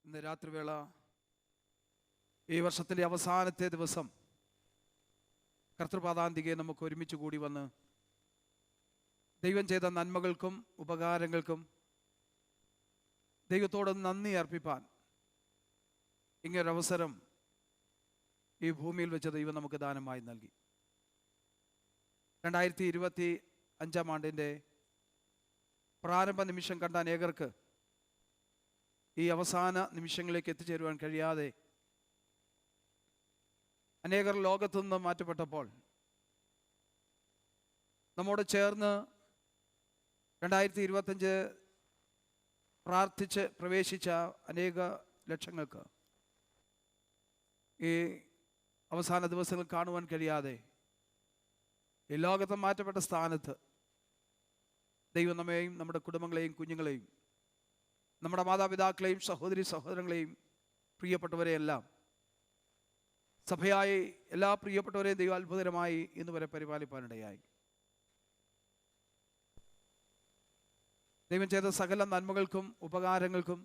ഇന്ന് രാത്രിവേള ഈ വർഷത്തിലെ അവസാനത്തെ ദിവസം കർത്തൃപാദാന്തികെ നമുക്ക് ഒരുമിച്ച് കൂടി വന്ന് ദൈവം ചെയ്ത നന്മകൾക്കും ഉപകാരങ്ങൾക്കും ദൈവത്തോട് നന്ദി അർപ്പിപ്പാൻ ഇങ്ങനൊരവസരം ഈ ഭൂമിയിൽ വെച്ച് ദൈവം നമുക്ക് ദാനമായി നൽകി. 2025 ആണ്ടിൻ്റെ പ്രാരംഭ നിമിഷം കണ്ട അനേകർക്ക് ഈ അവസാന നിമിഷങ്ങളിലേക്ക് എത്തിച്ചേരുവാൻ കഴിയാതെ അനേകർ ലോകത്തു നിന്ന് മാറ്റപ്പെട്ടപ്പോൾ നമ്മോട് ചേർന്ന് 2025 പ്രാർത്ഥിച്ച് പ്രവേശിച്ച അനേക ലക്ഷങ്ങൾക്ക് ഈ അവസാന ദിവസങ്ങൾ കാണുവാൻ കഴിയാതെ ഈ ലോകത്ത് മാറ്റപ്പെട്ട സ്ഥാനത്ത് ദൈവം നമ്മെയും നമ്മുടെ കുടുംബങ്ങളെയും കുഞ്ഞുങ്ങളെയും നമ്മുടെ മാതാപിതാക്കളെയും സഹോദരി സഹോദരങ്ങളെയും പ്രിയപ്പെട്ടവരെയെല്ലാം സഭയായി എല്ലാ പ്രിയപ്പെട്ടവരെയും ദൈവം അത്ഭുതകരമായി ഇന്ന് വരെ പരിപാലിപ്പാനിടയായി. ദൈവം ചെയ്ത സകല നന്മകൾക്കും ഉപകാരങ്ങൾക്കും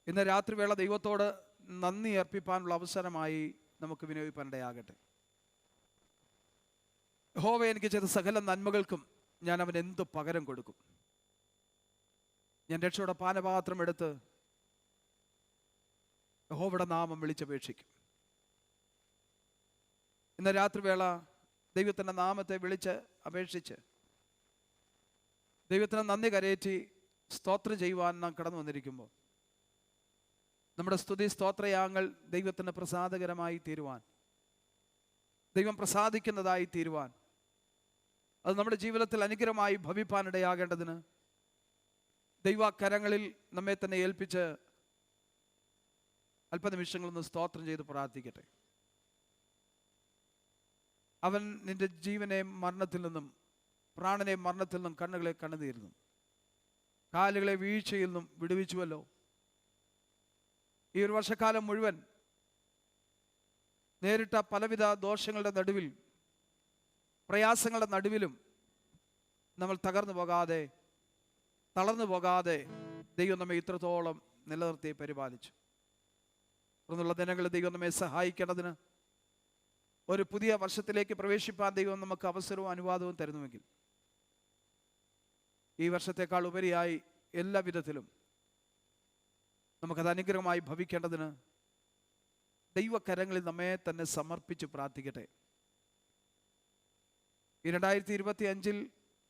ഇന്ന് രാത്രിവേള ദൈവത്തോട് നന്ദി അർപ്പിപ്പാനുള്ള അവസരമായി നമുക്ക് വിനിയോഗിപ്പാനിടയാകട്ടെ. യഹോവ എനിക്ക് ചെയ്ത സകല നന്മകൾക്കും ഞാൻ അവന് എന്ത് പകരം കൊടുക്കും? ഞാൻ രക്ഷയുടെ പാനപാത്രം എടുത്ത് യഹോവയുടെ നാമം വിളിച്ചപേക്ഷിക്കും. ഇന്ന് രാത്രിവേള ദൈവത്തിൻ്റെ നാമത്തെ വിളിച്ച് അപേക്ഷിച്ച് ദൈവത്തിന് നന്ദി കരയേറ്റി സ്തോത്രം ചെയ്യുവാൻ നാം കടന്നു വന്നിരിക്കുമ്പോൾ നമ്മുടെ സ്തുതി സ്തോത്രയാങ്ങൾ ദൈവത്തിന് പ്രസാദകരമായി തീരുവാൻ, ദൈവം പ്രസാദിക്കുന്നതായി തീരുവാൻ, അത് നമ്മുടെ ജീവിതത്തിൽ അനുഗ്രഹമായി ഭവിപ്പാനിടയാകേണ്ടതിന് ദൈവകരങ്ങളിൽ നമ്മെ തന്നെ ഏൽപ്പിച്ച് അല്പനിമിഷങ്ങളൊന്ന് സ്തോത്രം ചെയ്ത് പ്രാർത്ഥിക്കട്ടെ. അവൻ നിന്റെ ജീവനെ മരണത്തിൽ നിന്നും പ്രാണനെ മരണത്തിൽ നിന്നും കണ്ണുകളെ കണ്ണുനീരിൽ നിന്നും കാലുകളെ വീഴ്ചയിൽ നിന്നും വിടുവിച്ചുവല്ലോ. ഈ ഒരു വർഷക്കാലം മുഴുവൻ നേരിട്ട പലവിധ ദോഷങ്ങളുടെ നടുവിൽ, പ്രയാസങ്ങളുടെ നടുവിലും നമ്മൾ തകർന്നു പോകാതെ, തളർന്നു പോകാതെ ദൈവം നമ്മെ ഇത്രത്തോളം നിലനിർത്തി പരിപാലിച്ചു. തുടർന്നുള്ള ദിനങ്ങളിൽ ദൈവം നമ്മെ സഹായിക്കേണ്ടതിന് ഒരു പുതിയ വർഷത്തിലേക്ക് പ്രവേശിപ്പാൻ ദൈവം നമുക്ക് അവസരവും അനുവാദവും തരുന്നുവെങ്കിൽ ഈ വർഷത്തേക്കാൾ ഉപരിയായി എല്ലാ വിധത്തിലും നമുക്കത് അനുഗ്രഹമായി ഭവിക്കേണ്ടതിന് ദൈവകരങ്ങളിൽ നമ്മെ തന്നെ സമർപ്പിച്ച് പ്രാർത്ഥിക്കട്ടെ. ഈ 2025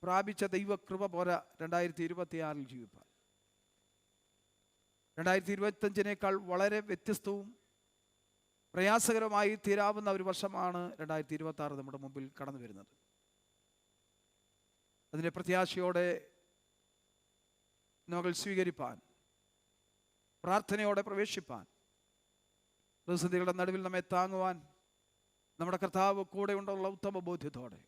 പ്രാപിച്ച ദൈവകൃപ പോരാ 2026 ജീവിപ്പാൻ. 2025 വളരെ വ്യത്യസ്തവും പ്രയാസകരമായി തീരാവുന്ന ഒരു വർഷമാണ് 2026 നമ്മുടെ മുമ്പിൽ കടന്നു വരുന്നത്. അതിൻ്റെ പ്രത്യാശയോടെ നമ്മൾ സ്വീകരിപ്പാൻ, പ്രാർത്ഥനയോടെ പ്രവേശിപ്പാൻ, പ്രതിസന്ധികളുടെ നടുവിൽ നമ്മെ താങ്ങുവാൻ നമ്മുടെ കർത്താവ് കൂടെ ഉള്ള ഉത്തമ ബോധ്യത്തോടെ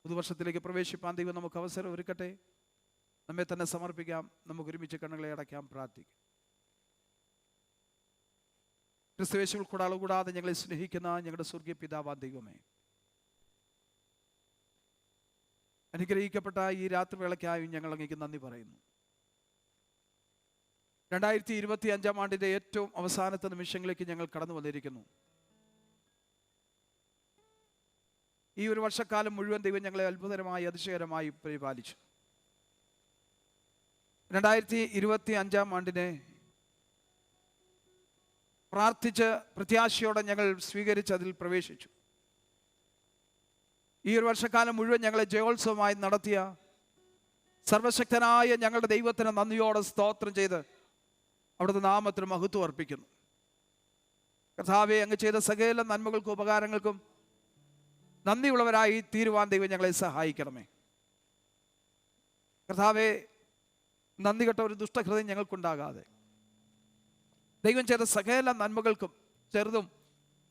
പുതുവർഷത്തിലേക്ക് പ്രവേശിപ്പാൻ ദൈവം നമുക്ക് അവസരം ഒരുക്കട്ടെ. നമ്മെ തന്നെ സമർപ്പിക്കാം. നമുക്ക് ഒരുമിച്ച് കണ്ണുകളെ അടയ്ക്കാം, പ്രാർത്ഥിക്കാം. ക്രിസ്തുയേശുവിൽ കൂടാതെ ഞങ്ങളെ സ്നേഹിക്കുന്ന ഞങ്ങളുടെ സ്വർഗീയ പിതാവാം ദൈവമേ, അനുഗ്രഹിക്കപ്പെട്ട ഈ രാത്രിവേളയ്ക്കായി ഞങ്ങൾ അങ്ങേക്ക് നന്ദി പറയുന്നു. 2025 ആണ്ടിൻ്റെ ഏറ്റവും അവസാനത്തെ നിമിഷങ്ങളിലേക്ക് ഞങ്ങൾ കടന്നു വന്നിരിക്കുന്നു. ഈ ഒരു വർഷക്കാലം മുഴുവൻ ദൈവം ഞങ്ങളെ അത്ഭുതകരമായി അതിശയകരമായി പരിപാലിച്ചു. 2025 ആണ്ടിനെ പ്രാർത്ഥിച്ച് പ്രത്യാശയോടെ ഞങ്ങൾ സ്വീകരിച്ച് അതിൽ പ്രവേശിച്ചു. ഈ ഒരു വർഷക്കാലം മുഴുവൻ ഞങ്ങളെ ജയോത്സവമായി നടത്തിയ സർവശക്തനായ ഞങ്ങളുടെ ദൈവത്തിന് നന്ദിയോടെ സ്തോത്രം ചെയ്ത് അവിടുത്തെ നാമത്തിന് മഹത്വം അർപ്പിക്കുന്നു. കർത്താവേ, അങ്ങ് ചെയ്ത സകല നന്മകൾക്കും ഉപകാരങ്ങൾക്കും നന്ദിയുള്ളവരായി തീരുവാൻ ദൈവം ഞങ്ങളെ സഹായിക്കണമേ. കർത്താവേ, നന്ദി കെട്ട ഒരു ദുഷ്ടഹൃദയം ഞങ്ങൾക്കുണ്ടാകാതെ ദൈവം ചെയ്ത സകല നന്മകൾക്കും ചെറുതും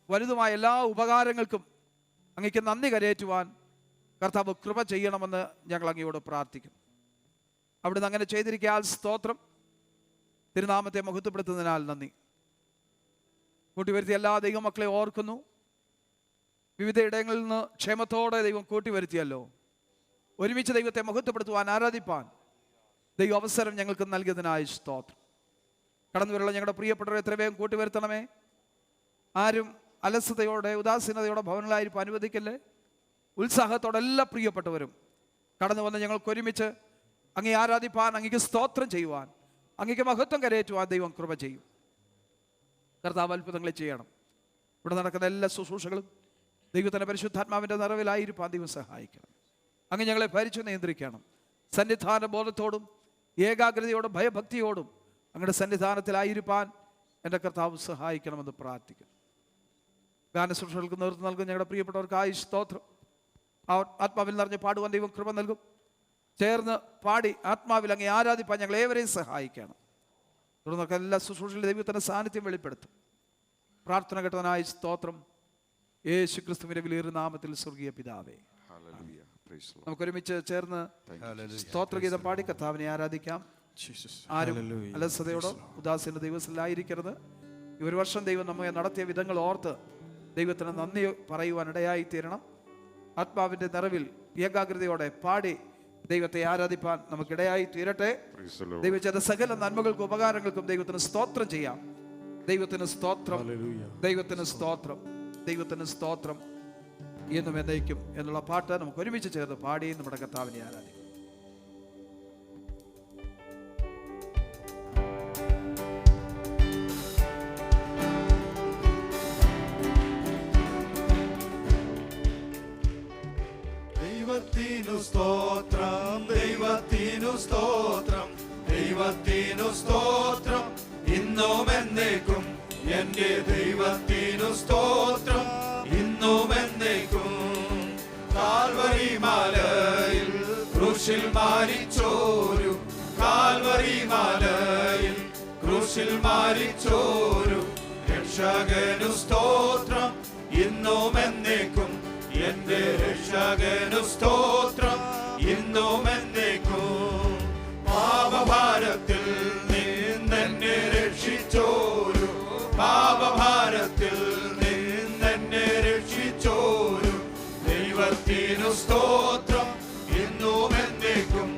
വലുതുമായ എല്ലാ ഉപകാരങ്ങൾക്കും അങ്ങേക്ക് നന്ദി കരയേറ്റുവാൻ കർത്താവ് കൃപ ചെയ്യണമെന്ന് ഞങ്ങൾ അങ്ങയോട് പ്രാർത്ഥിക്കുന്നു. അവിടുന്ന് അങ്ങനെ ചെയ്തിരിക്കാൻ സ്തോത്രം. തിരുനാമത്തെ മഹത്വപ്പെടുത്തുന്നതിനാൽ നന്ദി. കൂട്ടിവരുത്തിയ എല്ലാ ദൈവമക്കളെ ഓർക്കുന്നു. വിവിധ ഇടങ്ങളിൽ നിന്ന് ക്ഷേമത്തോടെ ദൈവം കൂട്ടിവരുത്തിയല്ലോ. ഒരുമിച്ച് ദൈവത്തെ മഹത്വപ്പെടുത്തുവാൻ, ആരാധിപ്പാൻ ദൈവം അവസരം ഞങ്ങൾക്ക് നൽകിയതിനായി സ്തോത്രം. കടന്നു വരെയുള്ള ഞങ്ങളുടെ പ്രിയപ്പെട്ടവരെ എത്ര വേഗം കൂട്ടിവരുത്തണമേ. ആരും അലസതയോടെ ഉദാസീനതയോടെ ഭവനങ്ങളായിരിക്കും അനുവദിക്കല്ലേ. ഉത്സാഹത്തോടെ എല്ലാ പ്രിയപ്പെട്ടവരും കടന്നു വന്ന് ഞങ്ങൾക്ക് ഒരുമിച്ച് അങ്ങേ ആരാധിപ്പാൻ, അങ്ങേക്ക് സ്തോത്രം ചെയ്യുവാൻ, അങ്ങേക്ക് മഹത്വം കരയേറ്റുവാൻ ദൈവം കൃപ ചെയ്യും. കർത്താവ് അത്ഭുതങ്ങളെ ചെയ്യണം. ഇവിടെ നടക്കുന്ന എല്ലാ ശുശ്രൂഷകളും ദൈവത്തിൻ്റെ പരിശുദ്ധാത്മാവിൻ്റെ നിറവിലായിരിക്കാൻ ദൈവം സഹായിക്കണം. അങ്ങ് ഞങ്ങളെ ഭരിച്ചു നിയന്ത്രിക്കണം. സന്നിധാന ബോധത്തോടും ഏകാഗ്രതയോടും ഭയഭക്തിയോടും അങ്ങയുടെ സന്നിധാനത്തിലായിരിക്കാൻ എൻ്റെ കർത്താവ് സഹായിക്കണമെന്ന് പ്രാർത്ഥിക്കുന്നു. ഗാനശുശ്രൂഷകൾക്ക് നേതൃത്വം നൽകും ഞങ്ങളുടെ പ്രിയപ്പെട്ടവർക്കായി സ്തോത്രം. ആത്മാവിൽ നിറഞ്ഞ് പാടുവാൻ ദൈവം കൃപ നൽകും. ചേർന്ന് പാടി ആത്മാവിൽ അങ്ങേ ആരാധിപ്പാൻ ഞങ്ങൾ ഏവരെയും സഹായിക്കണം. തുടർന്നൊക്കെ എല്ലാ ശുശ്രൂഷയിലും ദൈവത്തിൻ്റെ സാന്നിധ്യം വെളിപ്പെടുത്തും. പ്രാർത്ഥന കേട്ടവനായി സ്തോത്രം. യേശു ക്രിസ്തുവിന്റെ വിലയേറിയ നാമത്തിൽ സ്വർഗീയ പിതാവേ. നമുക്കൊരുമിച്ച് ചേർന്ന് സ്തോത്രഗീതം പാടി കർത്താവിനെ ആരാധിക്കാം. ആരും അലസതയോടോ ഉദാസീന ദിവസത്തിലായിരിക്കരുത്. ഈ ഒരു വർഷം ദൈവം നമ്മെ നടത്തിയ വിധങ്ങൾ ഓർത്ത് ദൈവത്തിന് നന്ദി പറയുവാൻ ഇടയായി തീരണം. ആത്മാവിൻ്റെ നിറവിൽ ഏകാഗ്രതയോടെ പാടി ദൈവത്തെ ആരാധിപ്പാൻ നമുക്കിടയായി തീരട്ടെ. ദൈവം ചെയ്ത സകല നന്മകൾക്കും ഉപകാരങ്ങൾക്കും ദൈവത്തിന് സ്തോത്രം ചെയ്യാം. ദൈവത്തിന് സ്തോത്രം, ദൈവത്തിന് സ്തോത്രം, ദൈവത്തിന് സ്തോത്രം എന്നും എന്നേക്കും എന്നുള്ള പാട്ട് നമുക്ക് ഒരുമിച്ച് ചേർന്ന് പാടി നമ്മുടെ കർത്താവിനെ ആരാധിക്കാം. ദൈവത്തിനു സ്തോത്രം, ദൈവത്തിനു സ്തോത്രം, ദൈവത്തിനു സ്തോത്രം ഇന്നും എന്നേക്കും. എന്റെ ദൈവത്തിനു സ്തോത്രം ഇന്നും എന്നേക്കും. കാൽവരി മലയിൽ ക്രൂശിൽ മരിച്ചോരു, കാൽവരി മലയിൽ ക്രൂശിൽ മരിച്ചോരു രക്ഷകനു സ്തോത്രം ഇന്നും എന്നേക്കും. എന്റെ രക്ഷകനു സ്തോത്രം ഇന്നും എന്നേക്കും. പാപഭാരത്തിൽ നിന്നെന്നെ രക്ഷിച്ചോരു, പാപഭാരത്തിൽ നിന്നെന്നെ രക്ഷിച്ചോരു ദൈവത്തിനു സ്തോത്രം ഇന്നും എന്നേക്കും.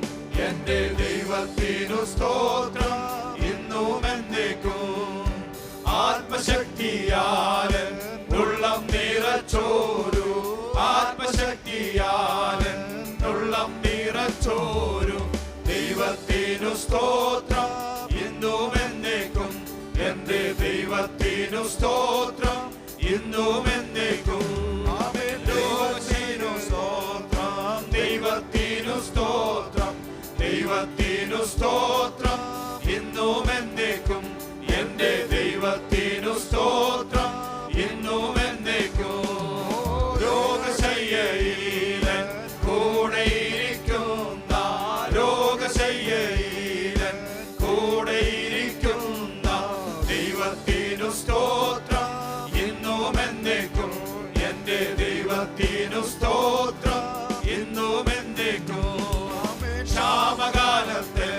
എന്റെ ദൈവത്തിനു സ്തോത്രം ഇന്നും എന്നേക്കും. ആത്മശക്തിയാല് ഉള്ളം നിറച്ചോരു, ആത്മശക്തിയാല് ഉള്ളം നിറച്ചോരു ദൈവത്തിനു സ്തോത്രം ഇന്നും എന്നേക്കും. എന്റെ ദൈവത്തിനു സ്തോത്രം ഇന്നും എന്നേക്കും. ദൈവത്തിനു സ്തോത്രം, ദൈവത്തിനു സ്തോത്രം, ദൈവത്തിനു സ്തോത്രം ഇന്നും എന്നേക്കും. എന്റെ ദൈവത്തിനു സ്തോത്രം ഇന്നും എന്നേക്കും. രോഗശയ്യയിലൻ കൂടെയിരിക്കുന്ന, രോഗശയ്യയിലൻ കൂടെയിരിക്കുന്ന ദൈവത്തിനു സ്തോത്രം ഇന്നും എന്നേക്കും. എന്റെ ദൈവത്തിനു സ്തോത്രം ഇന്നും എന്നേക്കും. ക്ഷാമകാലത്തെ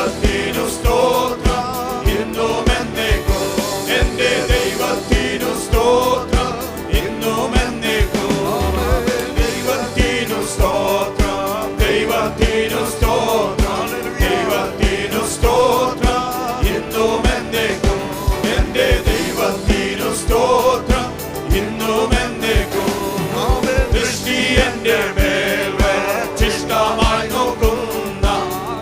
ദൈവത്തിനു സ്തോത്രം ഇന്നും എന്നേക്കും എന്റെ ദൈവത്തിനു സ്തോത്രം ഇന്നും എന്നേക്കും ദൈവത്തിനു സ്തോത്രം ദൈവത്തിനു സ്തോത്രം ദൈവത്തിനു സ്തോത്രം ഇന്നും എന്നേക്കും എന്റെ ദൈവത്തിനു സ്തോത്രം ഇന്നും എന്നേക്കും ദൃഷ്ടി എന്റെ മേൽ വെച്ചിഷ്ടമായി നോക്കുന്ന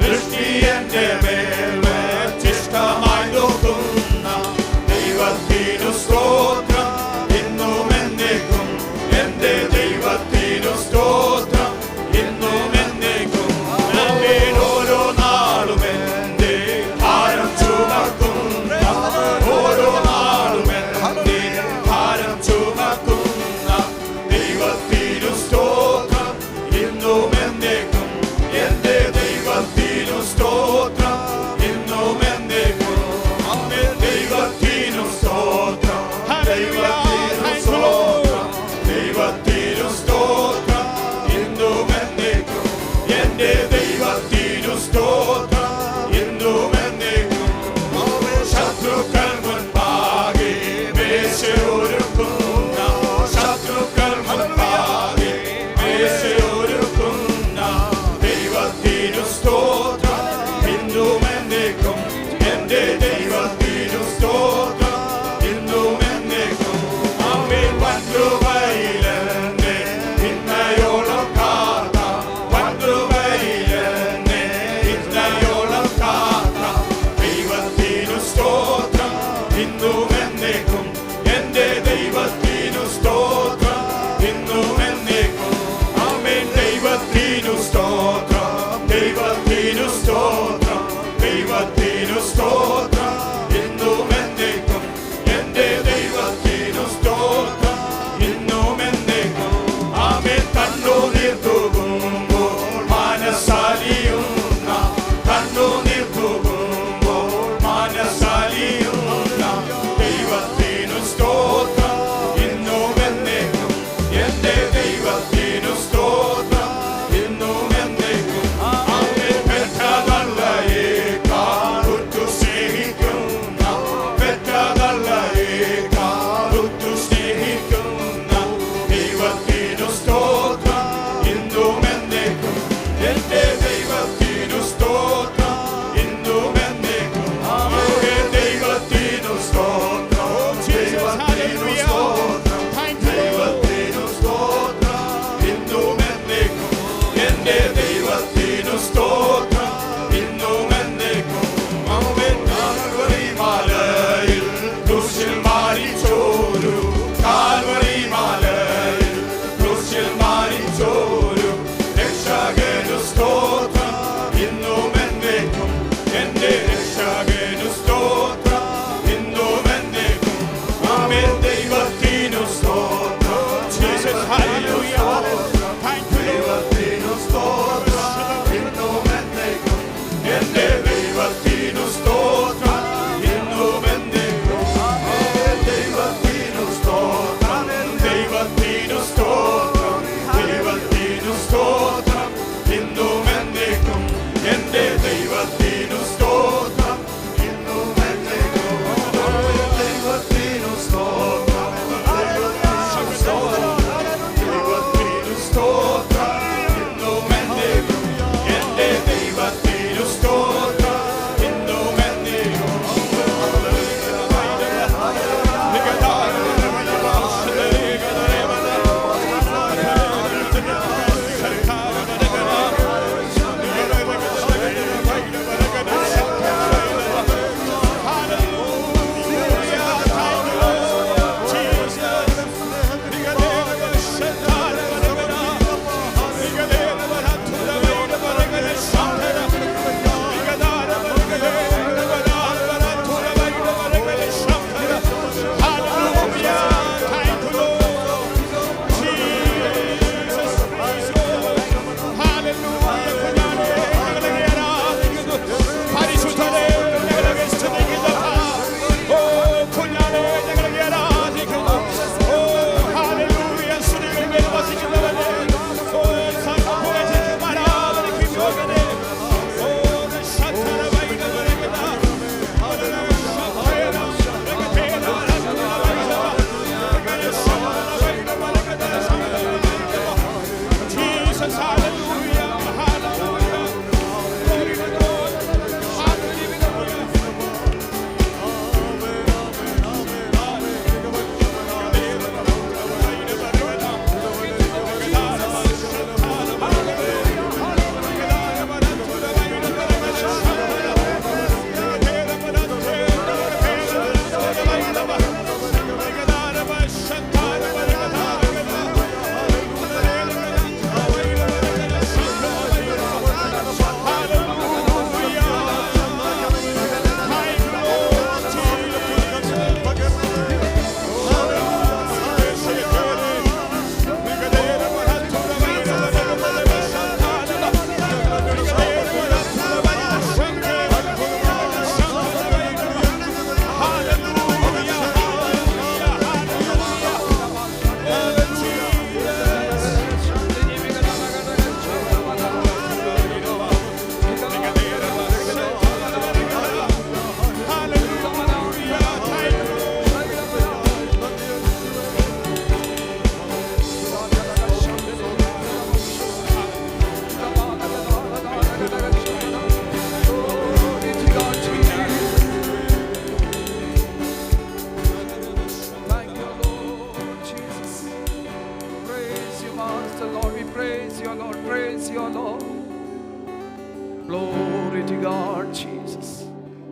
ദൃഷ്ടി എന്റെ മേൽ വെച്ചിഷ്ടമായി നോക്കുന്ന ദൈവത്തിനു സ്തോത്രം ഇന്നും എന്നേക്കും എന്റെ ദൈവത്തിനു സ്തോത്രം ഇന്നും എന്നേക്കും ഓരോ നാളും എന്റെ ഭാരം ചുമക്കുന്ന ഓരോ നാളും എന്റെ ഭാരം ചുമക്കുന്ന ദൈവത്തിനു സ്തോത്രം ഇന്നും എന്നേക്കും എന്റെ ദൈവത്തിനു സ്തോത്രം ഇന്നും എന്നേക്കും ദൈവത്തിനു സ്തോത്രം ദൈവത്തിനു സ്തോത്രം ദൈവത്തിനു സ്തോത്രം ഇന്നും എന്നേക്കും എന്റെ ദൈവത്തിനു സ്തോത്രം ഇന്നും എന്നേക്കും ശത്രുക്കൾ മുൻപാകെ മേശയൊരുക്കുന്ന ശത്രുക്കൾ മുൻപാകെ മേശയൊരുക്കുന്ന ദൈവത്തിനു സ്തോത്രം ഇന്നും എന്നേക്കും എന്റെ ദൈവത്തിനു സ്തോത്രം ഇന്നും എന്നേക്കും ആമേൻ വൻകൃപയിലെന്നെ ഇന്നയോളം കാത്ത വൻകൃപയിലെന്നെ ഇന്നയോളം കാത്ത ദൈവത്തിനു സ്തോത്രം ഇന്നും എന്നേക്കും എന്റെ ദൈവത്തിനു സ്തോത്രം ഇന്നും എന്നേക്കും ആമേൻ ദൈവത്തിനു സ്തോത്രം ദൈവത്തിനു സ്തോത്രം ദൈവത്തിനു സ്തോത്രം ഇന്നും എന്നേക്കും എന്റെ ദൈവത്തിനു സ്തോത്രം ഇന്നും എന്നേക്കും ആമേൻ കണ്ണുനീർ തൂകുമ്പോൾ മനസ്സലിയുന്ന കണ്ണുനീർ തൂകുമ്പോൾ മനസ്സലിയുന്ന ദൈവത്തിനു സ്തോത്രം ഇന്നും എന്നേക്കും എന്റെ ദൈവത്തിനു സ്തോത്രം ഇന്നും എന്നേക്കും ആമേൻ പെറ്റതള്ളയേക്കാൾ ഉറ്റു സ്നേഹിക്കുന്ന പെറ്റതള്ളയേക്കാൾ ഉറ്റു സ്നേഹിക്കുന്ന ദൈവത്തിനു സ്തോത്രം ഇന്നും എന്നേക്കും എന്റെ ദൈവത്തിനു സ്തോത്രം ഇന്നും എന്നേക്കും ആമേൻ ദൈവത്തിനു സ്തോത്രം ദൈവത്തിനു സ്തോത്രം ദൈവത്തിനു സ്തോത്രം ഇന്നും എന്നേക്കും എന്റെ ദൈവത്തിനു സ്തോത്രം ഇന്നും എന്നേക്കും ആമേൻ കാൽവരി മലയിൽ ക്രൂശിൽ മരിച്ചോരു കാൽവരി മലയിൽ ക്രൂശിൽ മരിച്ചോരു രക്ഷകനു സ്തോത്രം ഇന്നും എന്നേക്കും എന്റെ രക്ഷകനു സ്തോത്രം ഇന്നും എന്നേക്കും ആമേൻ ദൈവത്തിനു സ്തോത്രം ദൈവത്തിനു സ്തോത്രം ഇന്നും എന്നേക്കും എന്റെ ദൈവത്തിനു സ്തോത്രം ഇന്നും എന്നേക്കും ആമേൻ ദൈവത്തിനു സ്തോത്രം ദൈവത്തിനു സ്തോത്രം ദൈവത്തിനു സ്തോത്രം ഇന്നും എന്നേക്കും എന്റെ ദൈവത്തിനു സ്തോത്രം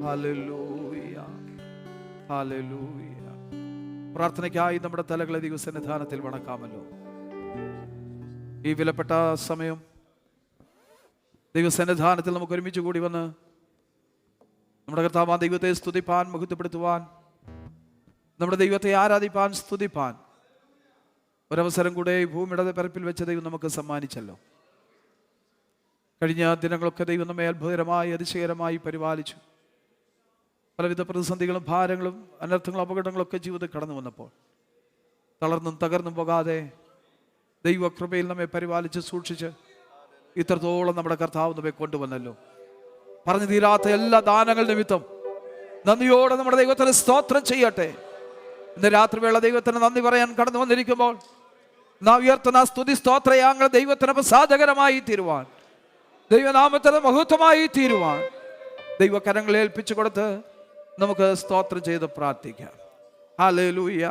ഹല്ലേലൂയ, ഹല്ലേലൂയ. പ്രാർത്ഥനയ്ക്കായി നമ്മുടെ തലകളെ ദൈവസന്നിധാനത്തിൽ വണക്കാമല്ലോ. ഈ വിലപ്പെട്ട സമയം ദൈവസന്നിധാനത്തിൽ നമുക്ക് ഒരുമിച്ച് കൂടി വന്ന് നമ്മുടെ കർത്താവാൻ ദൈവത്തെ സ്തുതിപ്പാൻ, മഹത്വപ്പെടുത്തുവാൻ, നമ്മുടെ ദൈവത്തെ ആരാധിപ്പാൻ, സ്തുതിപ്പാൻ ഒരവസരം കൂടെ ഈ ഭൂമിയുടെ പരപ്പിൽ വെച്ച ദൈവം നമുക്ക് സമ്മാനിച്ചല്ലോ. കഴിഞ്ഞ ദിനങ്ങളൊക്കെ ദൈവം നമ്മെ അത്ഭുതകരമായി, അതിശയകരമായി പരിപാലിച്ചു. പലവിധ പ്രതിസന്ധികളും ഭാരങ്ങളും അനർത്ഥങ്ങളും അപകടങ്ങളൊക്കെ ജീവിതത്തിൽ കടന്നു വന്നപ്പോൾ തളർന്നും തകർന്നും പോകാതെ ദൈവകൃപയിൽ നമ്മെ പരിപാലിച്ച് സൂക്ഷിച്ച് ഇത്രത്തോളം നമ്മുടെ കർത്താവ് നമ്മെ കൊണ്ടുവന്നല്ലോ. പറഞ്ഞു തീരാത്ത എല്ലാ ദാനങ്ങൾ നിമിത്തം നന്ദിയോടെ നമ്മുടെ ദൈവത്തിന് സ്തോത്രം ചെയ്യട്ടെ. ഇന്ന് രാത്രിവേള ദൈവത്തിന് നന്ദി പറയാൻ കടന്നു വന്നിരിക്കുമ്പോൾ നാം ഉയർത്തുന്ന സ്തുതി സ്തോത്രയാങ്ങൾ ദൈവത്തിന് പ്രസാദകരമായി തീരുവാൻ, ദൈവനാമത്തിന് മഹത്വമായി തീരുവാൻ ദൈവകരങ്ങളെ ഏൽപ്പിച്ചു കൊടുത്ത് നമുക്ക് സ്തോത്രം ചെയ്ത് പ്രാർത്ഥിക്കാം. ഹല്ലേലൂയ.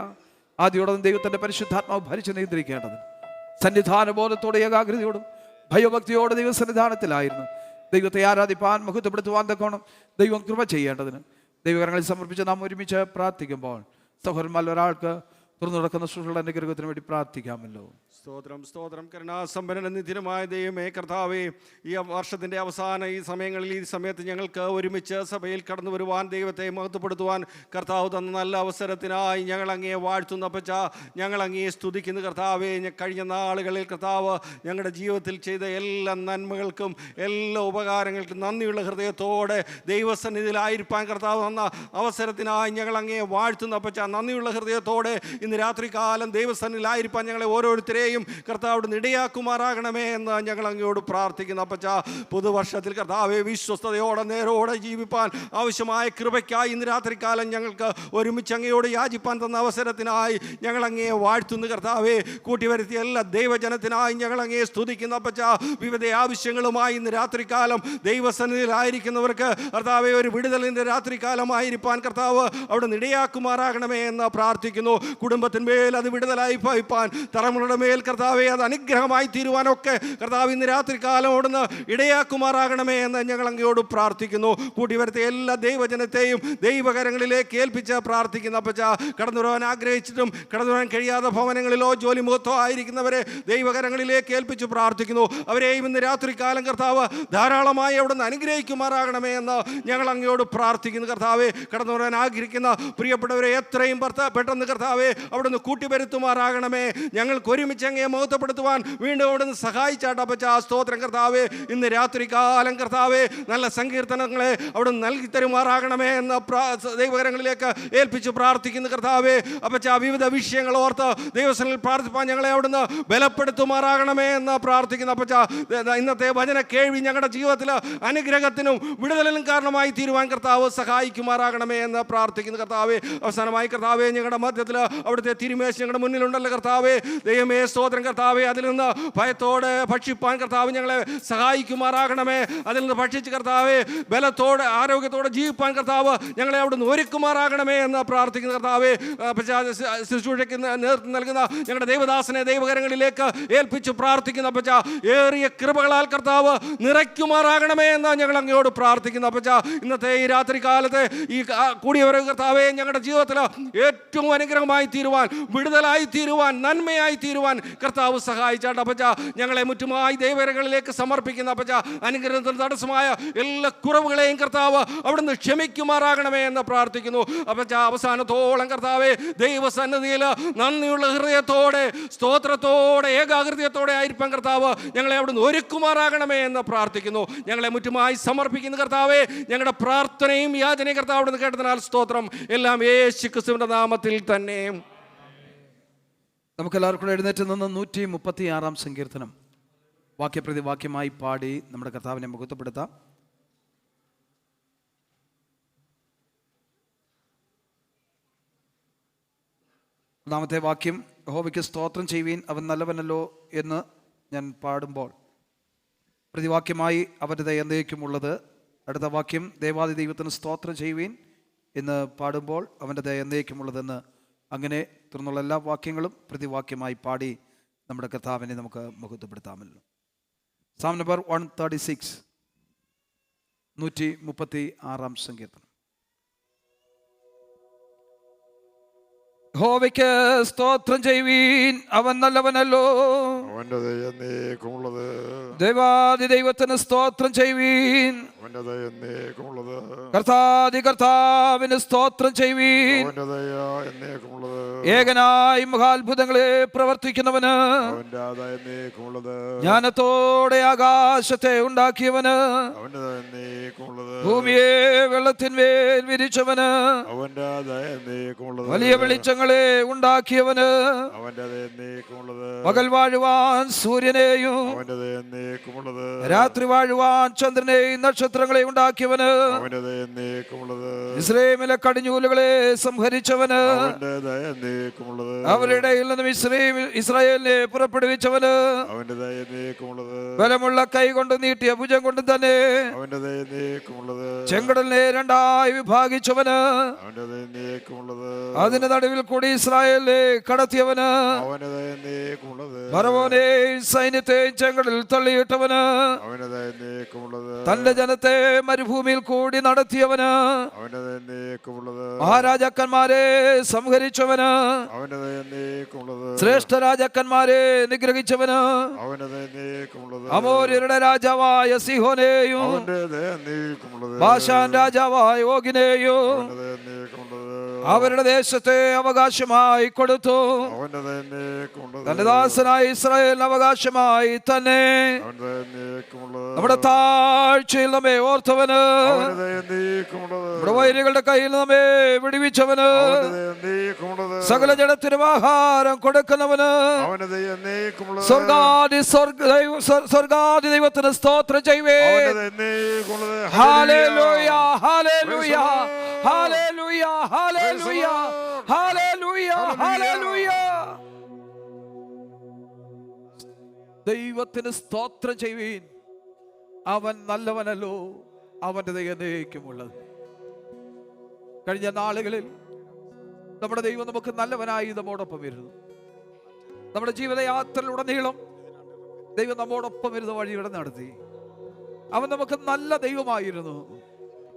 ആദ്യോടെ ദൈവത്തിന്റെ പരിശുദ്ധാത്മാവ് ഭരിച്ച് നിയന്ത്രിക്കേണ്ടത് സന്നിധാന ബോധത്തോടെ ഏകാഗ്രതയോടും ഭയഭക്തിയോടെ ദൈവസന്നിധാനത്തിലായിരുന്നു ദൈവത്തെ ആരാധിപ്പാൻ, മഹത്വപ്പെടുത്തുവാൻ തക്കോണം ദൈവം കൃപ ചെയ്യേണ്ടതിന് ദൈവകരങ്ങളിൽ സമർപ്പിച്ച് നാം ഒരുമിച്ച് പ്രാർത്ഥിക്കുമ്പോൾ സഹോദരന്മാരിൽ ഒരാൾക്ക് തുറന്നു നടക്കുന്ന ശുശ്രൂഷകളുടെ അനുഗ്രഹത്തിന് വേണ്ടി പ്രാർത്ഥിക്കാമല്ലോ. സ്തോത്രം, സ്തോത്രം. കരുണാസമ്പന്നന നിധിനമായ ദൈവമേ കർത്താവേ, ഈ വർഷത്തിൻ്റെ അവസാന ഈ സമയങ്ങളിൽ ഈ സമയത്ത് ഞങ്ങൾക്ക് ഒരുമിച്ച് സഭയിൽ കടന്നു വരുവാൻ, ദൈവത്തെ മഹത്വപ്പെടുത്തുവാൻ കർത്താവ് തന്ന നല്ല അവസരത്തിനായി ഞങ്ങൾ അങ്ങയെ വാഴ്ത്തുന്ന അപ്പച്ച, ഞങ്ങൾ അങ്ങയെ സ്തുതിക്കുന്ന കർത്താവേ. കഴിഞ്ഞ നാളുകളിൽ കർത്താവ് ഞങ്ങളുടെ ജീവിതത്തിൽ ചെയ്ത എല്ലാ നന്മകൾക്കും എല്ലാ ഉപകാരങ്ങൾക്കും നന്ദിയുള്ള ഹൃദയത്തോടെ ദൈവസന്നിധിയിലായിരിക്കാൻ കർത്താവ് തന്ന അവസരത്തിനായി ഞങ്ങൾ അങ്ങയെ വാഴ്ത്തുന്ന അപ്പച്ച, നന്ദിയുള്ള ഹൃദയത്തോടെ ഇന്ന് രാത്രികാലം ദൈവസന്നിധിയിലായിരിക്കാൻ ഞങ്ങളെ ഓരോരുത്തരെയും കർത്താവ് ഇടയാക്കുമാറാകണമേ എന്ന് ഞങ്ങൾ അങ്ങയോട് പ്രാർത്ഥിക്കുന്നു അപ്പച്ച. പുതുവർഷത്തിൽ കർത്താവെ വിശ്വസ്തയോടെ നേരോടെ ജീവിപ്പാൻ ആവശ്യമായ കൃപയ്ക്കായി ഇന്ന് രാത്രികാലം ഞങ്ങൾക്ക് ഒരുമിച്ച് അങ്ങയോട് യാചിപ്പാൻ തന്ന അവസരത്തിനായി ഞങ്ങൾ അങ്ങയെ വാഴ്ത്തുന്നു കർത്താവെ. കൂട്ടിവരുത്തിയ എല്ലാ ദൈവജനത്തിനായി ഞങ്ങൾ അങ്ങയെ സ്തുതിക്കുന്നു അപ്പച്ച. വിവിധ ആവശ്യങ്ങളുമായി ഇന്ന് രാത്രികാലം ദൈവസന്നിധിയിലായിരിക്കുന്നവർക്ക് കർത്താവെ ഒരു വിടുതലിൻ്റെ രാത്രികാലമായിരിക്കാൻ കർത്താവ് അവിടെ ഇടയാക്കുമാറാകണമേ എന്ന് പ്രാർത്ഥിക്കുന്നു. കുടുംബത്തിന്മേൽ അത് വിടുതലായി ഭവിപ്പാൻ, തലമുറയുടെ മേൽ കർത്താവെ അത് അനുഗ്രഹമായി തീരുവാനൊക്കെ കർത്താവ് ഇന്ന് രാത്രികാലം ഓടുന്ന് ഇടയാക്കുമാറാകണമേ എന്ന് ഞങ്ങൾ അങ്ങയോട് പ്രാർത്ഥിക്കുന്നു. കൂട്ടിവരുത്തിയ എല്ലാ ദൈവജനത്തെയും ദൈവകരങ്ങളിലേക്ക് ഏൽപ്പിച്ച് പ്രാർത്ഥിക്കുന്നു അപ്പച്ച. കടന്നു വരാൻ ആഗ്രഹിച്ചിട്ടും കടന്നു വരാൻ കഴിയാത്ത ഭവനങ്ങളിലോ ജോലി മുഖത്തോ ആയിരിക്കുന്നവരെ ദൈവകരങ്ങളിലേക്ക് ഏൽപ്പിച്ച് പ്രാർത്ഥിക്കുന്നു. അവരെയും ഇന്ന് രാത്രികാലം കർത്താവ് ധാരാളമായി അവിടെ നിന്ന് അനുഗ്രഹിക്കുമാറാകണമേ എന്ന് ഞങ്ങൾ അങ്ങയോട് പ്രാർത്ഥിക്കുന്നു കർത്താവെ. കടന്നു വരാൻ ആഗ്രഹിക്കുന്ന പ്രിയപ്പെട്ടവരെ എത്രയും പെട്ടെന്ന് കർത്താവെ അവിടുന്ന് കൂട്ടിവരുത്തുമാറാകണമേ. ഞങ്ങൾക്ക് ഒരുമിച്ച് അങ്ങയെ മഹത്വപ്പെടുത്തുവാൻ വീണ്ടും അവിടുന്ന് സഹായിച്ചാട്ടപ്പച്ച. സ്തോത്രം കർത്താവെ. ഇന്ന് രാത്രികാലം കർത്താവെ നല്ല സങ്കീർത്തനങ്ങളെ അവിടുന്ന് നൽകി തരുമാറാകണമേ എന്ന ദൈവകരങ്ങളിലേക്ക് ഏൽപ്പിച്ച് പ്രാർത്ഥിക്കുന്നു കർത്താവെ. അപ്പച്ച, വിവിധ വിഷയങ്ങൾ ഓർത്ത് ദൈവസനിൽ പ്രാർത്ഥിപ്പാൻ ഞങ്ങളെ അവിടുന്ന് ബലപ്പെടുത്തുമാറാകണമേ എന്ന് പ്രാർത്ഥിക്കുന്നു അപ്പച്ച. ഇന്നത്തെ വചന കേൾവി ഞങ്ങളുടെ ജീവിതത്തിൽ അനുഗ്രഹത്തിനും വിടുതലിനും കാരണമായി തീരുവാൻ കർത്താവ് സഹായിക്കുമാറാകണമേ എന്ന് പ്രാർത്ഥിക്കുന്നു കർത്താവെ. അവസാനമായി കർത്താവെ, ഞങ്ങളുടെ മധ്യത്തിൽ അവിടുത്തെ തിരുമേശ ഞങ്ങളുടെ മുന്നിലുണ്ടല്ലോ കർത്താവെ. ദൈവമേ സ്തോത്രം കർത്താവെ. അതിൽ നിന്ന് ഭയത്തോടെ ഭക്ഷിപ്പാൻ കർത്താവ് ഞങ്ങളെ സഹായിക്കുമാറാകണമേ. അതിൽ നിന്ന് ഭക്ഷിച്ച് കർത്താവെ ബലത്തോടെ ആരോഗ്യത്തോടെ ജീവിപ്പാൻ കർത്താവ് ഞങ്ങളെ അവിടുന്ന് ഒരുക്കുമാറാകണമേ എന്ന് പ്രാർത്ഥിക്കുന്ന കർത്താവെ. ശുശ്രൂഷയ്ക്ക് നേതൃത്വം നൽകുന്ന ഞങ്ങളുടെ ദൈവദാസനെ ദൈവകരങ്ങളിലേക്ക് ഏൽപ്പിച്ച് പ്രാർത്ഥിക്കുന്ന അപ്പച്ച. ഏറിയ കൃപകളാൽ കർത്താവ് നിറയ്ക്കുമാറാകണമേ എന്ന് ഞങ്ങൾ അങ്ങയോട് പ്രാർത്ഥിക്കുന്നു അപ്പച്ച. ഇന്നത്തെ ഈ രാത്രി കാലത്തെ ഈ കൂടിയവരെ കർത്താവെ ഞങ്ങളുടെ ജീവിതത്തിൽ ഏറ്റവും അനുഗ്രഹമായി തീരുവാൻ, വിടുതലായി തീരുവാൻ, നന്മയായി തീരുവാൻ കർത്താവ് സഹായിച്ചാട്ട് അപ്പച്ച. ഞങ്ങളെ മുറ്റുമായി ദൈവകരങ്ങളിലേക്ക് സമർപ്പിക്കുന്ന അപ്പച്ച. അനുഗ്രഹത്തിന് തടസ്സമായ എല്ലാ കുറവുകളെയും കർത്താവ് അവിടുന്ന് ക്ഷമിക്കുമാറാകണമേ എന്ന് പ്രാർത്ഥിക്കുന്നു അപ്പച്ച. അവസാനത്തോളം കർത്താവെ ദൈവസന്നിധിയിൽ നന്ദിയുള്ള ഹൃദയത്തോടെ, സ്തോത്രത്തോടെ, ഏകാഗ്രതയോടെ ആയിരിക്കാൻ കർത്താവ് ഞങ്ങളെ അവിടുന്ന് ഒരുക്കുമാറാകണമേ എന്ന് പ്രാർത്ഥിക്കുന്നു. ഞങ്ങളെ മുറ്റുമായി സമർപ്പിക്കുന്ന കർത്താവെ, ഞങ്ങളുടെ പ്രാർത്ഥനയും യാചനയും കർത്താവ് അവിടുന്ന് കേട്ടതിനാൽ സ്തോത്രം. എല്ലാം യേശു ക്രിസ്തുവിന്റെ നാമത്തിൽ തന്നെ. നമുക്കെല്ലാവർക്കും എഴുന്നേറ്റ് നിന്ന് 136 സങ്കീർത്തനം വാക്യപ്രതി വാക്യമായി പാടി നമ്മുടെ കർത്താവിനെ മഹത്വപ്പെടുത്താം. ഒന്നാമത്തെ വാക്യം, യഹോവയ്ക്ക് സ്തോത്രം ചെയ്യുവീൻ, അവൻ നല്ലവനല്ലോ എന്ന് ഞാൻ പാടുമ്പോൾ പ്രതിവാക്യമായി അവൻ്റെ ദയ എന്നേക്കുമുള്ളത്. അടുത്ത വാക്യം, ദേവാദി ദൈവത്തിന് സ്തോത്രം ചെയ്യുവീൻ എന്ന് പാടുമ്പോൾ അവൻ്റെ ദയ എന്നേക്കുമുള്ളതെന്ന്. അങ്ങനെ തുടർന്നുള്ള എല്ലാ വാക്യങ്ങളും പ്രതിവാക്യമായി പാടി നമ്മുടെ കർത്താവിനെ നമുക്ക് മഹത്വപ്പെടുത്താമല്ലോ. സാം നമ്പർ 136, 136 സങ്കീർത്തനം. യഹോവയ്ക്ക് സ്തോത്രം ചെയ്യുവീൻ, അവൻ നല്ലവനല്ലോ. അവന്റെ ദയ എന്നേക്കുമുള്ളത്. ദൈവാദി ദൈവത്തിന് സ്തോത്രം ചെയ്യുവീൻ, അവന്റെ ദയ എന്നേക്കുമുള്ളത്. കർത്താദി കർത്താവിന് സ്തോത്രം ചെയ്യുവീൻ. അവന്റെ ദയ എന്നേക്കുമുള്ളത്. ഏകനായി മഹാത്ഭുതങ്ങളെ പ്രവർത്തിക്കുന്നവന്, അവന്റെ ദയ എന്നേക്കുമുള്ളത്. ജ്ഞാനത്തോടെ ആകാശത്തെ ഉണ്ടാക്കിയവന്, അവന്റെ ദയ എന്നേക്കുമുള്ളത്. ഭൂമിയെ വെള്ളത്തിന്മേൽ വിരിച്ചവന്, അവന്റെ ദയ എന്നേക്കുമുള്ളത്. വലിയ വെളിച്ചങ്ങളെ ഉണ്ടാക്കിയവന്, അവന്റെ ദയ എന്നേക്കുമുള്ളത്. പകൽ വാഴുവാൻ സൂര്യനെയും അവന്റെ ദയ എന്നേക്കുമുള്ളത്. രാത്രി വാഴുവാൻ ചന്ദ്രനെയും നക്ഷത്രങ്ങളെ ഉണ്ടാക്കിയവന്, അവന്റെ ദയ എന്നേക്കുമുള്ളത്. ഇസ്രായേലിലെ കടിഞ്ഞൂലുകളെ സംഹരിച്ചവന്, അവന്റെ ദയ എന്നേക്കുമുള്ളത്. അവരുടെ ഇടയിൽ നിന്നും ഇസ്രായേലിനെ പുറപ്പെടുവിച്ചവന്, അവന്റെ ദയ എന്നേക്കുമുള്ളത്. ബലമുള്ള കൈ കൊണ്ട് നീട്ടിയ ഭുജം കൊണ്ട് തന്നെ അവന്റെ ദയ എന്നേക്കുമുള്ളത്. ചെങ്കടലിനെ രണ്ടായി വിഭാഗിച്ചവന്, അവന്റെ ദയ എന്നേക്കുമുള്ളത്. അതിന്റെ നടുവിൽ കൂടി ഇസ്രായേലിനെ കടത്തിയവന്, അവന്റെ ദയ എന്നേക്കുമുള്ളത്. ഫറവോനെ സൈന്യത്തെ ചെങ്കടലിൽ തള്ളിയിട്ടവന്, അവന്റെ ദയ എന്നേക്കുമുള്ളത്. തന്റെ ജനത്തെ മരുഭൂമിയിൽ കൂടി നടത്തിയവന്, അവന്റെ ദയ എന്നേക്കുമുള്ളത്. മഹാരാജാക്കന്മാരെ സംഹരിച്ചവന്, അവന്റെ ദയ എന്നേക്കുമുള്ളത്. ശ്രേഷ്ഠ രാജാക്കന്മാരെ നിഗ്രഹിച്ചവന്, അവന്റെ ദയ എന്നേക്കുമുള്ളത്. അമോര്യരുടെ രാജാവായ സിഹോനെയും അവന്റെ ദയ എന്നേക്കുമുള്ളത്. ബാശാൻ രാജാവായ ഓഗിനെയും അവന്റെ ദയ എന്നേക്കുമുള്ളത്. അവരുടെ ദേശത്തെ അവകാശമായി കൊടുത്തു. അവന്റെ ദയ എന്നേക്കുമുള്ളത്. തന്റെ ദാസനായ ഇസ്രായേലിന് അവകാശമായി തന്നെ അവന്റെ ദയ എന്നേക്കുമുള്ളത്. നമ്മുടെ താഴ്ചയിൽ നമ്മെ ഓർത്തവന്, അവന്റെ ദയ എന്നേക്കുമുള്ളത്. നമ്മുടെ വൈരികളുടെ കയ്യിൽ നമ്മെ വിടുവിച്ചവന്, അവന്റെ ദയ എന്നേക്കുമുള്ളത്. സകല ജനത്തിനും ആഹാരം കൊടുക്കുന്നവന്, അവന്റെ ദയ എന്നേക്കുമുള്ളത്. സ്വർഗാദി ദൈവത്തിന് സ്തോത്രം ചെയ്യുവേ. അവന്റെ ദയ എന്നേക്കുമുള്ളത്. ഹല്ലേലൂയ, ഹല്ലേലൂയ, ഹല്ലേലൂയ, ഹല്ലേലൂയ, ഹല്ലേലൂയ, ഹല്ലേലൂയ. ദൈവത്തിന് സ്തോത്രം ചെയ്യുവീൻ, അവൻ നല്ലവനല്ലോ, അവന്റെ ദയ എന്നേക്കുമുള്ളത്. കഴിഞ്ഞ നാളുകളിൽ നമ്മുടെ ദൈവം നമുക്ക് നല്ലവനായി നമ്മോടൊപ്പം ഇരുന്നു. നമ്മുടെ ജീവിതയാത്രയിലുടനീളം ദൈവം നമ്മോടൊപ്പം ഇരുന്ന് വഴിയുടെ നടത്തി. അവൻ നമുക്ക് നല്ല ദൈവമായിരുന്നു,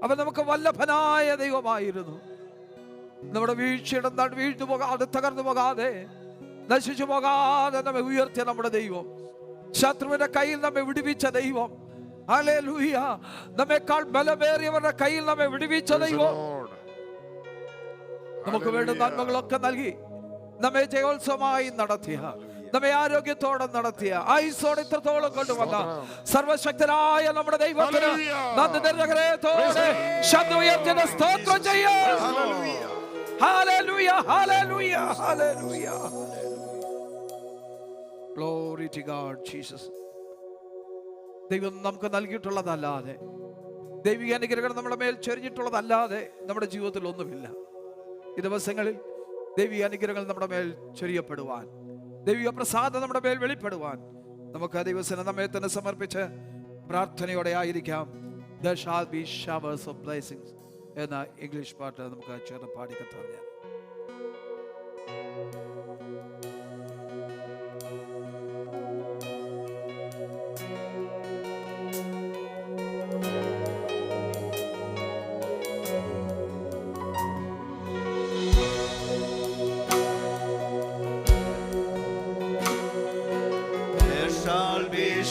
അവൻ നമുക്ക് വല്ലഭനായ ദൈവമായിരുന്നു. നമ്മുടെ വീഴ്ചയുടെ വീഴ്ന്നു പോകാതെ, തകർന്നു പോകാതെ, നശിച്ചു പോകാതെ നമ്മെ ഉയർത്തിയ നമ്മുടെ ദൈവം, ശത്രുവിന്റെ കയ്യിൽ നമ്മെ വിടുവിച്ച ദൈവം, ഹല്ലേലൂയ, നമ്മെക്കാൾ ബലമേറിയവരുടെ കയ്യിൽ നമ്മെ വിടുവിച്ച ദൈവം, നമുക്ക് വേണ്ട നന്മകളൊക്കെ നൽകി നമ്മെ ജയോത്സവമായി നടത്തിയ, നമ്മെ ആരോഗ്യത്തോടെ നടത്തിയ, ആയുസ്സോടെ ഇത്രത്തോളം കൊണ്ടുവന്ന സർവശക്തനായ നമ്മുടെ ദൈവത്തിന് നന്ദി നിറഞ്ഞ ഹൃദയത്തോടെ ശബ്ദം ഉയർത്തി സ്തോത്രം ചെയ്യാം. ഹല്ലേലൂയ, ഹല്ലേലൂയ, hallelujah. Glory to God, Jesus. ദൈവം നമുക്ക് നൽകിയിട്ടുള്ളതല്ലാതെ, ദൈവിക അനുഗ്രഹങ്ങൾ നമ്മുടെ മേൽ ചൊരിഞ്ഞിട്ടുള്ളതല്ലാതെ നമ്മുടെ ജീവിതത്തിൽ ഒന്നുമില്ല. ഈ ദിവസങ്ങളിൽ ദൈവിക അനുഗ്രഹങ്ങൾ നമ്മുടെ മേൽ ചൊരിയപ്പെടുവാൻ, ദൈവിക പ്രസാദം നമ്മുടെ മേൽ വെളിപ്പെടുവാൻ നമുക്ക് ആ ദിവസം നമ്മെ തന്നെ സമർപ്പിച്ച് പ്രാർത്ഥനയോടെ ആയിരിക്കാം. There shall be showers of blessings എന്ന ഇംഗ്ലീഷ് പാട്ട് നമുക്ക് ചേർന്ന് പാടിക്കത്താം. ഞാൻ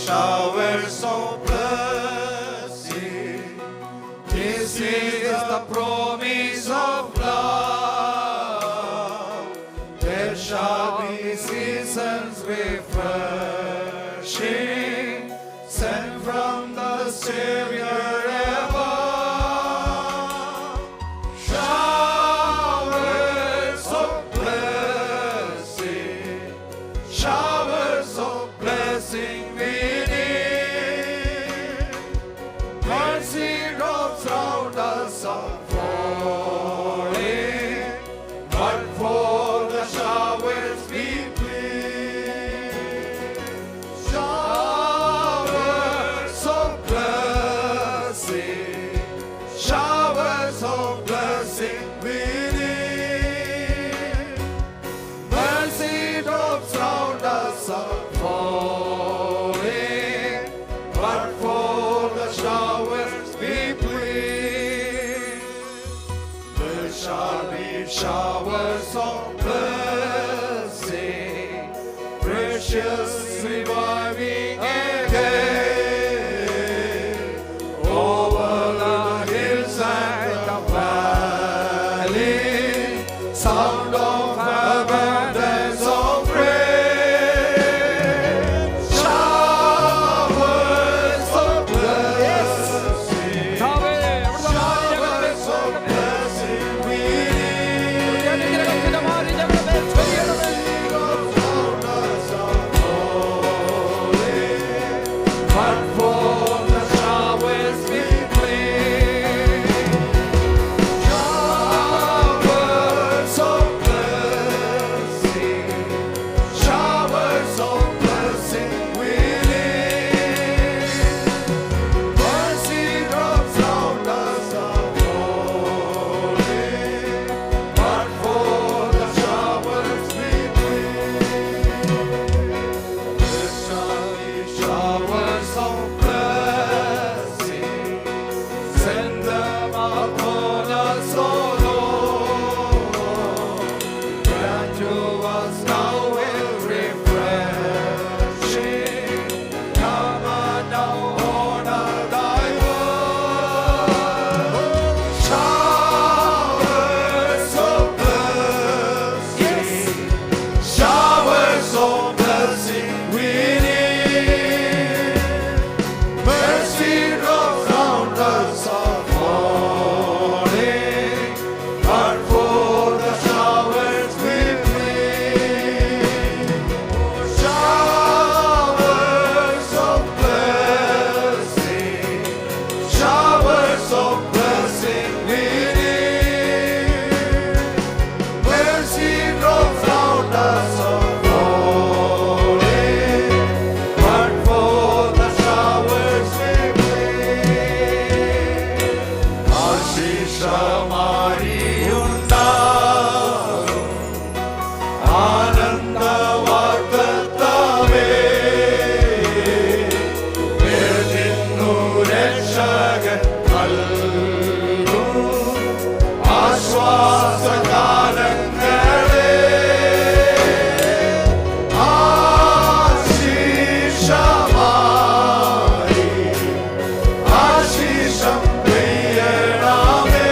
showers of blessing. This is the promise of love. There shall be seasons refreshing, sent from the Savior above. Showers of blessing, showers of blessing. Showers of blessing. ഹർഷമാരിയുണ്ടാകും. ആനന്ദവാഗ്ദത്തമേ, നിന്നു രക്ഷകൻ നൽകും ആശ്വാസകാലങ്ങളെ. ആശീഷമായി ആശീഷം പെയ്യണമേ.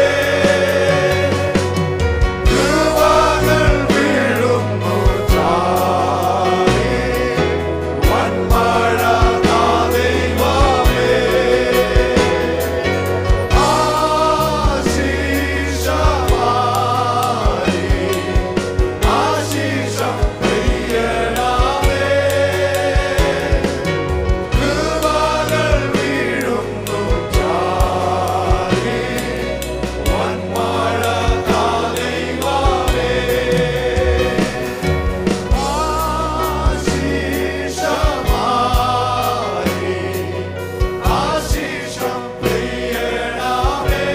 കൃപകൾ വീഴുന്നു ചാരി വൻമഴ താ ദൈവമേ. ആശീഷമായി ആശീഷം പെയ്യണമേ. കൃപകൾ വീഴുന്നു ചാരി വൻമഴ താ ദൈവമേ. ആശീഷമായി ആശീഷം പെയ്യണമേ.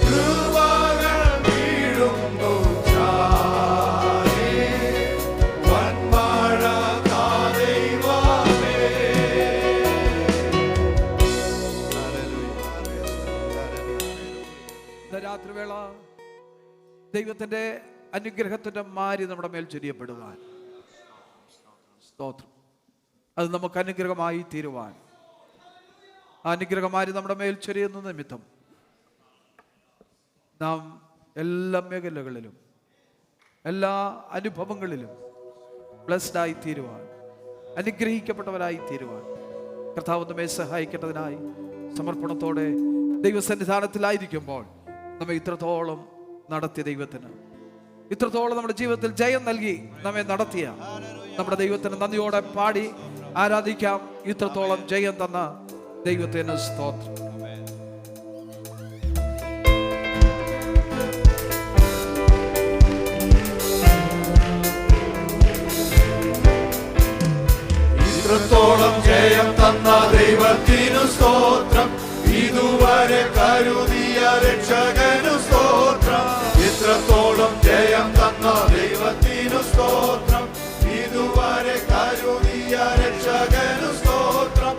കൃപകൾ വീഴുന്നു ചാരി വൻമഴ താ ദൈവമേ. ഇന്ന് രാത്രിവേള ദൈവത്തിന്റെ അനുഗ്രഹത്തിന്റെ മാരി നമ്മുടെ മേൽ ചൊരിയപ്പെടുവാൻ, സ്തോത്രം, അത് നമുക്ക് അനുഗ്രഹമായി തീരുവാൻ, ആ അനുഗ്രഹമാരി നമ്മുടെ മേൽ ചൊരിയുന്ന നിമിത്തം നാം എല്ലാ മേഖലകളിലും എല്ലാ അനുഭവങ്ങളിലും ബ്ലെസ്ഡായി തീരുവാൻ, അനുഗ്രഹിക്കപ്പെട്ടവരായി തീരുവാൻ കർത്താവ് നമ്മെ സഹായിക്കേണ്ടതിനായി സമർപ്പണത്തോടെ ദൈവസന്നിധാനത്തിലായിരിക്കുമ്പോൾ നമ്മെ ഇത്രത്തോളം നടത്തിയ ദൈവത്തിന്, ഇത്രത്തോളം നമ്മുടെ ജീവിതത്തിൽ ജയം നൽകി നമ്മെ നടത്തിയ നമ്മുടെ ദൈവത്തിന് നന്ദിയോടെ പാടി ആരാധിക്കാം. ഇത്രത്തോളം ജയം തന്ന ദൈവത്തിന് സ്തോത്രം. ഇത്രത്തോളം ജയം തന്ന ദൈവത്തിനു സ്തോത്രം. ഇതുവരെ കരുതിയ രക്ഷകനു സ്തോത്രം. ഇത്രത്തോളം ജയം തന്ന ദൈവത്തിനു സ്തോത്രം. ഇതുവരെ കരുതിയ രക്ഷകനു സ്തോത്രം.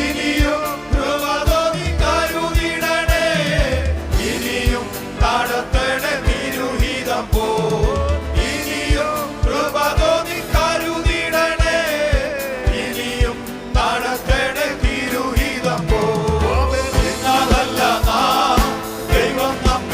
ഇനിയും കൃപ തോന്നി കരുതിടണേ. ഇനിയും നടത്തണേ തിരുഹിതം പോ. ഇനിയും കൃപ തോന്നി കരുതിടണേ. ഇനിയും നടത്തണേ തിരുഹിതം പോ. ഇന്നതല്ല നാം ദൈവം നമ്മെ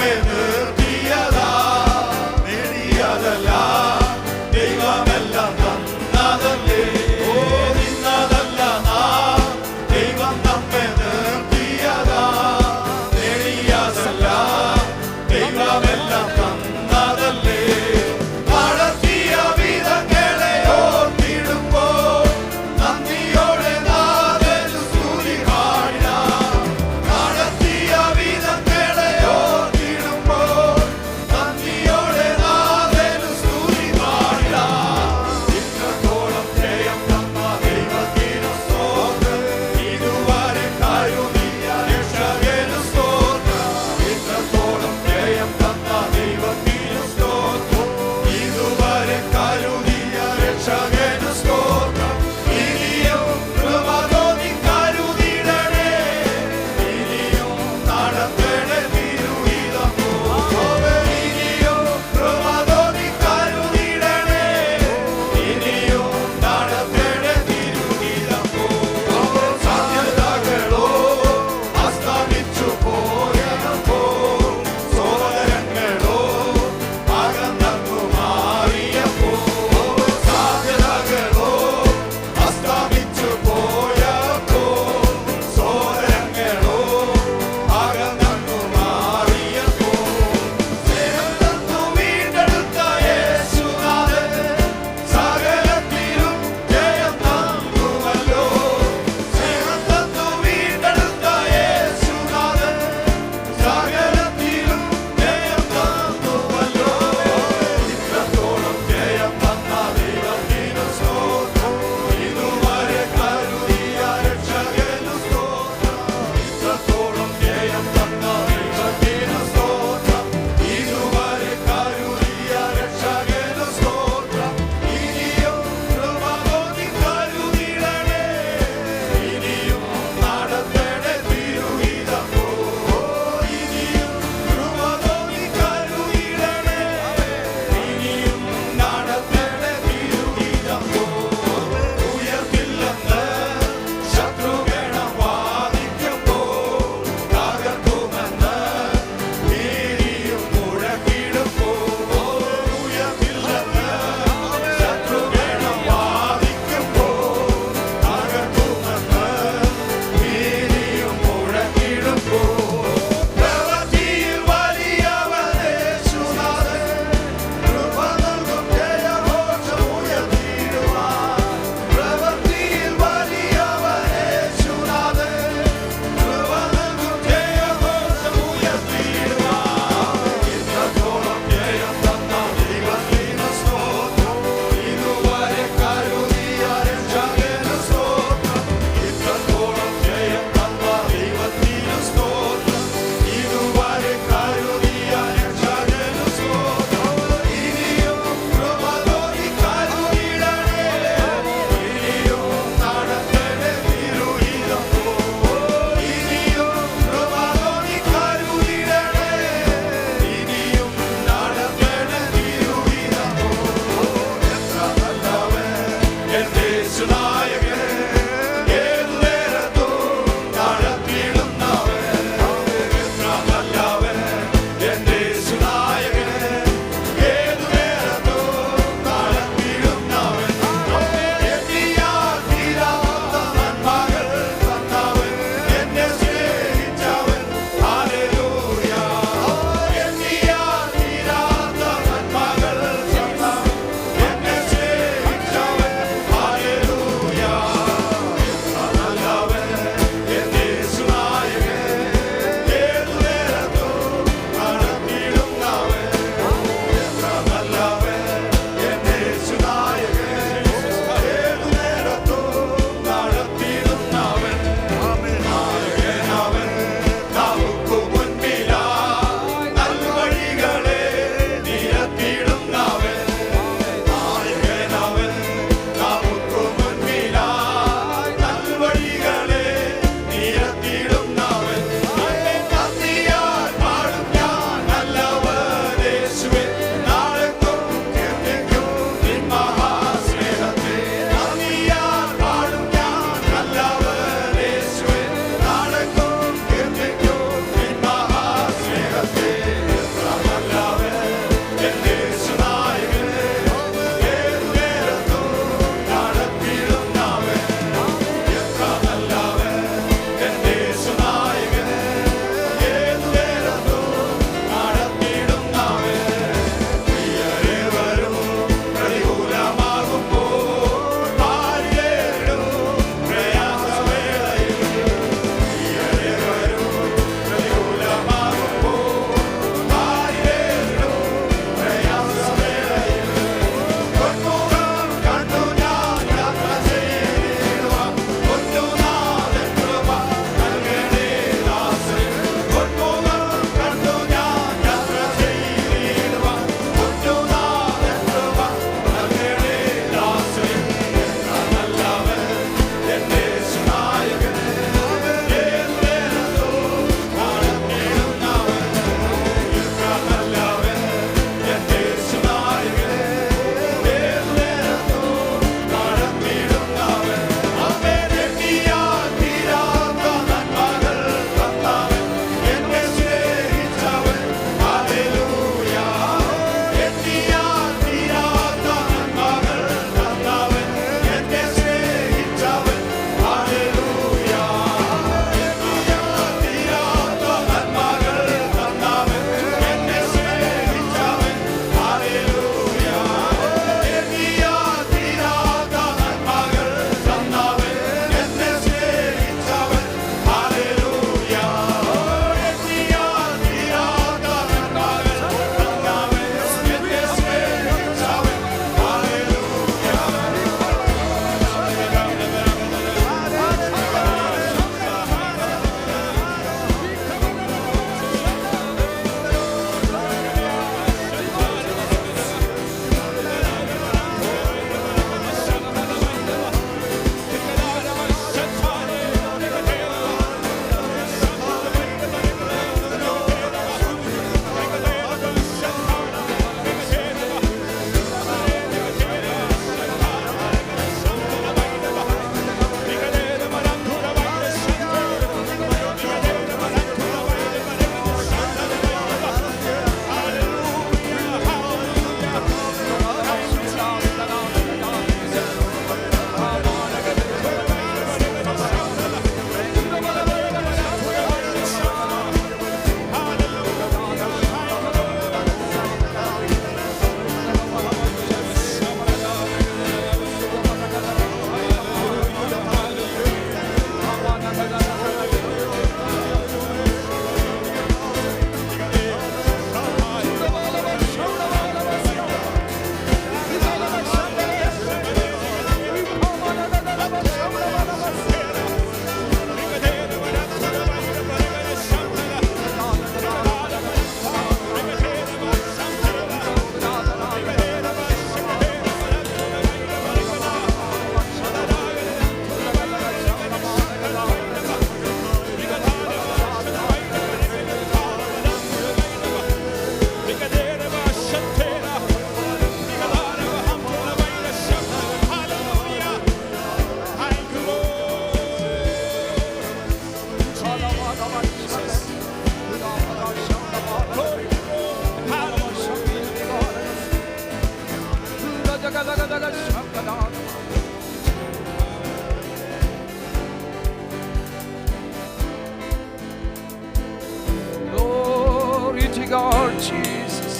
Holy God, Jesus.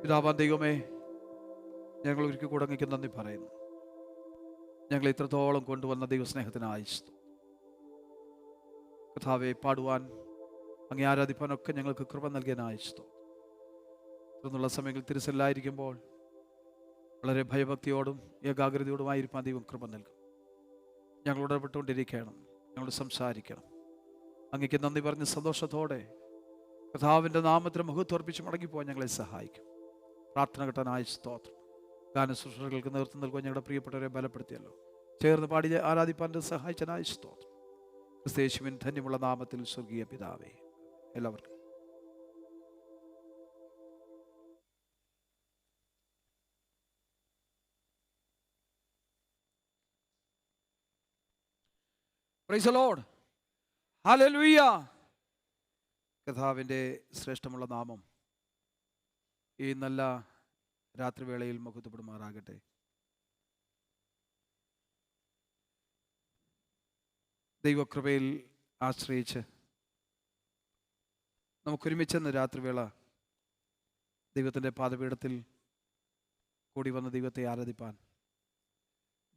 പിതാവാം ദൈവമേ, ഞങ്ങൾ ഒരിക്കൽ കൂടെ അങ്ങേക്ക് നന്ദി പറയുന്നു. ഞങ്ങളെ ഇത്രത്തോളം കൊണ്ടുവന്ന ദൈവസ്നേഹത്തിനായി സ്തോത്രം. കർത്താവെ, പാടുവാൻ അങ്ങേ ആരാധിപ്പാനൊക്കെ ഞങ്ങൾക്ക് കൃപ നൽകിയതിനായി സ്തോത്രം. തുടർന്നുള്ള സമയങ്ങളിൽ തിരുസല്ലായിരിക്കുമ്പോൾ വളരെ ഭയഭക്തിയോടും ഏകാഗ്രതയോടുമായിരിക്കാൻ ദൈവം കൃപ നൽകും. ഞങ്ങളോട് ഇടപെട്ടുകൊണ്ടിരിക്കണം, ഞങ്ങളോട് സംസാരിക്കണം. അങ്ങേക്ക് നന്ദി പറഞ്ഞ് സന്തോഷത്തോടെ കർത്താവിൻ്റെ നാമത്തിൽ മുഖത്തോർപ്പിച്ച് മടങ്ങിപ്പോകാൻ ഞങ്ങളെ സഹായിക്കും. പ്രാർത്ഥന ഘട്ടനായ സ്തോത്രം. ഗാന ശുശ്രൂഷകൾക്ക് നേതൃത്വം നൽകുവാൻ ഞങ്ങളുടെ പ്രിയപ്പെട്ടവരെ ബലപ്പെടുത്തിയല്ലോ. ചേർന്ന് പാടി ആരാധിപ്പാൻ സഹായിച്ചനായ സ്തോത്രം. ക്രിസ്തയേശുവിൻ ധന്യമുള്ള നാമത്തിൽ സ്വർഗീയ പിതാവേ. എല്ലാവർക്കും പ്രൈസ് ദി ലോർഡ്. ഹല്ലേലൂയ. കർത്താവിൻ്റെ ശ്രേഷ്ഠമുള്ള നാമം ഈ നല്ല രാത്രിവേളയിൽ മഹത്വപ്പെടുമാറാകട്ടെ. ദൈവകൃപയിൽ ആശ്രയിച്ച് നമുക്കൊരുമിച്ചെന്ന് രാത്രിവേള ദൈവത്തിൻ്റെ പാദപീഠത്തിൽ കൂടി വന്ന ദൈവത്തെ ആരാധിപ്പാൻ,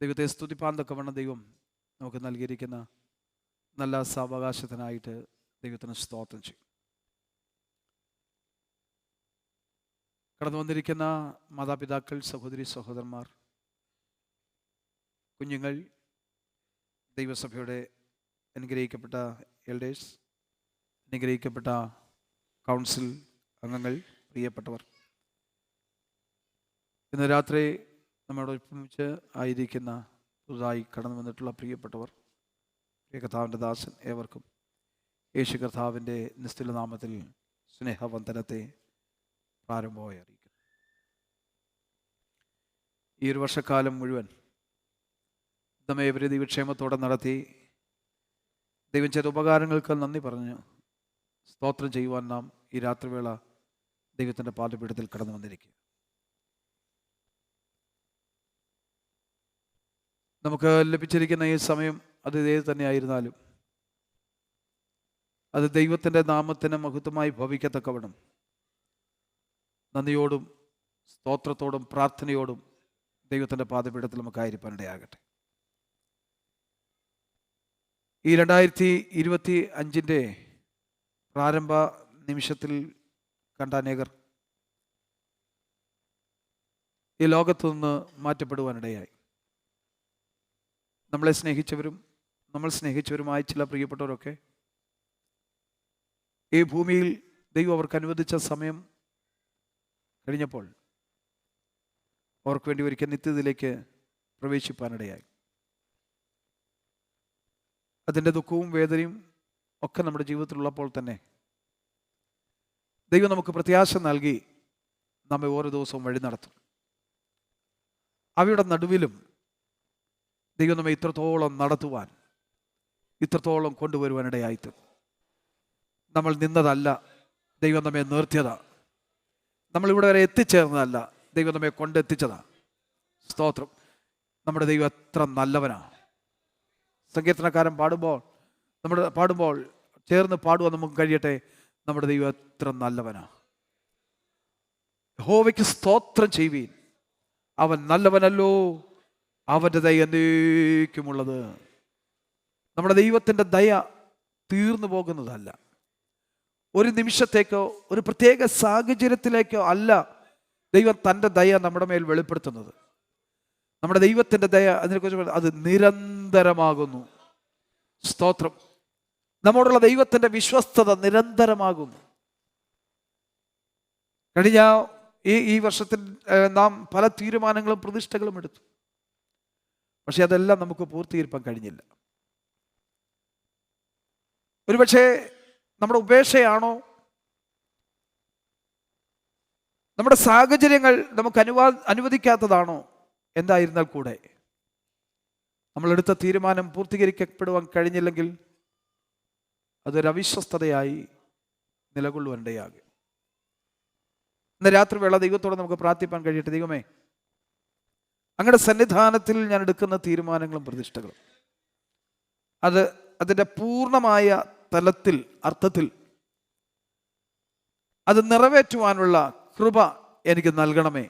ദൈവത്തെ സ്തുതിപ്പാൻ തക്കവണ്ണം ദൈവം നമുക്ക് നൽകിയിരിക്കുന്ന നല്ല സാവകാശത്തിനായിട്ട് ദൈവത്തിന് സ്തോത്രം ചെയ്യും. കടന്നു വന്നിരിക്കുന്ന മാതാപിതാക്കൾ, സഹോദരി സഹോദരന്മാർ, കുഞ്ഞുങ്ങൾ, ദൈവസഭയുടെ അനുഗ്രഹിക്കപ്പെട്ട എൽഡേഴ്സ്, അനുഗ്രഹിക്കപ്പെട്ട കൗൺസിൽ അംഗങ്ങൾ, പ്രിയപ്പെട്ടവർ, ഇന്ന് രാത്രി നമ്മോടൊപ്പം ആയിരിക്കുന്ന പുതുതായി കടന്നു വന്നിട്ടുള്ള പ്രിയപ്പെട്ടവർ, പ്രിയ കർത്താവിൻ്റെ ദാസൻ, ഏവർക്കും യേശു കർത്താവിൻ്റെ നിസ്തുല നാമത്തിൽ സ്നേഹവന്ദനത്തെ പ്രാരംഭമായി അറിയിക്കുന്നു. ഈ ഒരു വർഷക്കാലം മുഴുവൻ നമ്മെ ഇവരെ ദൈവക്ഷേമത്തോടെ നടത്തി ദൈവം ചെയ്ത ഉപകാരങ്ങൾക്ക് നന്ദി പറഞ്ഞ് സ്തോത്രം ചെയ്യുവാൻ നാം ഈ രാത്രിവേള ദൈവത്തിൻ്റെ പാദപീഠത്തിൽ കടന്നു വന്നിരിക്കുക. നമുക്ക് ലഭിച്ചിരിക്കുന്ന ഈ സമയം അത് ഇതേ തന്നെയായിരുന്നാലും അത് ദൈവത്തിൻ്റെ നാമത്തിന് മഹത്വമായി ഭവിക്കത്തക്കവണ്ണം നന്ദിയോടും സ്തോത്രത്തോടും പ്രാർത്ഥനയോടും ദൈവത്തിൻ്റെ പാദപീഠത്തിൽ നമുക്കായിരിക്കാനിടയാകട്ടെ. ഈ 2025 പ്രാരംഭ നിമിഷത്തിൽ കണ്ട അനേകർ ഈ ലോകത്തു നിന്ന് മാറ്റപ്പെടുവാനിടയായി. നമ്മളെ സ്നേഹിച്ചവരും നമ്മൾ സ്നേഹിച്ചവരുമായ ചില പ്രിയപ്പെട്ടവരൊക്കെ ഈ ഭൂമിയിൽ ദൈവം അവർക്ക് അനുവദിച്ച സമയം കഴിഞ്ഞപ്പോൾ അവർക്ക് വേണ്ടി ഒരിക്കൽ നിത്യതയിലേക്ക് പ്രവേശിപ്പാനിടയായി. അതിൻ്റെ ദുഃഖവും വേദനയും ഒക്കെ നമ്മുടെ ജീവിതത്തിലുള്ളപ്പോൾ തന്നെ ദൈവം നമുക്ക് പ്രത്യാശ നൽകി നമ്മെ ഓരോ ദിവസവും വഴി നടത്തും. അവയുടെ നടുവിലും ദൈവം നമ്മെ ഇത്രത്തോളം നടത്തുവാൻ, ഇത്രത്തോളം കൊണ്ടുവരുവാനിടയായിട്ട് നമ്മൾ നിന്നതല്ല, ദൈവം നമ്മെ നിർത്തിയതാ. നമ്മളിവിടെ വരെ എത്തിച്ചേർന്നതല്ല, ദൈവം നമ്മെ കൊണ്ടെത്തിച്ചതാ. സ്തോത്രം. നമ്മുടെ ദൈവം എത്ര നല്ലവനാണ്. സങ്കീർത്തനക്കാരൻ പാടുമ്പോൾ ചേർന്ന് പാടുവാൻ നമുക്ക് കഴിയട്ടെ. നമ്മുടെ ദൈവം എത്ര നല്ലവനാണ്. യഹോവയ്ക്ക് സ്തോത്രം ചെയ്യുവീൻ, അവൻ നല്ലവനല്ലോ, അവൻ്റെ ദയ എന്നേക്കുമുള്ളത്. നമ്മുടെ ദൈവത്തിൻ്റെ ദയ തീർന്നു പോകുന്നതല്ല. ഒരു നിമിഷത്തേക്കോ ഒരു പ്രത്യേക സാഹചര്യത്തിലേക്കോ അല്ല ദൈവം തൻ്റെ ദയ നമ്മുടെ മേൽ വെളിപ്പെടുത്തുന്നത്. നമ്മുടെ ദൈവത്തിൻ്റെ ദയ അതിനെക്കുറിച്ച് അത് നിരന്തരമാകുന്നു. സ്തോത്രം. നമ്മോടുള്ള ദൈവത്തിൻ്റെ വിശ്വസ്തത നിരന്തരമാകുന്നു. കഴിഞ്ഞ ഈ വർഷത്തിൽ നാം പല തീരുമാനങ്ങളും പ്രതിഷ്ഠകളും എടുത്തു. പക്ഷെ അതെല്ലാം നമുക്ക് പൂർത്തീകരിക്കാൻ കഴിഞ്ഞില്ല. ഒരുപക്ഷെ നമ്മുടെ ഉപേക്ഷയാണോ, നമ്മുടെ സാഹചര്യങ്ങൾ നമുക്ക് അനുവദിക്കാത്തതാണോ, എന്തായിരുന്നാൽ കൂടെ നമ്മളെടുത്ത തീരുമാനം പൂർത്തീകരിക്കപ്പെടുവാൻ കഴിഞ്ഞില്ലെങ്കിൽ അതൊരു അവിശ്വസ്തതയായി നിലകൊള്ളുവാനിടയാകും. ഇന്ന് രാത്രി വേള ദൈവത്തോടെ നമുക്ക് പ്രാർത്ഥിപ്പാൻ കഴിയട്ടെ. ദൈവമേ, അങ്ങയുടെ സന്നിധാനത്തിൽ ഞാൻ എടുക്കുന്ന തീരുമാനങ്ങളും പ്രതിഷ്ഠകളും അതിൻ്റെ പൂർണ്ണമായ തലത്തിൽ, അർത്ഥത്തിൽ അത് നിറവേറ്റുവാനുള്ള കൃപ എനിക്ക് നൽകണമേ.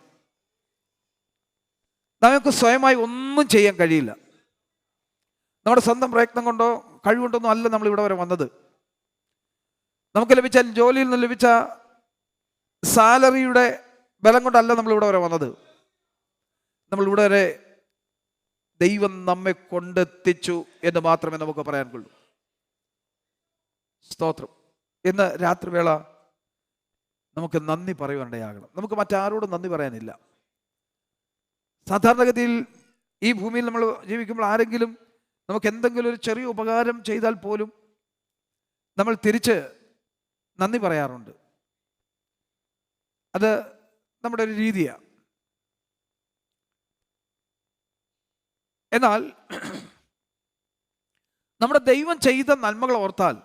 നമുക്ക് സ്വയമായി ഒന്നും ചെയ്യാൻ കഴിയില്ല. നമ്മുടെ സ്വന്തം പ്രയത്നം കൊണ്ടോ കഴിവുകൊണ്ടൊന്നും അല്ല നമ്മൾ ഇവിടെ വരെ വന്നത്. നമുക്ക് ലഭിച്ച ജോലിയിൽ നിന്ന് ലഭിച്ച സാലറിയുടെ ബലം കൊണ്ടല്ല നമ്മൾ ഇവിടെ വരെ വന്നത്. നമ്മൾ ഇവിടെ വരെ ദൈവം നമ്മെ കൊണ്ടെത്തിച്ചു എന്ന് മാത്രമേ നമുക്ക് പറയാൻ കൊള്ളൂ. സ്തോത്രം. ഇന്ന് രാത്രിവേള നമുക്ക് നന്ദി പറയുവാനിടയാകണം. നമുക്ക് മറ്റാരോടും നന്ദി പറയാനില്ല. സാധാരണഗതിയിൽ ഈ ഭൂമിയിൽ നമ്മൾ ജീവിക്കുമ്പോൾ ആരെങ്കിലും നമുക്ക് എന്തെങ്കിലും ഒരു ചെറിയ ഉപകാരം ചെയ്താൽ പോലും നമ്മൾ തിരിച്ച് നന്ദി പറയാറുണ്ട്. അത് നമ്മുടെ ഒരു രീതിയാണ്. എന്നാൽ നമ്മുടെ ദൈവം ചെയ്ത നന്മകൾ ഓർത്താൽ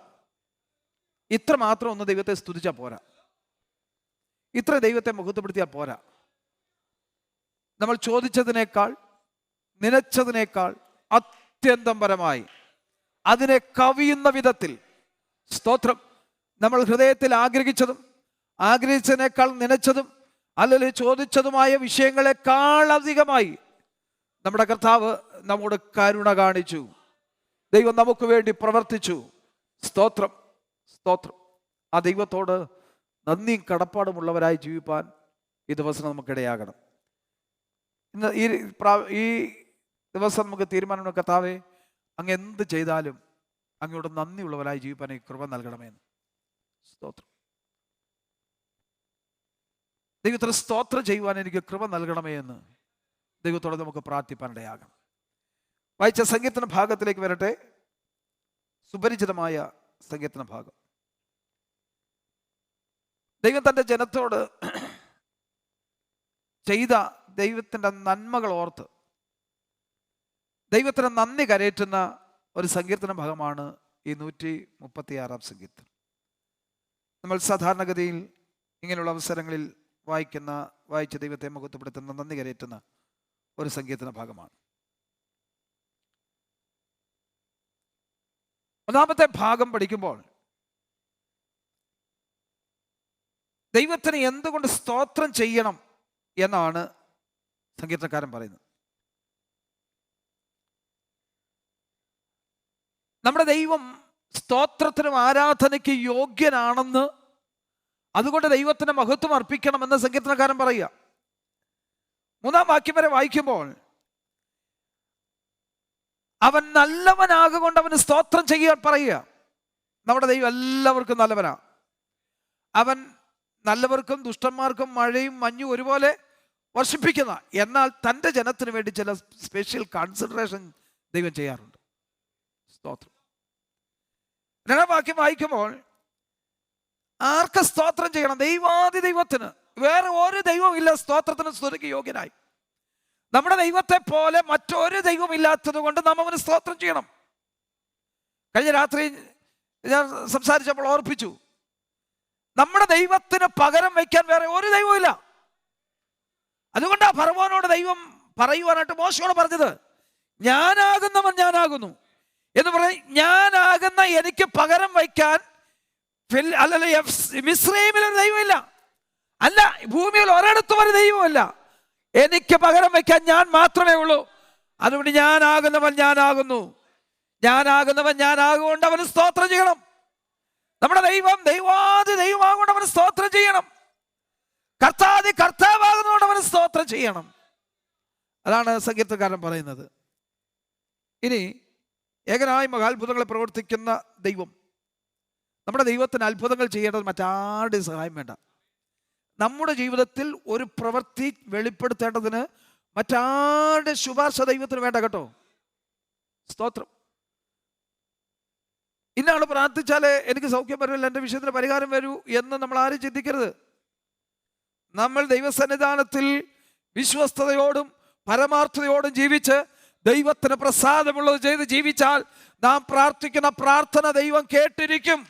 ഇത്ര മാത്രം ഒന്ന് ദൈവത്തെ സ്തുതിച്ചാൽ പോരാ, ഇത്ര ദൈവത്തെ മഹത്വപ്പെടുത്തിയാൽ പോരാ. നമ്മൾ ചോദിച്ചതിനേക്കാൾ, നനച്ചതിനേക്കാൾ അത്യന്തം പരമായി, അതിനെ കവിയുന്ന വിധത്തിൽ, സ്തോത്രം, നമ്മൾ ഹൃദയത്തിൽ ആഗ്രഹിച്ചതിനേക്കാൾ നനച്ചതും അല്ലെങ്കിൽ ചോദിച്ചതുമായ വിഷയങ്ങളെക്കാൾ അധികമായി നമ്മുടെ കർത്താവ് നമ്മോട് കരുണ കാണിച്ചു. ദൈവം നമുക്ക് വേണ്ടി പ്രവർത്തിച്ചു. സ്തോത്രം, സ്തോത്രം. ആ ദൈവത്തോട് നന്ദിയും കടപ്പാടുമുള്ളവരായി ജീവിപ്പാൻ ഈ ദിവസം നമുക്കിടയാകണം. ഇന്ന് ഈ ദിവസം നമുക്ക് തീരുമാനം, കർത്താവേ, അങ്ങ് എന്ത് ചെയ്താലും അങ്ങയോട് നന്ദിയുള്ളവരായി ജീവിപ്പാൻ ഈ കൃപ നൽകണമെന്ന്. സ്തോത്രം. ദൈവത്തിന് സ്തോത്രം ചെയ്യുവാൻ എനിക്ക് കൃപ നൽകണമേ എന്ന് ദൈവത്തോടെ നമുക്ക് പ്രാർത്ഥിപ്പാനിടയാകണം. വായിച്ച സങ്കീർത്തന ഭാഗത്തിലേക്ക് വരട്ടെ. സുപരിചിതമായ സങ്കീർത്തന ഭാഗം. ദൈവം തൻ്റെ ജനത്തോട് ചെയ്ത ദൈവത്തിൻ്റെ നന്മകൾ ഓർത്ത് ദൈവത്തിന് നന്ദി കരയറ്റുന്ന ഒരു സങ്കീർത്തന ഭാഗമാണ് ഈ 136-ാം സങ്കീർത്തനം. നമ്മൾ സാധാരണഗതിയിൽ ഇങ്ങനെയുള്ള അവസരങ്ങളിൽ വായിച്ച ദൈവത്തെ മഹത്വപ്പെടുത്തുന്ന, നന്ദി കരയറ്റുന്ന ഒരു സങ്കീർത്തന ഭാഗമാണ്. ഒന്നാമത്തെ ഭാഗം പഠിക്കുമ്പോൾ ദൈവത്തിന് എന്തുകൊണ്ട് സ്തോത്രം ചെയ്യണം എന്നാണ് സങ്കീർത്തനക്കാരൻ പറയുന്നത്. നമ്മുടെ ദൈവം സ്തോത്രത്തിനും ആരാധനയ്ക്ക് യോഗ്യനാണെന്ന്, അതുകൊണ്ട് ദൈവത്തിന് മഹത്വം അർപ്പിക്കണമെന്ന് സങ്കീർത്തനക്കാരൻ പറയുക. 3-ാം വാക്യം വരെ വായിക്കുമ്പോൾ അവൻ നല്ലവനാകൊണ്ട് അവന് സ്തോത്രം ചെയ്യാൻ പറയുക. നമ്മുടെ ദൈവം എല്ലാവർക്കും നല്ലവനാ. അവൻ നല്ലവർക്കും ദുഷ്ടന്മാർക്കും മഴയും മഞ്ഞും ഒരുപോലെ വർഷിപ്പിക്കുന്ന, എന്നാൽ തൻ്റെ ജനത്തിന് വേണ്ടി ചില സ്പെഷ്യൽ കൺസിഡറേഷൻ ദൈവം ചെയ്യാറുണ്ട്. സ്തോത്രം. 2-ാം വാക്യം വായിക്കുമ്പോൾ ആർക്ക് സ്തോത്രം ചെയ്യണം? ദൈവാദി ദൈവത്തിന്. വേറെ ഒരു ദൈവവും ഇല്ല സ്തോത്രത്തിന് സ്തുതിക്ക് യോഗ്യനായി. നമ്മുടെ ദൈവത്തെ പോലെ മറ്റൊരു ദൈവം ഇല്ലാത്തത് കൊണ്ട് നാം അവന് സ്തോത്രം ചെയ്യണം. കഴിഞ്ഞ രാത്രി ഞാൻ സംസാരിച്ചപ്പോൾ ഓർപ്പിച്ചു, നമ്മുടെ ദൈവത്തിന് പകരം വയ്ക്കാൻ വേറെ ഒരു ദൈവവും ഇല്ല. അതുകൊണ്ട് ആ ഫറവോനോട് ദൈവം പറയുവാനായിട്ട് മോശയോട് പറഞ്ഞത്, ഞാനാകുന്നവൻ ഞാനാകുന്നു എന്ന് പറഞ്ഞ്, ഞാനാകുന്ന എനിക്ക് പകരം വയ്ക്കാൻ അല്ലല്ലോ മിസ്രൈമിൽ ഒരു ദൈവമില്ല, അല്ല ഭൂമിയിൽ ഒരിടത്തും ഒരു ദൈവമില്ല. എനിക്ക് പകരം വയ്ക്കാൻ ഞാൻ മാത്രമേ ഉള്ളൂ. അതുകൊണ്ട് ഞാനാകുന്നവൻ ഞാനാകുന്നു, ഞാനാകുന്നവൻ ഞാനാകുകൊണ്ട് അവന് സ്തോത്രം ചെയ്യണം. നമ്മുടെ ദൈവം ദൈവാദി ദൈവമാകൊണ്ട് അവന് സ്തോത്രം ചെയ്യണം. കർത്താദി കർത്താവാകുന്നതുകൊണ്ട് അവന് സ്തോത്രം ചെയ്യണം. അതാണ് സങ്കീർത്തനക്കാരൻ പറയുന്നത്. ഇനി ഏകനായ മഹാത്ഭുതങ്ങളെ പ്രവർത്തിക്കുന്ന ദൈവം, നമ്മുടെ ദൈവത്തിന് അത്ഭുതങ്ങൾ ചെയ്യേണ്ടത് മറ്റാരുടെയും സഹായം വേണ്ട. നമ്മുടെ ജീവിതത്തിൽ ഒരു പ്രവൃത്തി വെളിപ്പെടുത്തേണ്ടതിന് മറ്റാരുടെ ശുപാർശ ദൈവത്തിന് വേണ്ട കേട്ടോ. സ്തോത്രം. ഇന്നാൾ പ്രാർത്ഥിച്ചാലേ എനിക്ക് സൗഖ്യം വരില്ല, എൻ്റെ വിഷയത്തിന് പരിഹാരം വരൂ എന്ന് നമ്മൾ ആരും ചിന്തിക്കരുത്. നമ്മൾ ദൈവസന്നിധാനത്തിൽ വിശ്വസ്തയോടും പരമാർത്ഥതയോടും ജീവിച്ച് ദൈവത്തിന് പ്രസാദമുള്ളത് ചെയ്ത് ജീവിച്ചാൽ നാം പ്രാർത്ഥിക്കുന്ന പ്രാർത്ഥന ദൈവം കേട്ടിരിക്കും,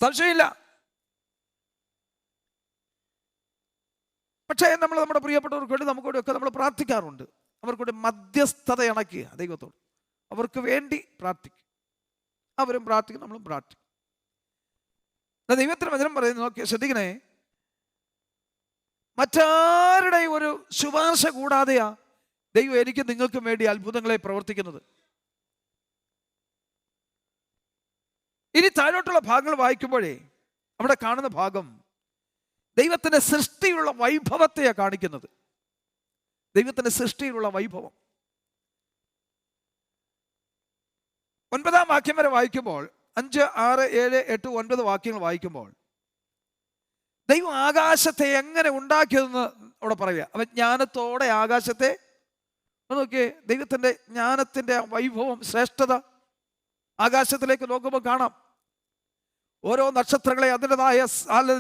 സംശയമില്ല. പക്ഷേ നമ്മൾ നമ്മുടെ പ്രിയപ്പെട്ടവർക്ക് വേണ്ടി നമുക്ക് വേണ്ടിയൊക്കെ നമ്മൾ പ്രാർത്ഥിക്കാറുണ്ട്. അവർക്ക് വേണ്ടി മധ്യസ്ഥത ഇണക്കുക ദൈവത്തോട്. അവർക്ക് വേണ്ടി പ്രാർത്ഥിക്കും. അവരും പ്രാർത്ഥിക്കും, നമ്മളും പ്രാർത്ഥിക്കും. ദൈവത്തിന് വചനം പറയുന്നു, നോക്കി ശ്രദ്ധിക്കണേ, മറ്റാരുടെയും ഒരു ശുപാർശ കൂടാതെയാ ദൈവം എനിക്ക് നിങ്ങൾക്കും വേണ്ടി അത്ഭുതങ്ങളെ പ്രവർത്തിക്കുന്നത്. ഇനി താഴോട്ടുള്ള ഭാഗങ്ങൾ വായിക്കുമ്പോഴേ അവിടെ കാണുന്ന ഭാഗം ദൈവത്തിന്റെ സൃഷ്ടിയിലുള്ള വൈഭവത്തെയാണ് കാണിക്കുന്നത്. ദൈവത്തിന്റെ സൃഷ്ടിയിലുള്ള വൈഭവം 9-ാം വാക്യം വരെ വായിക്കുമ്പോൾ, 5, 6, 7, 8, 9 വാക്യങ്ങൾ വായിക്കുമ്പോൾ ദൈവം ആകാശത്തെ എങ്ങനെ ഉണ്ടാക്കിയതെന്ന് അവിടെ പറയുക. അവൻ ജ്ഞാനത്തോടെ ആകാശത്തെ നോക്കിയേ. ദൈവത്തിന്റെ ജ്ഞാനത്തിന്റെ വൈഭവം, ശ്രേഷ്ഠത ആകാശത്തിലേക്ക് നോക്കുമ്പോൾ കാണാം. ഓരോ നക്ഷത്രങ്ങളെ അതിൻ്റെതായ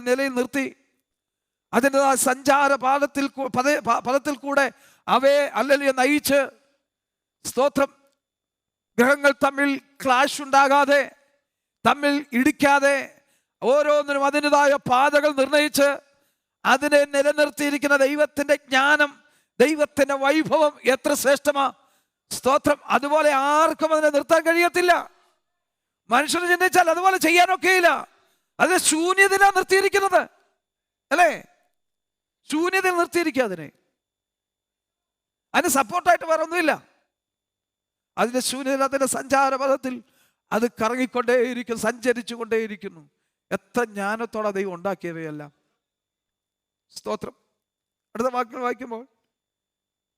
നിലയിൽ നിർത്തി, അതിൻ്റെതായ സഞ്ചാര പദത്തിൽ കൂടെ അവയെ അല്ലെങ്കിൽ നയിച്ച്, സ്തോത്രം, ഗ്രഹങ്ങൾ തമ്മിൽ ക്ലാഷ് ഉണ്ടാകാതെ, തമ്മിൽ ഇടിക്കാതെ, ഓരോന്നിനും അതിൻ്റെതായ പാതകൾ നിർണയിച്ച് അതിനെ നിലനിർത്തിയിരിക്കുന്ന ദൈവത്തിന്റെ ജ്ഞാനം, ദൈവത്തിന്റെ വൈഭവം എത്ര ശ്രേഷ്ഠമാ, സ്തോത്രം. അതുപോലെ ആർക്കും അതിനെ നിർത്താൻ കഴിയത്തില്ല. മനുഷ്യന് ചിന്തിച്ചാൽ അതുപോലെ ചെയ്യാനൊക്കെയില്ല. അത് ശൂന്യതയിലാണ് നിർത്തിയിരിക്കുന്നത്, അല്ലേ? ശൂന്യതയിൽ നിർത്തിയിരിക്കുക അതിനെ. അതിന് സപ്പോർട്ടായിട്ട് വേറെ ഒന്നുമില്ല. അതിന്റെ ശൂന്യത, അതിന്റെ സഞ്ചാരപഥത്തിൽ അത് കറങ്ങിക്കൊണ്ടേയിരിക്കും, സഞ്ചരിച്ചു കൊണ്ടേയിരിക്കുന്നു. എത്ര ജ്ഞാനത്തോടെ ദൈവം ഉണ്ടാക്കിയവയെല്ലാം, സ്തോത്രം. അടുത്ത വാക്യങ്ങൾ വായിക്കുമ്പോൾ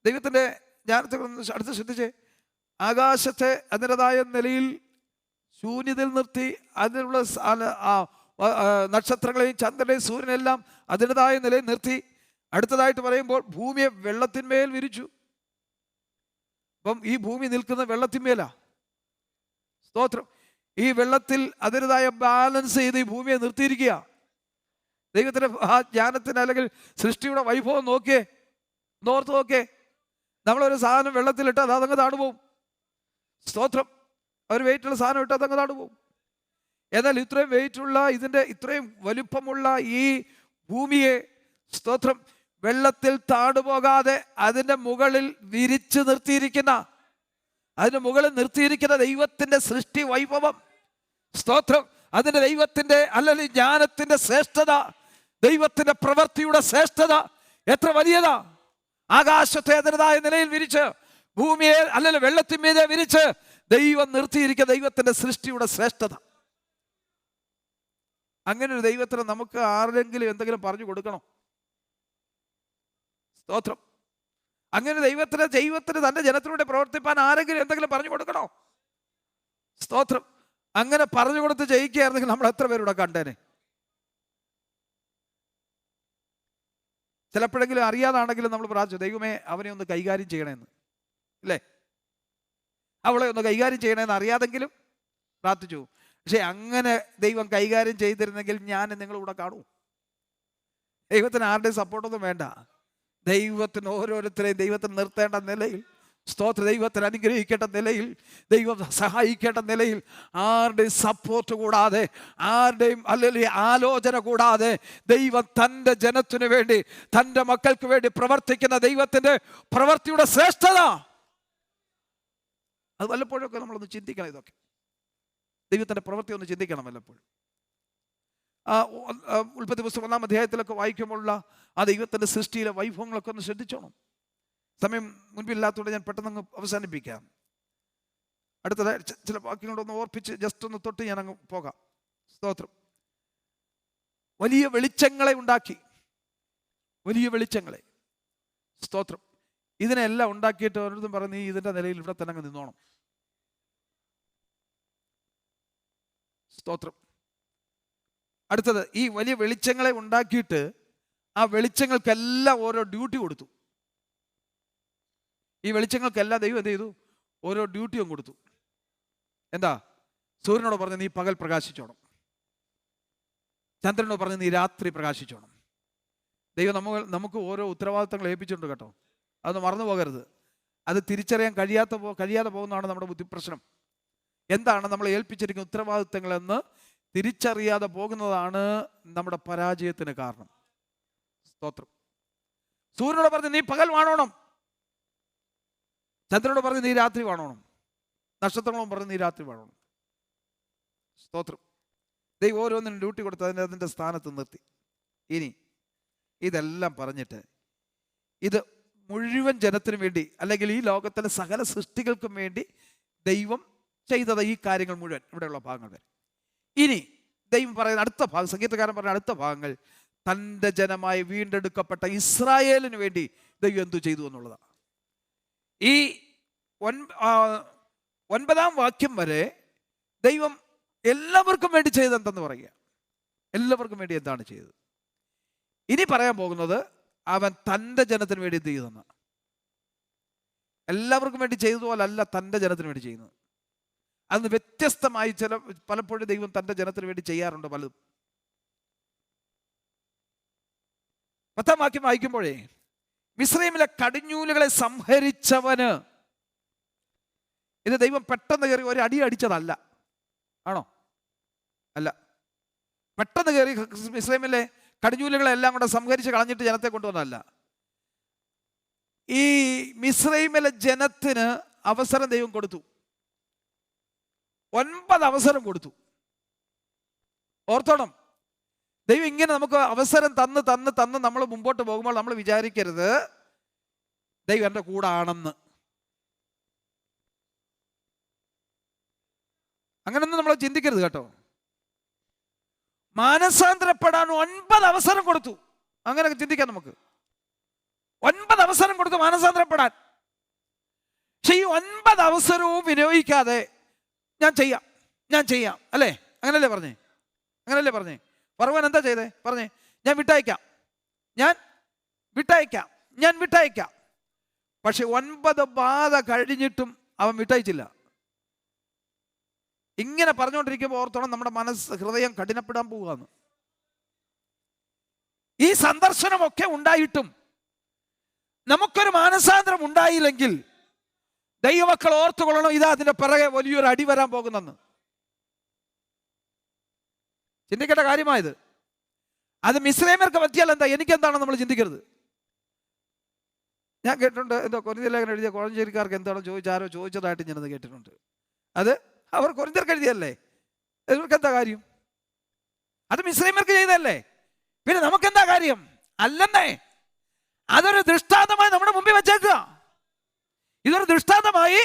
ദൈവത്തിന്റെ ജ്ഞാനത്തെ അടുത്ത് ശ്രദ്ധിച്ചേ. ആകാശത്തെ അതിൻ്റെതായ നിലയിൽ ശൂന്യതയിൽ നിർത്തി, അതിനുള്ള നക്ഷത്രങ്ങളെയും ചന്ദ്രനെയും സൂര്യനെല്ലാം അതിൻ്റെതായ നിലയിൽ നിർത്തി. അടുത്തതായിട്ട് പറയുമ്പോൾ ഭൂമിയെ വെള്ളത്തിന്മേൽ വിരിച്ചു. അപ്പം ഈ ഭൂമി നിൽക്കുന്ന വെള്ളത്തിന്മേലാ, സ്തോത്രം. ഈ വെള്ളത്തിൽ അതിൻ്റെതായ ബാലൻസ് ചെയ്ത് ഈ ഭൂമിയെ നിർത്തിയിരിക്കുക. ദൈവത്തിന്റെ ആ ജ്ഞാനത്തിന് അല്ലെങ്കിൽ സൃഷ്ടിയുടെ വൈഭവം നോക്കിയേ, നോർത്ത് നോക്കിയേ. നമ്മളൊരു സാധനം വെള്ളത്തിലിട്ട് അത് അതങ്ങ് താണുപോകും, സ്തോത്രം. ഒരു വെയിറ്റുള്ള സാധനം ഇട്ട് അതങ്ങ് താണുപോകും. എന്നാൽ ഇത്രയും വെയിറ്റുള്ള, ഇതിൻ്റെ ഇത്രയും വലുപ്പമുള്ള ഈ ഭൂമിയെ, സ്തോത്രം, വെള്ളത്തിൽ താണുപോകാതെ അതിൻ്റെ മുകളിൽ വിരിച്ചു നിർത്തിയിരിക്കുന്ന, അതിന് മുകളിൽ നിർത്തിയിരിക്കുന്ന ദൈവത്തിന്റെ സൃഷ്ടി വൈഭവം, സ്തോത്രം. അതിന്റെ ദൈവത്തിന്റെ അല്ലെങ്കിൽ ജ്ഞാനത്തിന്റെ ശ്രേഷ്ഠത, ദൈവത്തിന്റെ പ്രവൃത്തിയുടെ ശ്രേഷ്ഠത എത്ര വലിയതാ. ആകാശത്തെ അതിൻ്റെതായ നിലയിൽ വിരിച്ച്, ഭൂമിയെ അല്ലെങ്കിൽ വെള്ളത്തിന്മീതെ വിരിച്ച് ദൈവം നിർത്തിയിരിക്കുന്ന ദൈവത്തിന്റെ സൃഷ്ടിയുടെ ശ്രേഷ്ഠത. അങ്ങനെ ഒരു ദൈവത്തിന് നമുക്ക് ആരെങ്കിലും എന്തെങ്കിലും പറഞ്ഞു കൊടുക്കണോ? സ്തോത്രം. അങ്ങനെ ദൈവത്തിന് തന്റെ ജനത്തിലൂടെ പ്രവർത്തിപ്പാൻ ആരെങ്കിലും എന്തെങ്കിലും പറഞ്ഞു കൊടുക്കണോ? സ്തോത്രം. അങ്ങനെ പറഞ്ഞു കൊടുത്ത് ജയിക്കുകയായിരുന്നെങ്കിൽ നമ്മൾ എത്ര പേരുടെ കണ്ടേനെ. ചിലപ്പോഴെങ്കിലും അറിയാതാണെങ്കിലും നമ്മൾ പ്രാർത്ഥിച്ചു, ദൈവമേ അവനെ ഒന്ന് കൈകാര്യം ചെയ്യണമെന്ന്, ഇല്ലേ? അവളെ ഒന്ന് കൈകാര്യം ചെയ്യണമെന്ന് അറിയാതെങ്കിലും പ്രാർത്ഥിച്ചു. പക്ഷെ അങ്ങനെ ദൈവം കൈകാര്യം ചെയ്തിരുന്നെങ്കിൽ ഞാൻ നിങ്ങളിവിടെ കാണൂ. ദൈവത്തിന് ആരുടെയും സപ്പോർട്ടൊന്നും വേണ്ട. ദൈവത്തിന് ഓരോരുത്തരെയും ദൈവത്തിന് നിർത്തേണ്ട നിലയിൽ, സ്തോത്ര, ദൈവത്തിന് അനുഗ്രഹിക്കേണ്ട നിലയിൽ, ദൈവം സഹായിക്കേണ്ട നിലയിൽ, ആരുടെയും സപ്പോർട്ട് കൂടാതെ, ആരുടെയും അല്ലെങ്കിൽ ആലോചന കൂടാതെ ദൈവം തൻ്റെ ജനത്തിനു വേണ്ടി, തൻ്റെ മക്കൾക്ക് വേണ്ടി പ്രവർത്തിക്കുന്ന ദൈവത്തിൻ്റെ പ്രവൃത്തിയുടെ ശ്രേഷ്ഠത അത് വല്ലപ്പോഴൊക്കെ നമ്മളൊന്ന് ചിന്തിക്കണം. ഇതൊക്കെ ദൈവത്തിൻ്റെ പ്രവൃത്തി ഒന്ന് ചിന്തിക്കണം വല്ലപ്പോഴും. ഉൽപ്പത്തി പുസ്തകം 1-ാം അധ്യായത്തിലൊക്കെ വായിക്കുമ്പോഴുള്ള ആ ദൈവത്തിൻ്റെ സൃഷ്ടിയിലെ വൈഭവങ്ങളൊക്കെ ഒന്ന് ശ്രദ്ധിച്ചോണം. സമയം മുൻപില്ലാത്തതുകൊണ്ട് ഞാൻ പെട്ടെന്ന് അവസാനിപ്പിക്കാം. അടുത്തത് ചില വാക്യങ്ങളൊന്ന് ഓർപ്പിച്ച് ജസ്റ്റ് ഒന്ന് തൊട്ട് ഞാൻ അങ്ങ് പോകാം. സ്തോത്രം. വലിയ വെളിച്ചങ്ങളെ ഉണ്ടാക്കി, വലിയ വെളിച്ചങ്ങളെ, സ്തോത്രം. ഇതിനെല്ലാം ഉണ്ടാക്കിയിട്ട് ഓരോരുത്തരും പറഞ്ഞ് നീ ഇതിൻ്റെ നിലയിൽ ഇവിടെ തന്നെ അങ്ങ് നിന്നോണം. സ്തോത്രം. അടുത്തത്, ഈ വലിയ വെളിച്ചങ്ങളെ ഉണ്ടാക്കിയിട്ട് ആ വെളിച്ചങ്ങൾക്കെല്ലാം ഓരോ ഡ്യൂട്ടി കൊടുത്തു. ഈ വെളിച്ചങ്ങൾക്കെല്ലാം ദൈവം എന്ത് ചെയ്തു? ഓരോ ഡ്യൂട്ടിയും കൊടുത്തു. എന്താ? സൂര്യനോട് പറഞ്ഞ് നീ പകൽ പ്രകാശിച്ചോണം, ചന്ദ്രനോട് പറഞ്ഞ് നീ രാത്രി പ്രകാശിച്ചോണം. ദൈവം നമുക്ക് ഓരോ ഉത്തരവാദിത്തങ്ങൾ ഏൽപ്പിച്ചിട്ടുണ്ട് കേട്ടോ, അതൊന്ന് മറന്നു പോകരുത്. അത് തിരിച്ചറിയാൻ കഴിയാതെ പോകുന്നതാണ് നമ്മുടെ ബുദ്ധിപ്രശ്നം. എന്താണ് നമ്മൾ ഏൽപ്പിച്ചിരിക്കുന്ന ഉത്തരവാദിത്തങ്ങളെന്ന് തിരിച്ചറിയാതെ പോകുന്നതാണ് നമ്മുടെ പരാജയത്തിന് കാരണം. സ്തോത്രം. സൂര്യനോട് പറഞ്ഞ് നീ പകൽ വാണോണം, ചന്ദ്രനോട് പറഞ്ഞ് നീ രാത്രി വാണോണം. നക്ഷത്രങ്ങളും പറഞ്ഞ് നീ രാത്രി വാഴണം. സ്തോത്രം. ദൈവം ഓരോന്നിനും ഡ്യൂട്ടി കൊടുത്ത് അതിൻ്റെ സ്ഥാനത്ത് നിർത്തി. ഇനി ഇതെല്ലാം പറഞ്ഞിട്ട് ഇത് മുഴുവൻ ജനത്തിനു വേണ്ടി, അല്ലെങ്കിൽ ഈ ലോകത്തിലെ സകല സൃഷ്ടികൾക്കും വേണ്ടി ദൈവം ചെയ്തത് ഈ കാര്യങ്ങൾ മുഴുവൻ ഇവിടെയുള്ള ഭാഗങ്ങൾ വരെ. ഇനി ദൈവം പറയുന്ന അടുത്ത ഭാഗം, സംഗീതകാരൻ പറയുന്ന അടുത്ത ഭാഗങ്ങൾ തൻ്റെ ജനമായി വീണ്ടെടുക്കപ്പെട്ട ഇസ്രായേലിന് വേണ്ടി ദൈവം എന്തു ചെയ്തു എന്നുള്ളതാണ്. ഈ 9-ാം വാക്യം വരെ ദൈവം എല്ലാവർക്കും വേണ്ടി ചെയ്തെന്തെന്ന് പറയുക. എല്ലാവർക്കും വേണ്ടി എന്താണ് ചെയ്തത്? ഇനി പറയാൻ പോകുന്നത് അവൻ തൻ്റെ ജനത്തിന് വേണ്ടി എന്ത് ചെയ്തെന്ന്. എല്ലാവർക്കും വേണ്ടി ചെയ്തതുപോലല്ല തൻ്റെ ജനത്തിന് വേണ്ടി ചെയ്യുന്നത്. അതിന് വ്യത്യസ്തമായി പലപ്പോഴും ദൈവം തൻ്റെ ജനത്തിന് വേണ്ടി ചെയ്യാറുണ്ട് പലതും. 10-ാം വാക്യം വായിക്കുമ്പോഴേ, മിസ്രയീമിലെ കടിഞ്ഞൂലുകളെ സംഹരിച്ചവന്, ഇത് ദൈവം പെട്ടെന്ന് കയറി ഒരു അടി അടിച്ചതല്ല. ആണോ? അല്ല. പെട്ടെന്ന് കയറി മിസ്രയീമിലെ കടിഞ്ഞൂലുകളെല്ലാം കൂടെ സംഹരിച്ച് കളഞ്ഞിട്ട് ജനത്തെ കൊണ്ടുവന്നതല്ല. ഈ മിസ്രയീമിലെ ജനത്തിന് അവസരം ദൈവം കൊടുത്തു. 9 അവസരം കൊടുത്തു. ഓർത്തോണം, ദൈവം ഇങ്ങനെ നമുക്ക് അവസരം തന്ന് തന്ന് തന്ന് നമ്മൾ മുമ്പോട്ട് പോകുമ്പോൾ നമ്മൾ വിചാരിക്കരുത് ദൈവം എൻ്റെ കൂടെ ആണെന്ന്. അങ്ങനൊന്നും നമ്മൾ ചിന്തിക്കരുത് കേട്ടോ. മാനസാന്തരപ്പെടാൻ 9 അവസരം കൊടുത്തു. അങ്ങനെ ചിന്തിക്കാം നമുക്ക്. 9 അവസരം കൊടുത്തു മാനസാന്തരപ്പെടാൻ. പക്ഷെ ഈ 9 അവസരവും വിനിയോഗിക്കാതെ ഞാൻ ചെയ്യാം അല്ലേ? അങ്ങനല്ലേ പറഞ്ഞേ? പറവാൻ എന്താ ചെയ്തേ? പറഞ്ഞേ, ഞാൻ വിട്ടയക്കാം. പക്ഷെ 9 ബാധ കഴിഞ്ഞിട്ടും അവൻ വിട്ടയച്ചില്ല. ഇങ്ങനെ പറഞ്ഞുകൊണ്ടിരിക്കുമ്പോൾ ഓർത്തോണം, നമ്മുടെ ഹൃദയം കഠിനപ്പെടാൻ പോവുകയാണ്. ഈ സന്ദർശനമൊക്കെ ഉണ്ടായിട്ടും നമുക്കൊരു മാനസാന്തരം ഉണ്ടായില്ലെങ്കിൽ ദൈവമക്കൾ ഓർത്തുകൊള്ളണം, ഇതാ അതിന്റെ പിറകെ വലിയൊരു അടി വരാൻ പോകുന്നെന്ന്. ചിന്തിക്കേണ്ട കാര്യമായത്. അത് മിസ്രൈമ്യർക്ക് പറ്റിയാൽ എന്താ, എനിക്കെന്താണെന്ന് നമ്മൾ ചിന്തിക്കരുത്. ഞാൻ കേട്ടിട്ടുണ്ട്, എന്തോ കൊരിന്ത്യർ ലേഖനം എഴുതിയ കോഴഞ്ചേരിക്കാർക്ക് എന്താണോ ആരോ ചോദിച്ചതായിട്ട് ഞാനത് കേട്ടിട്ടുണ്ട്. അത് അവർ കൊരിന്ത്യർക്ക് എഴുതിയല്ലേ, ഇവർക്ക് എന്താ കാര്യം? അത് മിസ്രൈമ്യർക്ക് ചെയ്തല്ലേ, പിന്നെ നമുക്കെന്താ കാര്യം? അല്ലെന്നേ, അതൊരു ദൃഷ്ടാന്തമായി നമ്മുടെ മുമ്പിൽ വെച്ചേക്കുക. ഇതൊരു ദൃഷ്ടാന്തമായി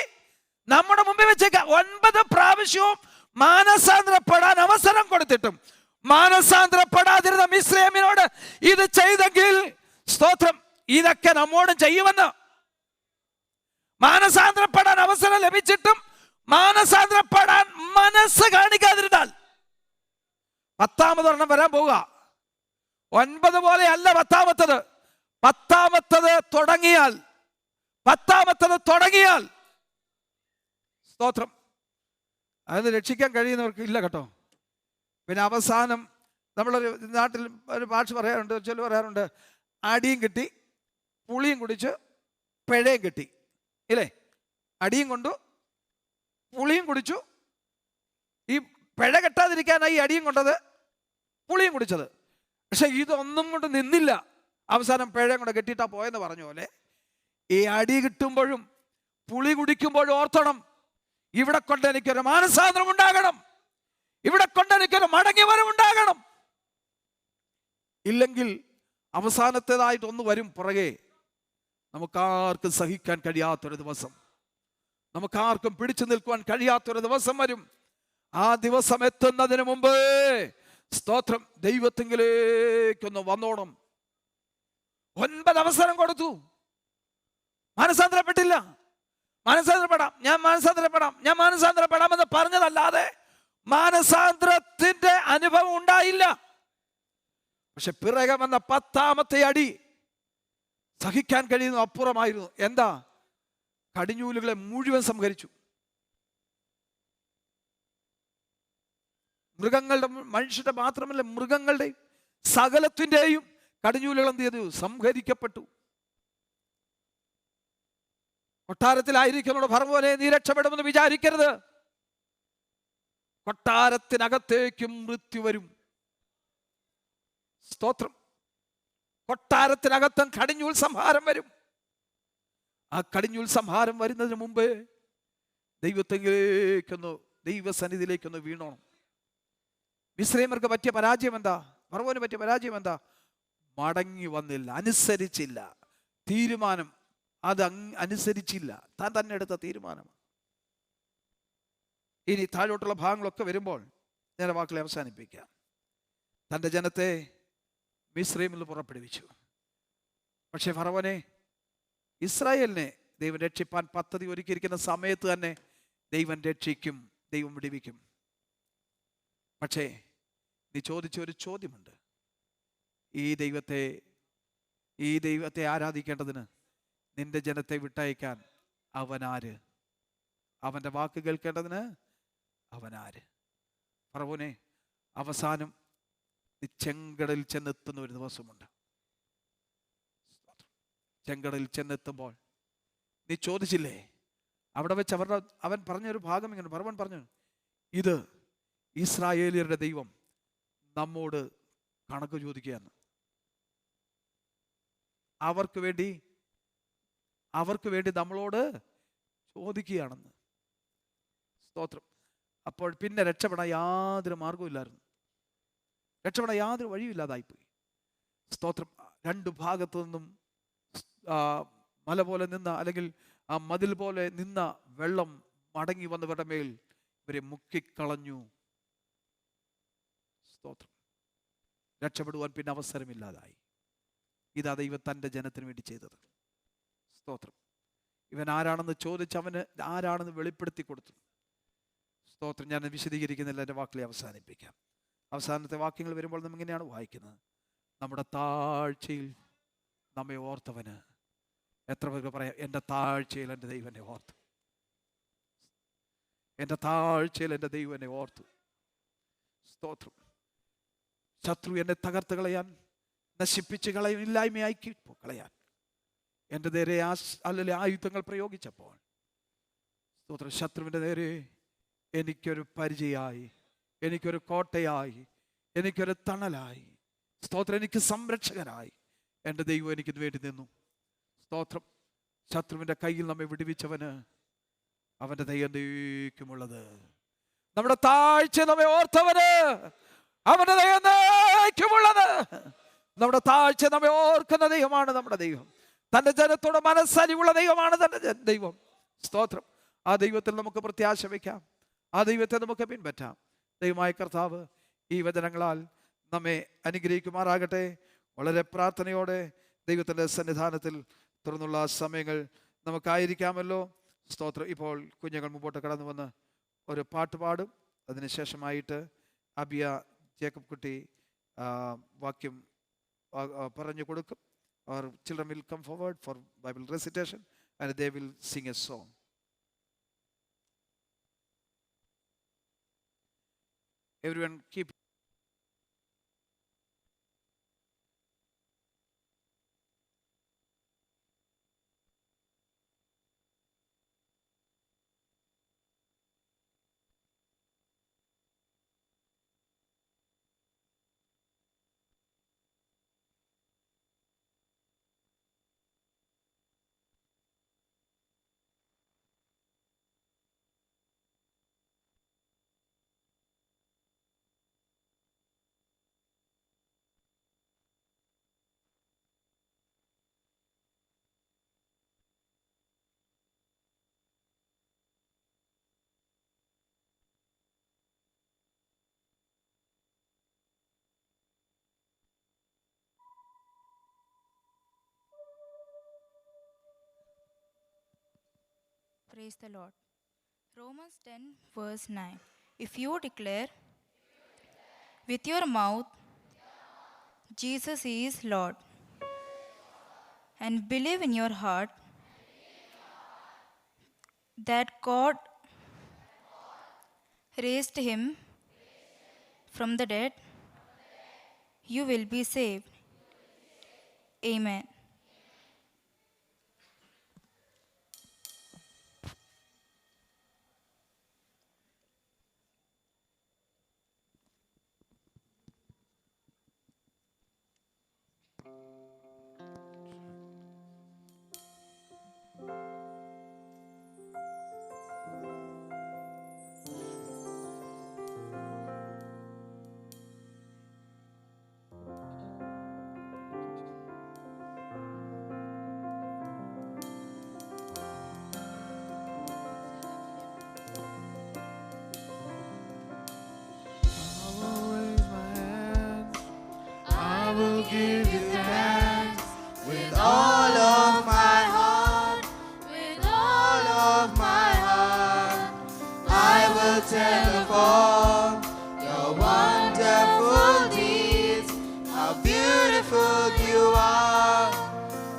നമ്മുടെ മുമ്പിൽ വെച്ചേക്കുക. 9 പ്രാവശ്യവും മാനസാന്തരപ്പെടാൻ അവസരം കൊടുത്തിട്ടും മാനസാന്തരപ്പെടാതിരുന്ന മിസ്രയീമിനോട് ഇത് ചെയ്തെങ്കിൽ, സ്തോത്രം, ഇതൊക്കെ നമ്മോടും ചെയ്യുമെന്ന്. മാനസാന്തരപ്പെടാൻ അവസരം ലഭിച്ചിട്ടും മാനസാന്തരപ്പെടാൻ മനസ്സ് കാണിക്കാതിരുന്നാൽ 10-ാമതൊരെണ്ണം വരാൻ പോവുക. 9 പോലെയല്ല 10-ാമത്തത് തുടങ്ങിയാൽ സ്തോത്രം, അതിന് രക്ഷിക്കാൻ കഴിയുന്നവർക്ക് ഇല്ല കേട്ടോ. പിന്നെ അവസാനം നമ്മളൊരു നാട്ടിൽ ഒരു ഭാഷ പറയാറുണ്ട്, പറയാറുണ്ട്, അടിയും കിട്ടി പുളിയും കുടിച്ച് പിഴയും കിട്ടി ഇല്ലേ? അടിയും കൊണ്ടു പുളിയും കുടിച്ചു. ഈ പിഴ കെട്ടാതിരിക്കാനായി അടിയും കൊണ്ടത്, പുളിയും കുടിച്ചത്. പക്ഷെ ഇതൊന്നും കൊണ്ട് നിന്നില്ല. അവസാനം പിഴയും കൊണ്ട് കെട്ടിയിട്ടാ പോയെന്ന് പറഞ്ഞ പോലെ ഈ അടി കിട്ടുമ്പോഴും പുളി കുടിക്കുമ്പോഴും ഓർത്തണം, ഇവിടെ കൊണ്ട് എനിക്കൊരു മാനസാന്തരം ഉണ്ടാകണം, ഇവിടെ കൊണ്ട് എനിക്കൊരു മടങ്ങിവരവുണ്ടാകണം. ഇല്ലെങ്കിൽ അവസാനത്തേതായിട്ട് ഒന്ന് വരും പുറകെ. നമുക്കാർക്കും സഹിക്കാൻ കഴിയാത്തൊരു ദിവസം, നമുക്കാർക്കും പിടിച്ചു നിൽക്കുവാൻ കഴിയാത്തൊരു ദിവസം വരും. ആ ദിവസം എത്തുന്നതിന് മുമ്പ്, സ്തോത്രം, ദൈവത്തിങ്കിലേക്കൊന്ന് വന്നോണം. 9 അവസരം കൊടുത്തു, മാനസാന്തരപ്പെട്ടില്ല. ഞാൻ മാനസാന്തരപ്പെടാമെന്ന് പറഞ്ഞതല്ലാതെ മാനസാന്തരത്തിന്റെ അനുഭവം ഉണ്ടായില്ല. പക്ഷെ പിറകെ വന്ന 10-ാമത്തെ അടി സഹിക്കാൻ കഴിയുന്ന അപ്പുറമായിരുന്നു. എന്താ? കടിഞ്ഞൂലുകളെ മുഴുവൻ സംഹരിച്ചു. മൃഗങ്ങളുടെ, മനുഷ്യരുടെ മാത്രമല്ല, മൃഗങ്ങളുടെയും സകലത്തിൻ്റെയും കടിഞ്ഞൂലുകൾ എന്ത് ചെയ്തു? സംഹരിക്കപ്പെട്ടു. കൊട്ടാരത്തിലായിരിക്കുന്ന ഭർവ്വനെ നീ രക്ഷപ്പെടുമെന്ന് വിചാരിക്കരുത്. കൊട്ടാരത്തിനകത്തേക്കും മൃത്യു വരും. സ്തോത്രം. കൊട്ടാരത്തിനകത്തും കടിഞ്ഞൂൽ സംഹാരം വരും. ആ കടിഞ്ഞൂൽ സംഹാരം വരുന്നതിന് മുമ്പ് ദൈവത്തിലേക്കൊന്ന്, ദൈവസന്നിധിയിലേക്കൊന്ന് വീണോണം. മിസ്രൈമ്യർക്ക് പറ്റിയ പരാജയം എന്താ? ഫറവോന് പറ്റിയ പരാജയം എന്താ? മടങ്ങി വന്നില്ല, അനുസരിച്ചില്ല. തീരുമാനം അത് അനുസരിച്ചില്ല. താൻ തന്നെ എടുത്ത തീരുമാനം. ഇനി താഴോട്ടുള്ള ഭാഗങ്ങളൊക്കെ വരുമ്പോൾ ഞാൻ വാക്കുകളെ അവസാനിപ്പിക്കാം. തൻ്റെ ജനത്തെ മിസ്രൈമിൽ പുറപ്പെടുവിച്ചു. പക്ഷേ ഫറവോനെ, ഇസ്രായേലിനെ ദൈവം രക്ഷിപ്പാൻ പദ്ധതി ഒരുക്കിയിരിക്കുന്ന സമയത്ത് തന്നെ ദൈവം രക്ഷിക്കും, ദൈവം വിടുവിക്കും. പക്ഷേ നീ ചോദിച്ച ഒരു ചോദ്യമുണ്ട്. ഈ ദൈവത്തെ ആരാധിക്കേണ്ടതിന് നിന്റെ ജനത്തെ വിട്ടയക്കാൻ അവനാര്? അവൻ്റെ വാക്ക് കേൾക്കേണ്ടതിന് അവനാര്? ഫറവോനെ, അവസാനം നീ ചെങ്കടലിൽ ചെന്നെത്തുന്ന ഒരു ദിവസമുണ്ട്. ചെങ്കടലിൽ ചെന്നെത്തുമ്പോൾ നീ ചോദിച്ചില്ലേ? അവിടെ വെച്ച് അവൻ പറഞ്ഞൊരു ഭാഗം ഇങ്ങനെ, ഫറവോൻ പറഞ്ഞു, ഇത് ഇസ്രായേലിയരുടെ ദൈവം നമ്മോട് കണക്ക് ചോദിക്കുകയാണ്. അവർക്ക് വേണ്ടി നമ്മളോട് ചോദിക്കുകയാണെന്ന്. സ്തോത്രം. അപ്പോൾ പിന്നെ രക്ഷപ്പെടാൻ യാതൊരു മാർഗമില്ലായിരുന്നു. രക്ഷപ്പെടാൻ യാതൊരു വഴിയില്ലാതായിപ്പോയി. സ്തോത്രം. രണ്ടു ഭാഗത്തു നിന്നും മല പോലെ നിന്ന, അല്ലെങ്കിൽ ആ മതിൽ പോലെ നിന്ന വെള്ളം മടങ്ങി വന്നവരുടെ മേൽ ഇവരെ മുക്കിക്കളഞ്ഞു. സ്തോത്രം. രക്ഷപ്പെടുവാൻ പിന്നെ അവസരമില്ലാതായി. ഇതാ ദൈവം തൻ്റെ ജനത്തിന് വേണ്ടി ചെയ്തത്. സ്തോത്രം. ഇവൻ ആരാണെന്ന് ചോദിച്ച് അവന് ആരാണെന്ന് വെളിപ്പെടുത്തി കൊടുത്തു. സ്തോത്രം. ഞാൻ വിശദീകരിക്കുന്നില്ല, എൻ്റെ വാക്കുകളെ അവസാനിപ്പിക്കാം. അവസാനത്തെ വാക്യങ്ങൾ വരുമ്പോൾ നാം ഇങ്ങനെയാണ് വായിക്കുന്നത്: നമ്മുടെ താഴ്ചയിൽ നമ്മെ ഓർത്തവന്. എത്ര പേർക്ക് പറയാം, എൻ്റെ താഴ്ചയിൽ എൻ്റെ ദൈവം എന്നെ ഓർത്തു. എൻ്റെ താഴ്ചയിൽ എൻ്റെ ദൈവം എന്നെ ഓർത്തു. സ്തോത്രം. ശത്രു എന്നെ തകർത്ത് കളയാൻ, നശിപ്പിച്ച് കളയാൻ, ഇല്ലായ്മയാക്കി കളയാൻ എൻ്റെ നേരെ ആയുധങ്ങൾ പ്രയോഗിച്ചപ്പോൾ, സ്തോത്രം, ശത്രുവിൻ്റെ നേരെ എനിക്കൊരു പരിചയമായി, എനിക്കൊരു കോട്ടയായി, എനിക്കൊരു തണലായി, സ്തോത്രം, എനിക്ക് സംരക്ഷകനായി എൻ്റെ ദൈവം എനിക്ക് വേണ്ടി നിന്നു. സ്തോത്രം. ശത്രുവിൻ്റെ കയ്യിൽ നമ്മെ വിടുവിച്ചവന് അവൻ്റെ ദയ എന്നേക്കുമുള്ളത്. നമ്മുടെ താഴ്ച നമ്മെ ഓർത്തവന് അവൻ്റെ ദയ എന്നേക്കുമുള്ളത്. നമ്മുടെ താഴ്ച നമ്മെ ഓർക്കുന്ന ദൈവമാണ് നമ്മുടെ ദൈവം. തൻ്റെ ജനത്തോട് മനസ്സലിവുള്ള ദൈവമാണ് തൻ്റെ ദൈവം. സ്തോത്രം. ആ ദൈവത്തിൽ നമുക്ക് പ്രത്യാശ വയ്ക്കാം. ആ ദൈവത്തെ നമുക്ക് പിൻപറ്റാം. ദൈവമായ കർത്താവ് ഈ വചനങ്ങളാൽ നമ്മെ അനുഗ്രഹിക്കുമാറാകട്ടെ. വളരെ പ്രാർത്ഥനയോടെ ദൈവത്തിൻ്റെ സന്നിധാനത്തിൽ തുറന്നുള്ള സമയങ്ങൾ നമുക്കായിരിക്കാമല്ലോ. സ്തോത്രം. ഇപ്പോൾ കുഞ്ഞുങ്ങൾ മുമ്പോട്ട് കടന്നു വന്ന് ഒരു പാട്ട് പാടും. അതിനുശേഷമായിട്ട് അബിയ ജേക്കബ് കുട്ടി വാക്യം പറഞ്ഞു കൊടുക്കും. Our children will come forward for Bible recitation and they will sing a song. Everyone keep Praise the Lord. Romans 10 verse 9. If you declare with your mouth Jesus is Lord and believe in your heart that God raised him from the dead, you will be saved. Amen. will tell of all your wonderful deeds, how beautiful you are.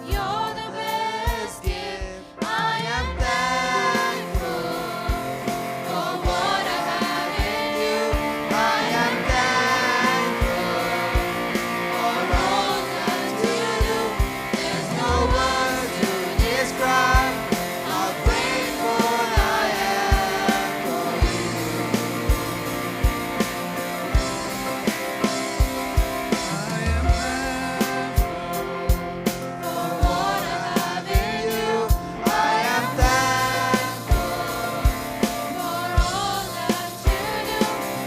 You're the best gift. I am thankful for what I have in you. I am thankful for all that you do. There's no word to describe how grateful I am for you. For what I have in you, I am thankful For all that you do.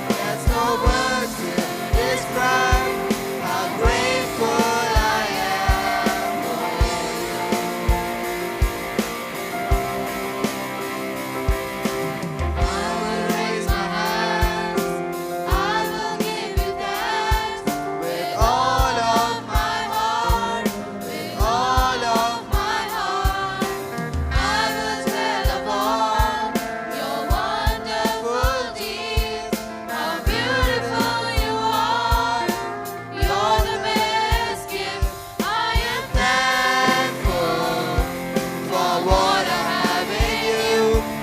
there's no words to describe how grateful I am for you. I will raise my hands, I will give you thanks with all of my heart, with all of my heart. I will tell of all your wonderful deeds, how beautiful you are. You're the best gift. I am Thankful for what I have in you.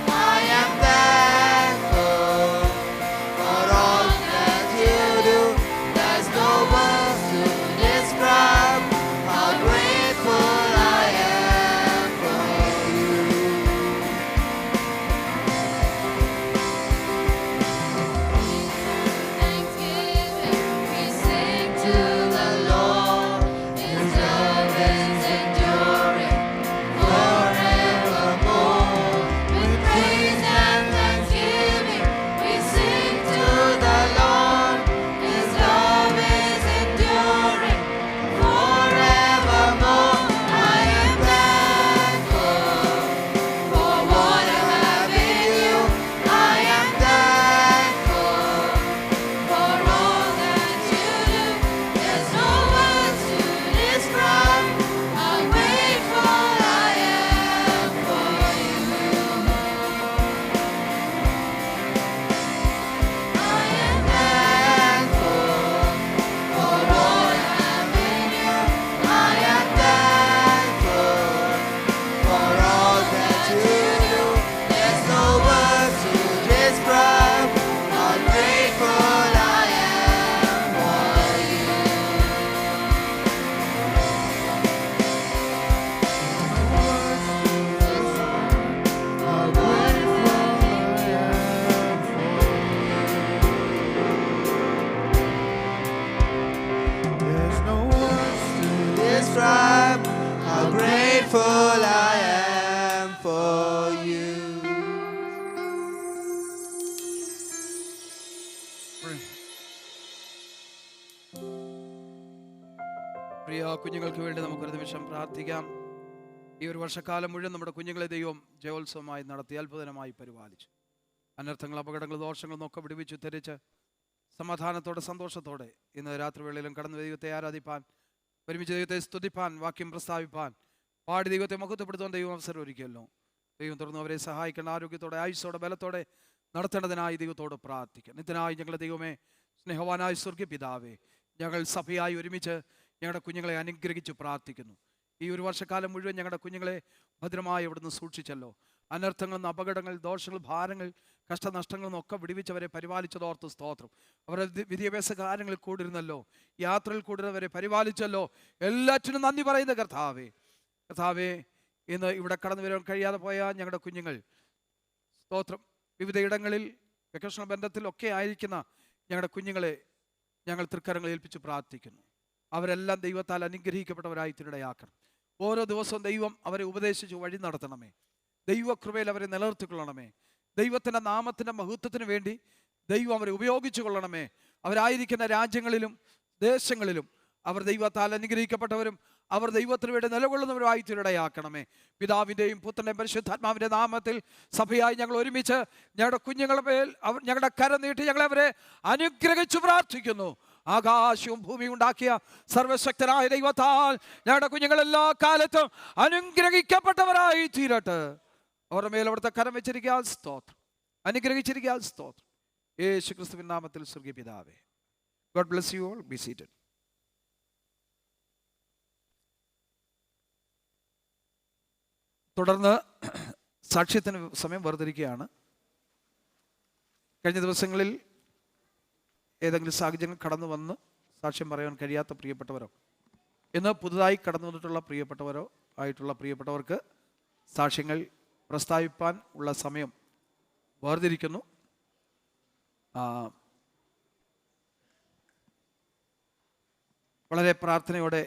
I am thankful for all that you do. There's no words to describe how grateful I am for you. thanksgiving. We sing to the Lord. His love is enduring forevermore. With praise and thanksgiving, we sing to the Lord. His love is enduring forevermore. I am thankful for what I have in you. I am thankful for all that you do. There's no words to describe how grateful I am for you. I am thankful For what I have in you, I am thankful for all that you do. There's no words to describe how grateful I am for you. How grateful I am for you. There's no words to describe how grateful I am for you. പ്രിയ കുഞ്ഞുങ്ങൾക്ക് വേണ്ടി നമുക്കൊരു നിമിഷം പ്രാർത്ഥിക്കാം. ഈ ഒരു വർഷക്കാലം മുഴുവൻ നമ്മുടെ കുഞ്ഞുങ്ങളെ ദൈവം ജയോത്സവമായി നടത്തി അത്ഭുതമായി പരിപാലിച്ചു. അനർത്ഥങ്ങൾ, അപകടങ്ങൾ, ദോഷങ്ങൾ ഒക്കെ വിടുവിച്ചു തെരിച്ച് സമാധാനത്തോടെ സന്തോഷത്തോടെ ഇന്ന് രാത്രി വേളയിലും കടന്നു ദൈവത്തെ ആരാധിപ്പാൻ, ഒരുമിച്ച് ദൈവത്തെ സ്തുതിപ്പാൻ, വാക്യം പ്രസ്താവിപ്പാൻ, പാടി ദൈവത്തെ മഹത്വപ്പെടുത്താൻ ദൈവം അവസരം ഒരുക്കിയല്ലോ. ദൈവം തുറന്നു അവരെ സഹായിക്കണം. ആരോഗ്യത്തോടെ, ആയുസ്സോടെ, ബലത്തോടെ നടത്തേണ്ടതിനായി ദൈവത്തോട് പ്രാർത്ഥിക്കാം. നിത്യനായി ഞങ്ങളുടെ ദൈവമേ, സ്നേഹവാനായ സ്വർഗീയ പിതാവേ, ഞങ്ങൾ സഭയായി ഒരുമിച്ച് ഞങ്ങളുടെ കുഞ്ഞുങ്ങളെ അനുഗ്രഹിച്ച് പ്രാർത്ഥിക്കുന്നു. ഈ ഒരു വർഷക്കാലം മുഴുവൻ ഞങ്ങളുടെ കുഞ്ഞുങ്ങളെ ഭദ്രമായി ഇവിടുന്ന് സൂക്ഷിച്ചല്ലോ. അനർത്ഥങ്ങളിൽ നിന്ന്, അപകടങ്ങൾ, ദോഷങ്ങൾ, ഭാരങ്ങൾ, കഷ്ടനഷ്ടങ്ങളിൽ നിന്നൊക്കെ വിടുവിച്ചവരെ പരിപാലിച്ചതോർത്ത് സ്തോത്രം. അവരുടെ വിദ്യാഭ്യാസ കാര്യങ്ങളിൽ കൂടിരുന്നല്ലോ, യാത്രയിൽ കൂടുന്നവരെ പരിപാലിച്ചല്ലോ. എല്ലാറ്റിനും നന്ദി പറയുന്ന കർത്താവേ. കർത്താവേ, ഇന്ന് ഇവിടെ കടന്നു വരാൻ കഴിയാതെ പോയ ഞങ്ങളുടെ കുഞ്ഞുങ്ങൾ സ്തോത്രം, വിവിധ ഇടങ്ങളിൽ വെക്കേഷണൽ ബന്ധത്തിലൊക്കെ ആയിരിക്കുന്ന ഞങ്ങളുടെ കുഞ്ഞുങ്ങളെ ഞങ്ങൾ തൃക്കരങ്ങളിൽ ഏൽപ്പിച്ച് പ്രാർത്ഥിക്കുന്നു. അവരെല്ലാം ദൈവത്താൽ അനുഗ്രഹിക്കപ്പെട്ടവരായി തിരുടയാക്കണം. ഓരോ ദിവസവും ദൈവം അവരെ ഉപദേശിച്ച് വഴി നടത്തണമേ. ദൈവകൃപയിൽ അവരെ നിലനിർത്തിക്കൊള്ളണമേ. ദൈവത്തിൻ്റെ നാമത്തിൻ്റെ മഹത്വത്തിന് വേണ്ടി ദൈവം അവരെ ഉപയോഗിച്ചു കൊള്ളണമേ. അവരായിരിക്കുന്ന രാജ്യങ്ങളിലും ദേശങ്ങളിലും അവർ ദൈവത്താൽ അനുഗ്രഹിക്കപ്പെട്ടവരും അവർ ദൈവത്തിന് വേണ്ടി നിലകൊള്ളുന്നവരുമായി തിരുടയാക്കണമേ. പിതാവിൻ്റെയും പുത്രൻ്റെയും പരിശുദ്ധാത്മാവിൻ്റെ നാമത്തിൽ സഭയായി ഞങ്ങൾ ഒരുമിച്ച് ഞങ്ങളുടെ കുഞ്ഞുങ്ങളുടെ മേൽ ഞങ്ങളുടെ കരം നീട്ടി ഞങ്ങളവരെ അനുഗ്രഹിച്ചു പ്രാർത്ഥിക്കുന്നു. ആകാശവും ഭൂമിയും ഉണ്ടാക്കിയ സർവശക്തനായ ദൈവത്താൽ ഞങ്ങളുടെ കുഞ്ഞുങ്ങൾ എല്ലാ കാലത്തും അനുഗ്രഹിക്കപ്പെട്ടവരായി തീരട്ടെ. അവരുടെ മേൽ അവിടുത്തെ കരം വെച്ചിരിക്കുക. സ്തോത്രം. അനുഗ്രഹിച്ചിരിക്കാൻ സ്തോത്രം. യേശു ക്രിസ്തുവിൻ നാമത്തിൽ സ്വർഗീയ പിതാവേ. God bless you all. Be seated. തുടർന്ന് സാക്ഷ്യത്തിന് സമയം വേർതിരിക്കുകയാണ്. കഴിഞ്ഞ ദിവസങ്ങളിൽ ഏതെങ്കിലും സാഹചര്യങ്ങൾ കടന്നു വന്ന് സാക്ഷ്യം പറയാൻ കഴിയാത്ത പ്രിയപ്പെട്ടവരോ, ഇന്ന് പുതുതായി കടന്നു വന്നിട്ടുള്ള പ്രിയപ്പെട്ടവരോ ആയിട്ടുള്ള പ്രിയപ്പെട്ടവർക്ക് സാക്ഷ്യങ്ങൾ പ്രസ്താവിപ്പാൻ ഉള്ള സമയം വേർതിരിക്കുന്നു. വളരെ പ്രാർത്ഥനയോടെ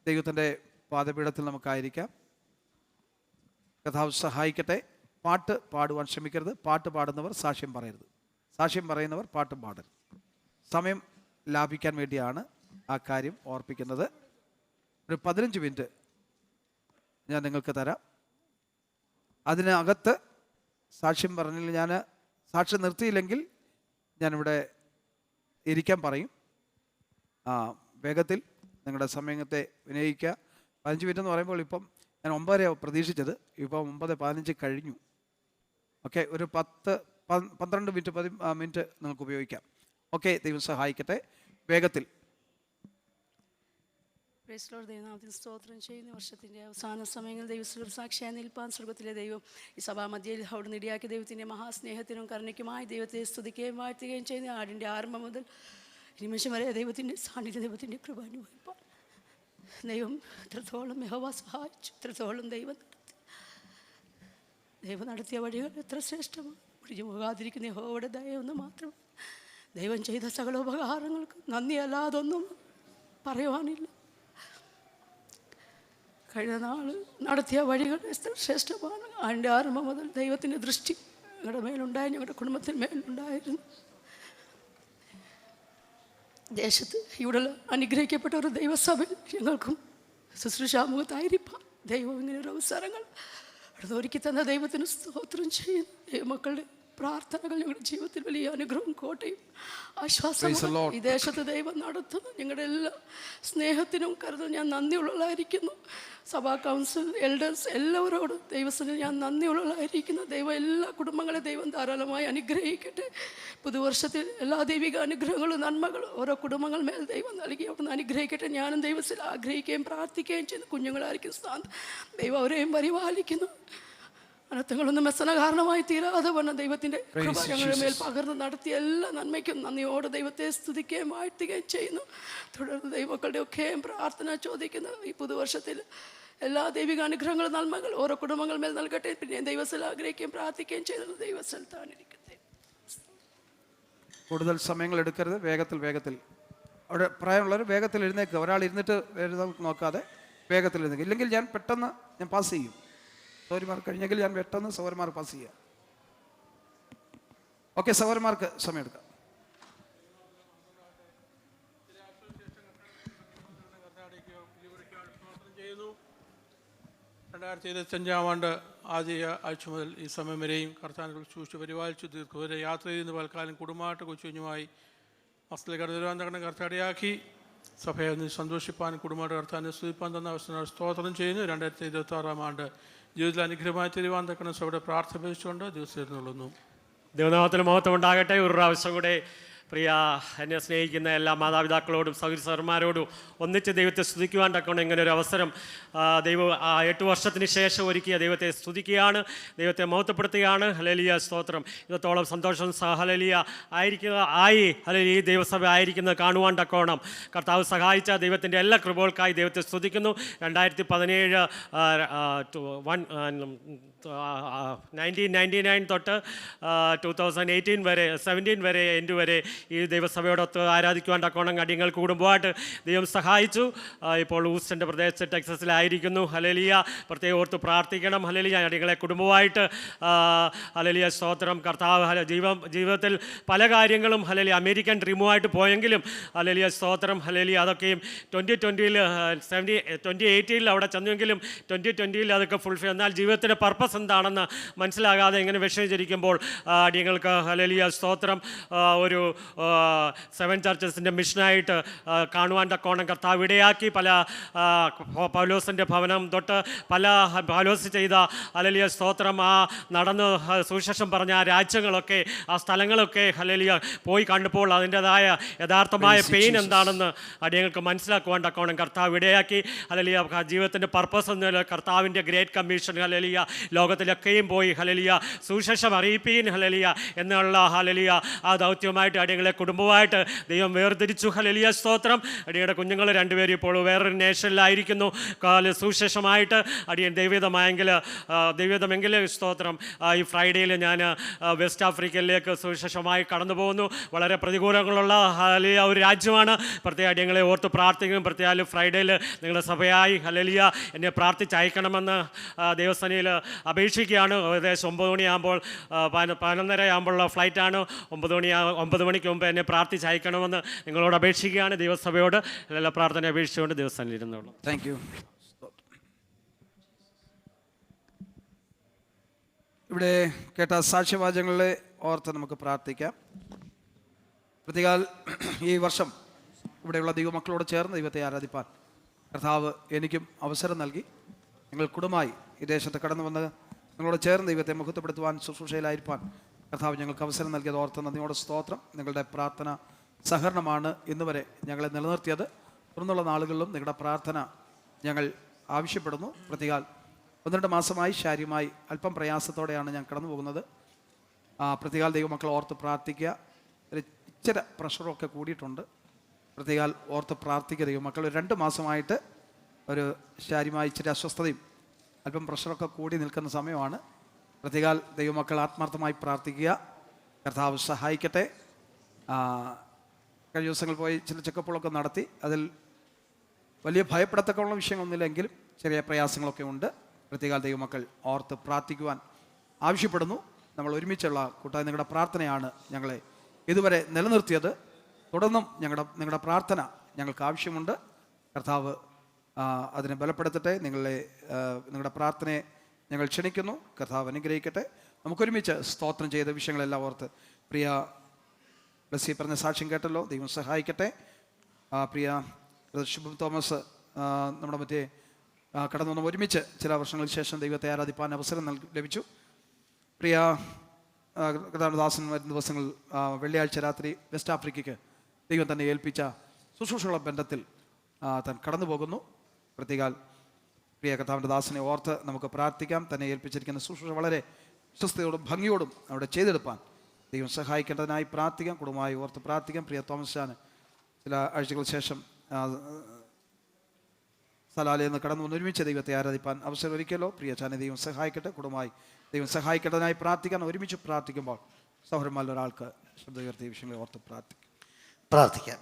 ദൈവത്തിൻ്റെ പാദപീഠത്തിൽ നമുക്കായിരിക്കാം. കർത്താവ് സഹായിക്കട്ടെ. പാട്ട് പാടുവാൻ ശ്രമിക്കരുത്. പാട്ട് പാടുന്നവർ സാക്ഷ്യം പറയരുത്. സാക്ഷ്യം പറയുന്നവർ പാട്ടും പാടരുത്. സമയം ലാഭിക്കാൻ വേണ്ടിയാണ് ആ കാര്യം ഓർപ്പിക്കുന്നത്. ഒരു 15 മിനിറ്റ് ഞാൻ നിങ്ങൾക്ക് തരാം. അതിനകത്ത് സാക്ഷ്യം പറഞ്ഞില്ല, ഞാൻ സാക്ഷ്യം നിർത്തിയില്ലെങ്കിൽ ഞാനിവിടെ ഇരിക്കാൻ പറയും. വേഗത്തിൽ നിങ്ങളുടെ സമയത്തെ വിനിയോഗിക്കുക. 15 മിനിറ്റ് എന്ന് പറയുമ്പോൾ ഇപ്പം ഞാൻ 9:30 പ്രതീക്ഷിച്ചത്, ഇപ്പം 9:15 കഴിഞ്ഞു. ഓക്കെ, ഒരു 12 മിനിറ്റ് നിങ്ങൾക്ക് ഉപയോഗിക്കാം. ഓക്കെ, ദൈവം സഹായിക്കട്ടെ. വേഗത്തിൽ. ദൈവനാമത്തിന് സ്തോത്രം ചെയ്യുന്ന വർഷത്തിൻ്റെ അവസാന സമയങ്ങളിൽ ദൈവസ്വരം സാക്ഷിയായി നിൽപ്പാൻ സ്വർഗത്തിലെ ദൈവം ഈ സഭാമധ്യയിൽ അവിടെ ഇടിയാക്കിയ ദൈവത്തിൻ്റെ മഹാസ്നേഹത്തിനും കരുണയ്ക്കുമായി ദൈവത്തെ സ്തുതിക്കുകയും വാഴ്ത്തുകയും ചെയ്യുന്ന ആടിൻ്റെ ആരംഭം മുതൽ നിമിഷം വരെ ദൈവത്തിൻ്റെ സാന്നിധ്യ, ദൈവത്തിൻ്റെ കൃപ അനുഭവിപ്പാൻ ദൈവം എത്രത്തോളം യഹോവ സഹായിച്ചു, എത്രത്തോളം ദൈവം നടത്തിയ വഴികൾ എത്ര ശ്രേഷ്ഠമാണ്. ഒഴിഞ്ഞു പോകാതിരിക്കുന്ന യഹോവയുടെ ദയയൊന്ന് മാത്രം. ദൈവം ചെയ്ത സകല ഉപകാരങ്ങൾക്ക് നന്ദി അല്ലാതൊന്നും പറയുവാനില്ല. കഴിഞ്ഞ നാൾ നടത്തിയ വഴികൾ എത്ര ശ്രേഷ്ഠമാണ്. അതിൻ്റെ ആരംഭം മുതൽ ദൈവത്തിൻ്റെ ദൃഷ്ടി ഞങ്ങളുടെ മേലുണ്ടായി, ഞങ്ങളുടെ കുടുംബത്തിന് മേലുണ്ടായിരുന്നു. ദേശത്ത് ഇവിടെ അനുഗ്രഹിക്കപ്പെട്ട ഒരു ദൈവസഭയിൽ ഞങ്ങൾക്കും ശുശ്രൂഷാമുഖത്തായിരിക്കാം ദൈവം ഇങ്ങനെയൊരു അവസരങ്ങൾ ഒരുക്കി തന്ന ദൈവത്തിന് സ്തോത്രം ചെയ്യുന്നു. ദൈവമക്കളുടെ പ്രാർത്ഥനകൾ ഞങ്ങളുടെ ജീവിതത്തിൽ വലിയ അനുഗ്രഹവും കോട്ടയും ആശ്വാസവും. ഈ ദേശത്ത് ദൈവം നടത്തുന്നു. ഞങ്ങളുടെ എല്ലാ സ്നേഹത്തിനും കരുതൽ ഞാൻ നന്ദിയുള്ളതായിരിക്കുന്നു. സഭാ കൗൺസിൽ, എൽഡേഴ്സ് എല്ലാവരോടും ദൈവത്തിന് ഞാൻ നന്ദിയുള്ളതായിരിക്കുന്നു. ദൈവം എല്ലാ കുടുംബങ്ങളെ ദൈവം ധാരാളമായി അനുഗ്രഹിക്കട്ടെ. പുതുവർഷത്തിൽ എല്ലാ ദൈവിക അനുഗ്രഹങ്ങളും നന്മകളും ഓരോ കുടുംബങ്ങൾ മേൽ ദൈവം നൽകി അവിടുന്ന് അനുഗ്രഹിക്കട്ടെ. ഞാനും ദൈവത്തിൽ ആഗ്രഹിക്കുകയും പ്രാർത്ഥിക്കുകയും ചെയ്യുന്നു. കുഞ്ഞുങ്ങളായിരിക്കും സ്ഥാനം ദൈവം അവരെയും പരിപാലിക്കുന്നു. അനർത്ഥങ്ങളൊന്നും വ്യസന കാരണമായി തീരാതെ വന്ന ദൈവത്തിൻ്റെ കൃപ ഞങ്ങളുടെ മേൽ പകർന്ന് നടത്തിയ എല്ലാ നന്മയ്ക്കും നന്ദിയോടെ ദൈവത്തെ സ്തുതിക്കുകയും വാഴ്ത്തുകയും ചെയ്യുന്നു. തുടർന്ന് ദൈവമക്കളുടെ ഒക്കെയും പ്രാർത്ഥന ചോദിക്കുന്നു. ഈ പുതുവർഷത്തിൽ എല്ലാ ദൈവിക അനുഗ്രഹങ്ങളും നന്മകൾ ഓരോ കുടുംബങ്ങൾ മേൽ നൽകട്ടെ. പിന്നെ ദൈവത്തിൽ ആഗ്രഹിക്കുകയും പ്രാർത്ഥിക്കുകയും ചെയ്യുന്നത് ദൈവസ്ഥലത്താണിരിക്കട്ടെ. കൂടുതൽ സമയങ്ങൾ എടുക്കരുത്. വേഗത്തിൽ അവിടെ പ്രായമുള്ളവർ വേഗത്തിൽ എഴുന്നേക്കുക. ഒരാൾ ഇരുന്നിട്ട് എഴുതാൻ നോക്കാതെ വേഗത്തിൽ എഴുന്നേക്കുക. ഇല്ലെങ്കിൽ ഞാൻ പെട്ടെന്ന് പാസ് ചെയ്യും. സൗരന്മാർ കഴിഞ്ഞെങ്കിൽ ഞാൻ പെട്ടെന്ന് സൗരന്മാർ പാസ് ചെയ്യാം. ഓക്കെ, സൗരന്മാർക്ക് സമയം എടുക്കാം. ചെയ്യുന്നു. 2025 ആണ്ട് ആദ്യ ആഴ്ച മുതൽ ഈ സമയം വരെയും കർത്താവിനെ സൂക്ഷിച്ച് പരിപാലിച്ചു ദീർഘദൂര യാത്ര ചെയ്യുന്ന പൽക്കാലം കുടുംബമായിട്ട് കൊച്ചുകുഞ്ഞുമായി മസ്തിലെ കടന്നുവരാൻ കർത്താടിയാക്കി സഭയെ ഒന്ന് സന്തോഷിപ്പാൻ കുടുംബമായിട്ട് കർത്താവിനെ സ്തുതിപ്പാൻ തന്ന അവസരം സ്തോത്രം ചെയ്യുന്നു. 2026 ആണ്ട് ജീവിതത്തിൽ അനുഗ്രഹമായി തരുവാൻ തക്കണം സഭയുടെ പ്രാർത്ഥിച്ചുകൊണ്ട് ദിവസം ഉള്ളുന്നു. ദൈവനാമത്തിൽ മഹത്വം ഉണ്ടാകട്ടെ. ഒരു പ്രാവശ്യം കൂടെ പ്രിയ എന്നെ സ്നേഹിക്കുന്ന എല്ലാ മാതാപിതാക്കളോടും സഹോദരന്മാരോടും ഒന്നിച്ച് ദൈവത്തെ സ്തുതിക്കുവാൻ തക്കണം ഇങ്ങനെ ഒരു അവസരം ദൈവം 8 വർഷത്തിന് ശേഷം ഒരുക്കിയ ദൈവത്തെ സ്തുതിക്കുകയാണ്, ദൈവത്തെ മഹത്വപ്പെടുത്തുകയാണ്. ഹല്ലേലൂയ, സ്തോത്രം. ഇതോളം സന്തോഷം ഹല്ലേലൂയ ഹല്ലേലൂയ ഈ ദൈവസഭ ആയിരിക്കുന്നത് കാണുവാൻ തക്കോണം കർത്താവ് സഹായിച്ച ദൈവത്തിൻ്റെ എല്ലാ കൃപകൾക്കായി ദൈവത്തെ സ്തുതിക്കുന്നു. 2017 1999 തൊട്ട് 2018 വരെ 17 വരെ എൻഡ് വരെ ഈ ദൈവസഭയോടൊത്ത് ആരാധിക്കുവാൻ തക്കോണം അടിയങ്ങൾ കുടുംബമായിട്ട് ദൈവം സഹായിച്ചു. ഇപ്പോൾ ഊസ്റ്റൻ്റെ പ്രദേശത്ത് ടെക്സസിലായിരിക്കുന്നു. ഹല്ലേലൂയ, പ്രത്യേകം ഓർത്ത് പ്രാർത്ഥിക്കണം. ഹല്ലേലൂയ, അടിയങ്ങളെ കുടുംബമായിട്ട് ഹല്ലേലൂയ, സ്തോത്രം. കർത്താവ് ജീവിതത്തിൽ പല കാര്യങ്ങളും ഹല്ലേലൂയ അമേരിക്കൻ ഡ്രീമുമായിട്ട് പോയെങ്കിലും ഹല്ലേലൂയ, സ്തോത്രം. ഹല്ലേലൂയ, അതൊക്കെയും 2018 അവിടെ ചെന്നുവെങ്കിലും 2020 അതൊക്കെ ഫുൾഫിൽ. എന്നാൽ ജീവിതത്തിൻ്റെ പർപ്പസ് പർപ്പസ് എന്താണെന്ന് മനസ്സിലാകാതെ ഇങ്ങനെ വിഷമിച്ചിരിക്കുമ്പോൾ അടിയങ്ങൾക്ക് ഹല്ലേലൂയ സ്തോത്രം ഒരു 7 ചർച്ചസിൻ്റെ മിഷനായിട്ട് കാണുവാൻ തക്കോണം കർത്താവ് ഇടയാക്കി. പല പൗലോസിൻ്റെ ഭവനം തൊട്ട് പല പൗലോസ് ചെയ്ത ഹല്ലേലൂയ സ്തോത്രം ആ നടന്ന് സുവിശേഷം പറഞ്ഞ ആ രാജ്യങ്ങളൊക്കെ ആ സ്ഥലങ്ങളൊക്കെ ഹല്ലേലൂയ പോയി കണ്ടപ്പോൾ അതിൻ്റെതായ യഥാർത്ഥമായ പെയിൻ എന്താണെന്ന് അടിയങ്ങൾക്ക് മനസ്സിലാക്കുവാൻ തക്കോണം കർത്താവ് ഇടയാക്കി. ഹല്ലേലൂയ ജീവിതത്തിൻ്റെ പർപ്പസ് എന്ന കർത്താവിൻ്റെ ഗ്രേറ്റ് കമ്മീഷൻ ഹല്ലേലൂയ ലോകത്തിലൊക്കെയും പോയി ഹല്ലേലൂയ സുവിശേഷം അറിയിപ്പീൻ ഹല്ലേലൂയ എന്നുള്ള ഹല്ലേലൂയ ആ ദൗത്യമായിട്ട് അടിയങ്ങളെ കുടുംബമായിട്ട് ദൈവം വേർതിരിച്ചു. ഹല്ലേലൂയ സ്തോത്രം. അടിയുടെ കുഞ്ഞുങ്ങൾ രണ്ടുപേരും ഇപ്പോൾ വേറൊരു നേഷനിലായിരിക്കുന്നു. സുവിശേഷമായിട്ട് അടിയൻ ദൈവമെങ്കിൽ സ്തോത്രം ഈ ഫ്രൈഡേയിൽ ഞാൻ വെസ്റ്റ് ആഫ്രിക്കയിലേക്ക് സുവിശേഷമായി കടന്നു പോകുന്നു. വളരെ പ്രതികൂലങ്ങളുള്ള ഹല്ലേലൂയ ഒരു രാജ്യമാണ്. പ്രത്യേക അടിയങ്ങളെ ഓർത്ത് പ്രാർത്ഥിക്കും. പ്രത്യേകം ഫ്രൈഡേയിൽ നിങ്ങളുടെ സഭയായി ഹല്ലേലൂയ എന്നെ പ്രാർത്ഥിച്ചയക്കണമെന്ന് ദേവസ്ഥാനിയിൽ അപേക്ഷിക്കുകയാണ്. ഏകദേശം 9 മണിയാകുമ്പോൾ 11:30 ആകുമ്പോഴുള്ള ഫ്ലൈറ്റാണ്. 9 മണിക്ക് മുമ്പ് എന്നെ പ്രാർത്ഥിച്ചയക്കണമെന്ന് നിങ്ങളോട് അപേക്ഷിക്കുകയാണ്. ദൈവസഭയോട് എല്ലാ പ്രാർത്ഥന അപേക്ഷിച്ചുകൊണ്ട് ദേവസ്ഥാനിൽ ഇരുന്നുള്ളൂ. Thank you. ഇവിടെ കേട്ട സാക്ഷ്യവാചകങ്ങളെ ഓർത്ത് നമുക്ക് പ്രാർത്ഥിക്കാം. പ്രതികാൽ ഈ വർഷം ഇവിടെയുള്ള ദൈവമക്കളോട് ചേർന്ന് ദൈവത്തെ ആരാധിപ്പാൻ കർത്താവ് എനിക്കും അവസരം നൽകി. നിങ്ങൾ കുടുംബമായി ഈ ദേശത്ത് കടന്നു വന്ന് നിങ്ങളോട് ചേർന്ന് ദൈവത്തെ മഹത്വപ്പെടുത്തുവാൻ ശുശ്രൂഷയിലായിരിക്കാൻ കർത്താവ് ഞങ്ങൾക്ക് അവസരം നൽകിയത് ഓർത്ത് നന്ദിയോടെ സ്തോത്രം. നിങ്ങളുടെ പ്രാർത്ഥന സഹകരണമാണ് ഇന്നുവരെ ഞങ്ങളെ നിലനിർത്തിയത്. തുടർന്നുള്ള നാളുകളിലും നിങ്ങളുടെ പ്രാർത്ഥന ഞങ്ങൾ ആവശ്യപ്പെടുന്നു. പ്രതികാൽ 12 മാസമായി ശാരീരമായി അല്പം പ്രയാസത്തോടെയാണ് ഞാൻ കടന്നു പോകുന്നത്. പ്രതികാൽ ദൈവമക്കൾ ഓർത്ത് പ്രാർത്ഥിക്കുക. ഒരു ഇച്ചിരി പ്രഷറൊക്കെ കൂടിയിട്ടുണ്ട്. പ്രതികാൽ ഓർത്ത് പ്രാർത്ഥിക്കുക. ദൈവമക്കൾ 2 മാസമായിട്ട് ഒരു ശാരീരമായി ഇച്ചിരി അസ്വസ്ഥതയും അല്പം പ്രഷറൊക്കെ കൂടി നിൽക്കുന്ന സമയമാണ്. പ്രതികാൽ ദൈവമക്കൾ ആത്മാർത്ഥമായി പ്രാർത്ഥിക്കുക. കർത്താവ് സഹായിക്കട്ടെ. കഴിഞ്ഞ ദിവസങ്ങൾ പോയി ചില ചെക്കപ്പുകളൊക്കെ നടത്തി. അതിൽ വലിയ ഭയപ്പെടത്തക്കുള്ള വിഷയങ്ങളൊന്നുമില്ലെങ്കിലും ചെറിയ പ്രയാസങ്ങളൊക്കെ ഉണ്ട്. പ്രതികാൽ ദൈവമക്കൾ ഓർത്ത് പ്രാർത്ഥിക്കുവാൻ ആവശ്യപ്പെടുന്നു. നമ്മൾ ഒരുമിച്ചുള്ള കൂട്ടായ നിങ്ങളുടെ പ്രാർത്ഥനയാണ് ഞങ്ങളെ ഇതുവരെ നിലനിർത്തിയത്. തുടർന്നും നിങ്ങളുടെ പ്രാർത്ഥന ഞങ്ങൾക്ക് ആവശ്യമുണ്ട്. കർത്താവ് അതിനെ ബലപ്പെടുത്തട്ടെ. നിങ്ങളുടെ പ്രാർത്ഥനയെ ഞങ്ങൾ ക്ഷണിക്കുന്നു. കർത്താവ് അനുഗ്രഹിക്കട്ടെ. നമുക്കൊരുമിച്ച് സ്തോത്രം ചെയ്ത വിഷയങ്ങളെല്ലാം ഓർത്ത് പ്രിയ ബ്ലസ്സി പറഞ്ഞ സാക്ഷ്യം കേട്ടല്ലോ. ദൈവം സഹായിക്കട്ടെ. പ്രിയ ശുഭം തോമസ് നമ്മുടെ മറ്റേ കടന്നു വന്ന് ഒരുമിച്ച് ചില വർഷങ്ങൾക്ക് ശേഷം ദൈവത്തെ ആരാധിപ്പാൻ അവസരം ലഭിച്ചു. പ്രിയ കർത്താവിദാസൻ വരുന്ന ദിവസങ്ങൾ വെള്ളിയാഴ്ച രാത്രി വെസ്റ്റ് ആഫ്രിക്കയ്ക്ക് ദൈവം തന്നെ ഏൽപ്പിച്ച ശുശ്രൂഷകളുടെ ബന്ധത്തിൽ താൻ കടന്നു പോകുന്നു. പ്രത്യേകാൽ പ്രിയ കർത്താവിൻ്റെ ദാസനെ ഓർത്ത് നമുക്ക് പ്രാർത്ഥിക്കാം. തന്നെ ഏൽപ്പിച്ചിരിക്കുന്ന ശുശ്രൂഷ വളരെ വിശ്വസ്തയോടും ഭംഗിയോടും അവിടെ ചെയ്തെടുപ്പാൻ ദൈവം സഹായിക്കേണ്ടതിനായി പ്രാർത്ഥിക്കാം. കുടുംബമായി ഓർത്ത് പ്രാർത്ഥിക്കാം. പ്രിയ തോമസ് ചാൻ ചില ആഴ്ചകൾക്ക് ശേഷം സലാലയിൽ നിന്ന് കടന്നു വന്ന് ഒരുമിച്ച് ദൈവത്തെ ആരാധിപ്പാൻ അവസരം ഒരുക്കിയല്ലോ. പ്രിയ ചാനെ ദൈവം സഹായിക്കട്ടെ. കുടുംബമായി ദൈവം സഹായിക്കേണ്ടതിനായി പ്രാർത്ഥിക്കാൻ ഒരുമിച്ച് പ്രാർത്ഥിക്കുമ്പോൾ സൗഹൃദമായ ഒരാൾക്ക് ശബ്ദ ഉയർത്തിയ വിഷയങ്ങളെ ഓർത്ത് പ്രാർത്ഥിക്കാം.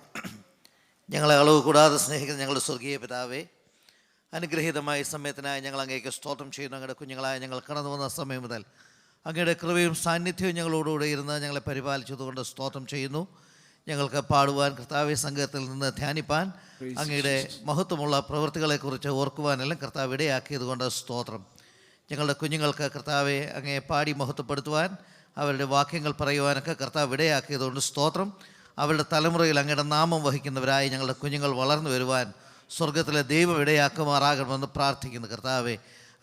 ഞങ്ങളെ അളവ് കൂടാതെ സ്നേഹിക്കുന്ന ഞങ്ങളുടെ സ്വർഗീയ പിതാവേ, അനുഗ്രഹീതമായ സമയത്തിനായി ഞങ്ങൾ അങ്ങേക്ക് സ്തോത്രം ചെയ്യുന്നു. അങ്ങയുടെ കുഞ്ഞുങ്ങളായ ഞങ്ങൾ കടന്നു വന്ന സമയം മുതൽ അങ്ങയുടെ കൃപയും സാന്നിധ്യവും ഞങ്ങളോടുകൂടെ ഇരുന്ന് ഞങ്ങളെ പരിപാലിച്ചതുകൊണ്ട് സ്തോത്രം ചെയ്യുന്നു. ഞങ്ങൾക്ക് പാടുവാൻ, കർത്താവെ സംഘത്തിൽ നിന്ന് ധ്യാനിപ്പാൻ, അങ്ങയുടെ മഹത്വമുള്ള പ്രവൃത്തികളെക്കുറിച്ച് ഓർക്കുവാനെല്ലാം കർത്താവ് ഇടയാക്കിയത് കൊണ്ട് സ്തോത്രം. ഞങ്ങളുടെ കുഞ്ഞുങ്ങൾക്ക് കർത്താവെ അങ്ങയെ പാടി മഹത്വപ്പെടുത്തുവാൻ, അവരുടെ വാക്യങ്ങൾ പറയുവാനൊക്കെ കർത്താവ് ഇടയാക്കിയതുകൊണ്ട് സ്തോത്രം. അവരുടെ തലമുറയിൽ അങ്ങയുടെ നാമം വഹിക്കുന്നവരായി ഞങ്ങളുടെ കുഞ്ഞുങ്ങൾ വളർന്നു വരുവാൻ സ്വർഗത്തിലെ ദൈവം ഇടയാക്കുമാറാകണമെന്ന് പ്രാർത്ഥിക്കുന്നു. കർത്താവെ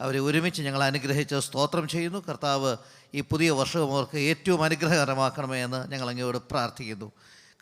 അവരെ ഒരുമിച്ച് ഞങ്ങൾ അനുഗ്രഹിച്ച് സ്തോത്രം ചെയ്യുന്നു. കർത്താവ് ഈ പുതിയ വർഷവും അവർക്ക് ഏറ്റവും അനുഗ്രഹകരമാക്കണമേ എന്ന് ഞങ്ങൾ അങ്ങയോട് പ്രാർത്ഥിക്കുന്നു.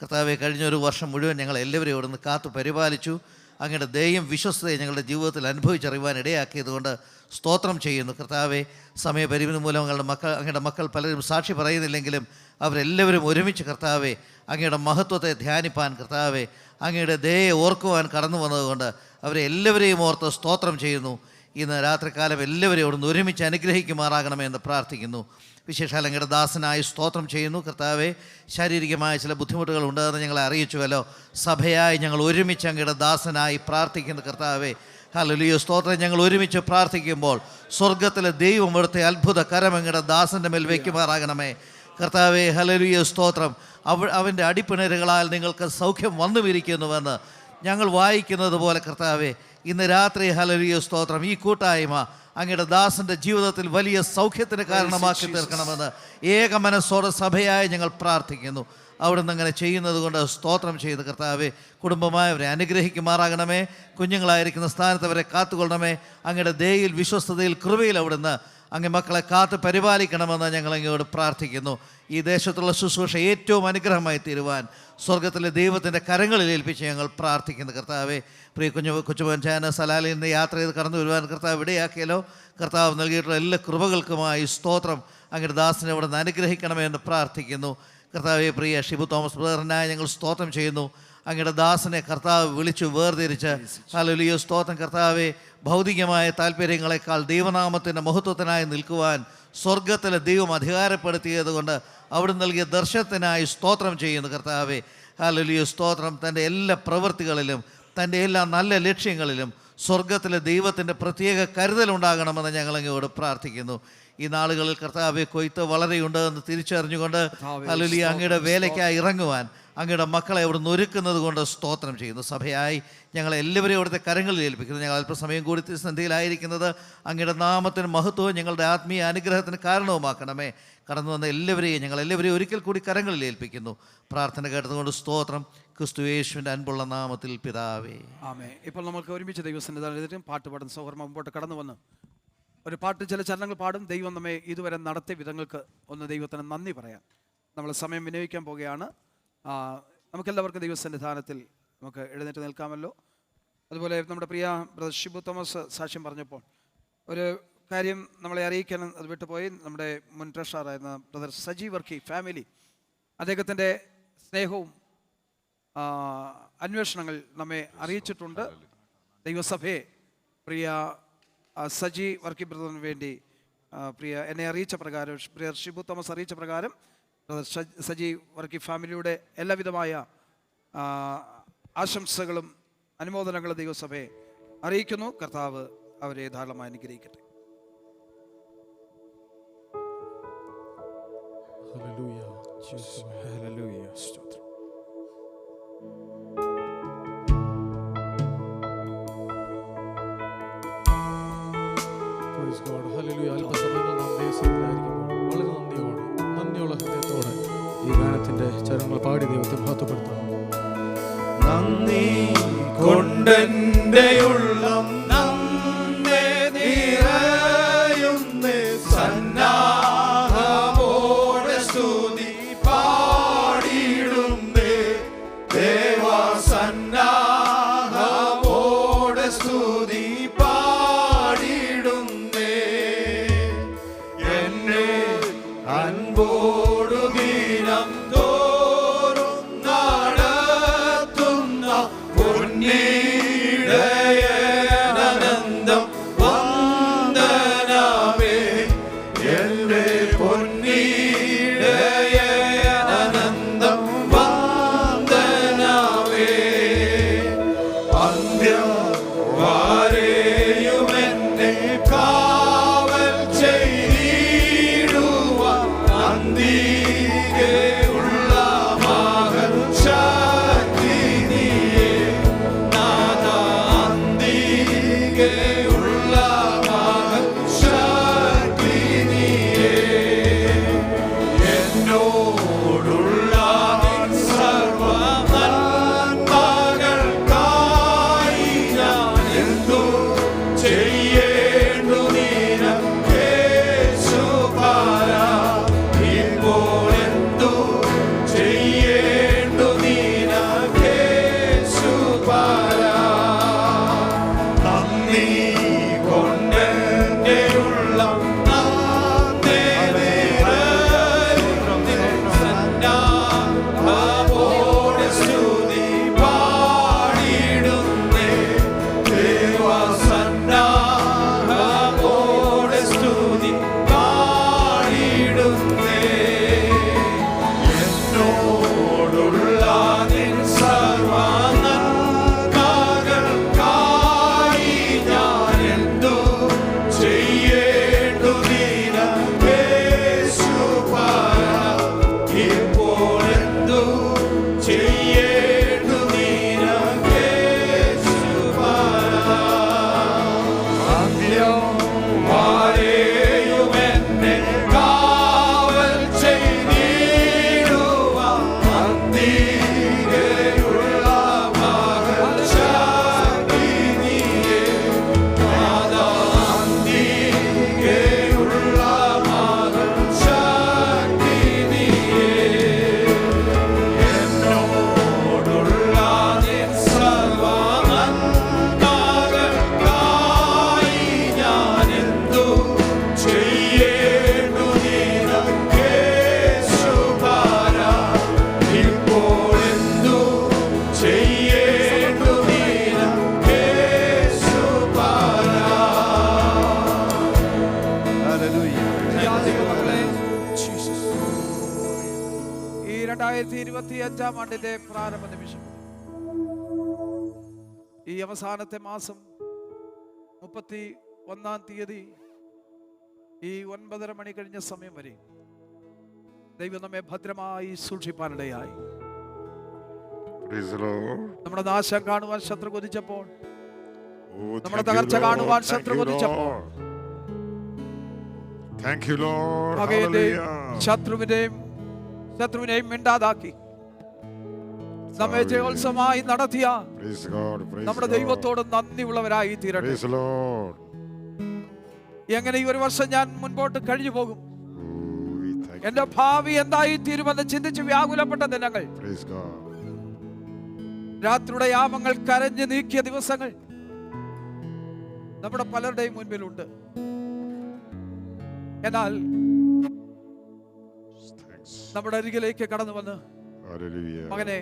കർത്താവെ കഴിഞ്ഞൊരു വർഷം മുഴുവൻ ഞങ്ങൾ എല്ലാവരും ഇവിടെ നിന്ന് കാത്തു പരിപാലിച്ചു. അങ്ങയുടെ ദയയും വിശ്വസ്തയും ഞങ്ങളുടെ ജീവിതത്തിൽ അനുഭവിച്ചറിയുവാൻ ഇടയാക്കിയതുകൊണ്ട് സ്തോത്രം ചെയ്യുന്നു. കർത്താവെ സമയപരിമിതി മൂലം അങ്ങയുടെ മക്കൾ പലരും സാക്ഷി പറയുന്നില്ലെങ്കിലും അവരെല്ലാവരും ഒരുമിച്ച് കർത്താവെ അങ്ങയുടെ മഹത്വത്തെ ധ്യാനിപ്പാൻ, കർത്താവെ അങ്ങയുടെ ദയയെ ഓർക്കുവാൻ കടന്നു വന്നതുകൊണ്ട് അവരെ എല്ലാവരെയും ഓർത്ത് സ്തോത്രം ചെയ്യുന്നു. ഇന്ന് രാത്രികാലം എല്ലാവരെയും അവിടെ നിന്ന് ഒരുമിച്ച് അനുഗ്രഹിക്കുമാറാകണമെന്ന് പ്രാർത്ഥിക്കുന്നു. വിശേഷാൽ അങ്ങയുടെ ദാസനായി സ്തോത്രം ചെയ്യുന്നു. കർത്താവെ ശാരീരികമായ ചില ബുദ്ധിമുട്ടുകൾ ഉണ്ടെന്ന് ഞങ്ങളെ അറിയിച്ചുവല്ലോ. സഭയായി ഞങ്ങൾ ഒരുമിച്ച് അങ്ങയുടെ ദാസനായി പ്രാർത്ഥിക്കുന്നു. കർത്താവെ ഹല്ലേലൂയ സ്തോത്രം. ഞങ്ങൾ ഒരുമിച്ച് പ്രാർത്ഥിക്കുമ്പോൾ സ്വർഗത്തിലെ ദൈവം ഇവിടുത്തെ അത്ഭുത കരം അങ്ങയുടെ ദാസൻ്റെ മേൽ വയ്ക്കുമാറാകണമേ. കർത്താവെ ഹല്ലേലൂയ സ്തോത്രം. അവൻ്റെ അടിപ്പിണരുകളാൽ നിങ്ങൾക്ക് സൗഖ്യം വന്നുമിരിക്കുന്നുവെന്ന് ഞങ്ങൾ വായിക്കുന്നത് പോലെ കർത്താവെ ഇന്ന് രാത്രി ഹല്ലേലൂയ സ്തോത്രം ഈ കൂട്ടായ്മ അങ്ങയുടെ ദാസൻ്റെ ജീവിതത്തിൽ വലിയ സൗഖ്യത്തിന് കാരണമാക്കി തീർക്കണമെന്ന് ഏക മനസ്സോടെ സഭയായി ഞങ്ങൾ പ്രാർത്ഥിക്കുന്നു. അവിടുന്ന് അങ്ങനെ ചെയ്യുന്നത് കൊണ്ട് സ്തോത്രം ചെയ്ത് കർത്താവെ, കുടുംബമായവരെ അനുഗ്രഹിക്കുമാറാകണമേ. കുഞ്ഞുങ്ങളായിരിക്കുന്ന സ്ഥാനത്ത് അവരെ കാത്തുകൊള്ളണമേ. അങ്ങയുടെ ദയയിൽ, വിശ്വസ്തതയിൽ, കൃപയിൽ അവിടുന്ന് അങ്ങ് മക്കളെ കാത്ത് പരിപാലിക്കണമെന്ന് ഞങ്ങൾ അങ്ങയോട് പ്രാർത്ഥിക്കുന്നു. ഈ ദേശത്തുള്ള ശുശ്രൂഷ ഏറ്റവും അനുഗ്രഹമായി തീരുവാൻ സ്വർഗത്തിലെ ദൈവത്തിൻ്റെ കരങ്ങളിൽ ഏൽപ്പിച്ച് ഞങ്ങൾ പ്രാർത്ഥിക്കുന്നു. കർത്താവെ, പ്രിയ കൊച്ചുമോൻ ചാന സലാലിൽ നിന്ന് യാത്ര ചെയ്ത് കടന്നു വരുവാൻ കർത്താവ് ഇടയാക്കിയല്ലോ. കർത്താവ് നൽകിയിട്ടുള്ള എല്ലാ കൃപകൾക്കുമായി സ്തോത്രം. അങ്ങയുടെ ദാസനെ അവിടെ നിന്ന് അനുഗ്രഹിക്കണമേ എന്ന് പ്രാർത്ഥിക്കുന്നു. കർത്താവെ, പ്രിയ ഷിബു തോമസ് ബ്രദറിനായി ഞങ്ങൾ സ്തോത്രം ചെയ്യുന്നു. അങ്ങയുടെ ദാസനെ കർത്താവ് വിളിച്ചു വേർതിരിച്ച് ഹല്ലേലൂയ സ്തോത്രം. കർത്താവെ, ഭൗതികമായ താല്പര്യങ്ങളെക്കാൾ ദൈവനാമത്തിൻ്റെ മഹത്വത്തിനായി നിൽക്കുവാൻ സ്വർഗത്തിലെ ദൈവം അധികാരപ്പെടുത്തിയത് കൊണ്ട് അവിടെ നൽകിയ ദർശനത്തിനായി സ്തോത്രം ചെയ്യുന്നു. കർത്താവെ, ഹല്ലേലൂയ സ്തോത്രം. തൻ്റെ എല്ലാ പ്രവൃത്തികളിലും തൻ്റെ എല്ലാ നല്ല ലക്ഷ്യങ്ങളിലും സ്വർഗത്തിലെ ദൈവത്തിൻ്റെ പ്രത്യേക കരുതലുണ്ടാകണമെന്ന് ഞങ്ങൾ അങ്ങയോട് പ്രാർത്ഥിക്കുന്നു. ഈ നാളുകളിൽ കർത്താവെ, കൊയ്ത്ത് വളരെയുണ്ട് എന്ന് തിരിച്ചറിഞ്ഞുകൊണ്ട് ഹല്ലേലൂയ അങ്ങയുടെ വേലയ്ക്കായി ഇറങ്ങുവാൻ അങ്ങയുടെ മക്കളെ അവിടുന്ന് ഒരുക്കുന്നത് കൊണ്ട് സ്തോത്രം ചെയ്യുന്നു. സഭയായി ഞങ്ങളെല്ലാവരെയും അവിടുത്തെ കരങ്ങളിൽ ഏൽപ്പിക്കുന്നു. ഞങ്ങൾ അല്പസമയം കൂടി സന്ധിയിലായിരിക്കുന്നത് അങ്ങയുടെ നാമത്തിന് മഹത്വവും ഞങ്ങളുടെ ആത്മീയ അനുഗ്രഹത്തിന് കാരണവുമാക്കണമേ. കടന്നു വന്ന ഞങ്ങളെല്ലാവരെയും ഒരിക്കൽ കൂടി കരങ്ങളിൽ ഏൽപ്പിക്കുന്നു. പ്രാർത്ഥന കേട്ടതുകൊണ്ട് സ്തോത്രം. ക്രിസ്തു യേശുവിൻ്റെ അൻപുള്ള നാമത്തിൽ പിതാവേ, ആമേൻ. ഇപ്പോൾ നമുക്ക് ഒരുമിച്ച് ദൈവസന്നിധിയിലും പാട്ട് പാടും. സൗഹൃദം മുമ്പോട്ട് കടന്നു വന്ന് ഒരു പാട്ട്, ചില ചരണങ്ങൾ പാടും. ദൈവം നമ്മെ ഇതുവരെ നടത്തിയ വിധങ്ങൾക്ക് ഒന്ന് ദൈവത്തിന് നന്ദി പറയാം. നമ്മൾ സമയം വിനിയോഗിക്കാൻ പോവുകയാണ്. നമുക്കെല്ലാവർക്കും ദൈവസന്നിധാനത്തിൽ നമുക്ക് എഴുന്നേറ്റ് നിൽക്കാമല്ലോ. അതുപോലെ നമ്മുടെ പ്രിയ ബ്രദർ ഷിബു തോമസ് സാക്ഷ്യം പറഞ്ഞപ്പോൾ ഒരു കാര്യം നമ്മളെ അറിയിക്കാൻ അത് വിട്ടുപോയി. നമ്മുടെ മുൻ ട്രഷറായിരുന്ന ബ്രദർ സജി വർക്കി ഫാമിലി, അദ്ദേഹത്തിൻ്റെ സ്നേഹവും അന്വേഷണങ്ങൾ നമ്മെ അറിയിച്ചിട്ടുണ്ട്. ദൈവസഭയെ പ്രിയ സജി വർക്കി ബ്രദറിന് വേണ്ടി എന്നെ അറിയിച്ച പ്രകാരം, പ്രിയ ഷിബു തോമസ് അറിയിച്ച പ്രകാരം ബ്രദർ സജി വർക്കി ഫാമിലിയുടെ എല്ലാവിധമായ ആശംസകളും അനുമോദനങ്ങളും ദൈവസഭയെ അറിയിക്കുന്നു. കർത്താവ് അവരെ ധാരാളമായി അനുഗ്രഹിക്കട്ടെ. വളരെ നന്ദിയുള്ള ഹൃദയത്തോടെ ഈ ഗാനത്തിന്റെ ചരണങ്ങൾ പാടി ദൈവത്തെ മഹത്വപ്പെടുത്താം. നന്ദി കൊണ്ടെന്റെ ഉള്ളം നന്ദി നിറയുന്നേ, സന്നാഹമോടെ സ്തുതി പാടിയിടുന്നേ, ദേവാ സന്നാഹമോടെ സ്തുതി പാടിയിടുന്നേ. എന്നെ അൻപോടു ദിനം തോറും നടത്തുന്ന പൊന്നീടയനന്തം വന്ദനമേ, എന്റെ പൊന്നീടയനന്തം വന്ദനമേ. അന്ത്യം വരെയുമെന്നെ കാവൽ ചെയ്തിടുവാൻ അന്തികെ ഉള്ള ഈ 2025 ആണ്ടിന്റെ പ്രാരംഭ നിമിഷം, ഈ അവസാനത്തെ മാസം 31 തീയതി ഈ 9:30 മണി കഴിഞ്ഞ സമയം വരെ ദൈവം നമ്മെ ഭദ്രമായി സൂക്ഷിപ്പാനിടയായി. നമ്മുടെ നാശം കാണുവാൻ ശത്രു കൊതിച്ചപ്പോൾ, നമ്മുടെ തകർച്ച കാണുവാൻ ശത്രു കൊതിച്ചപ്പോൾ, ശത്രുവിനെയും മിണ്ടാതാക്കി നമ്മെ ജയോത്സവമായി നടത്തിയ നമ്മുടെ ദൈവത്തോട് നന്ദിയുള്ളവരായി തീരട്ടെ. എങ്ങനെ ഈ ഒരു വർഷം ഞാൻ മുൻപോട്ട് കഴിഞ്ഞു പോകും, എന്റെ ഭാവി എന്തായി തീരുമെന്ന് ചിന്തിച്ച് വ്യാകുലപ്പെട്ട ദിനങ്ങൾ, രാത്രിയുടെ യാമങ്ങൾ കരഞ്ഞു നീക്കിയ ദിവസങ്ങൾ നമ്മുടെ പലരുടെയും മുൻപിലുണ്ട്. എന്നാൽ നമ്മുടെ അരികിലേക്ക് കടന്നു വന്ന്, മകനെ,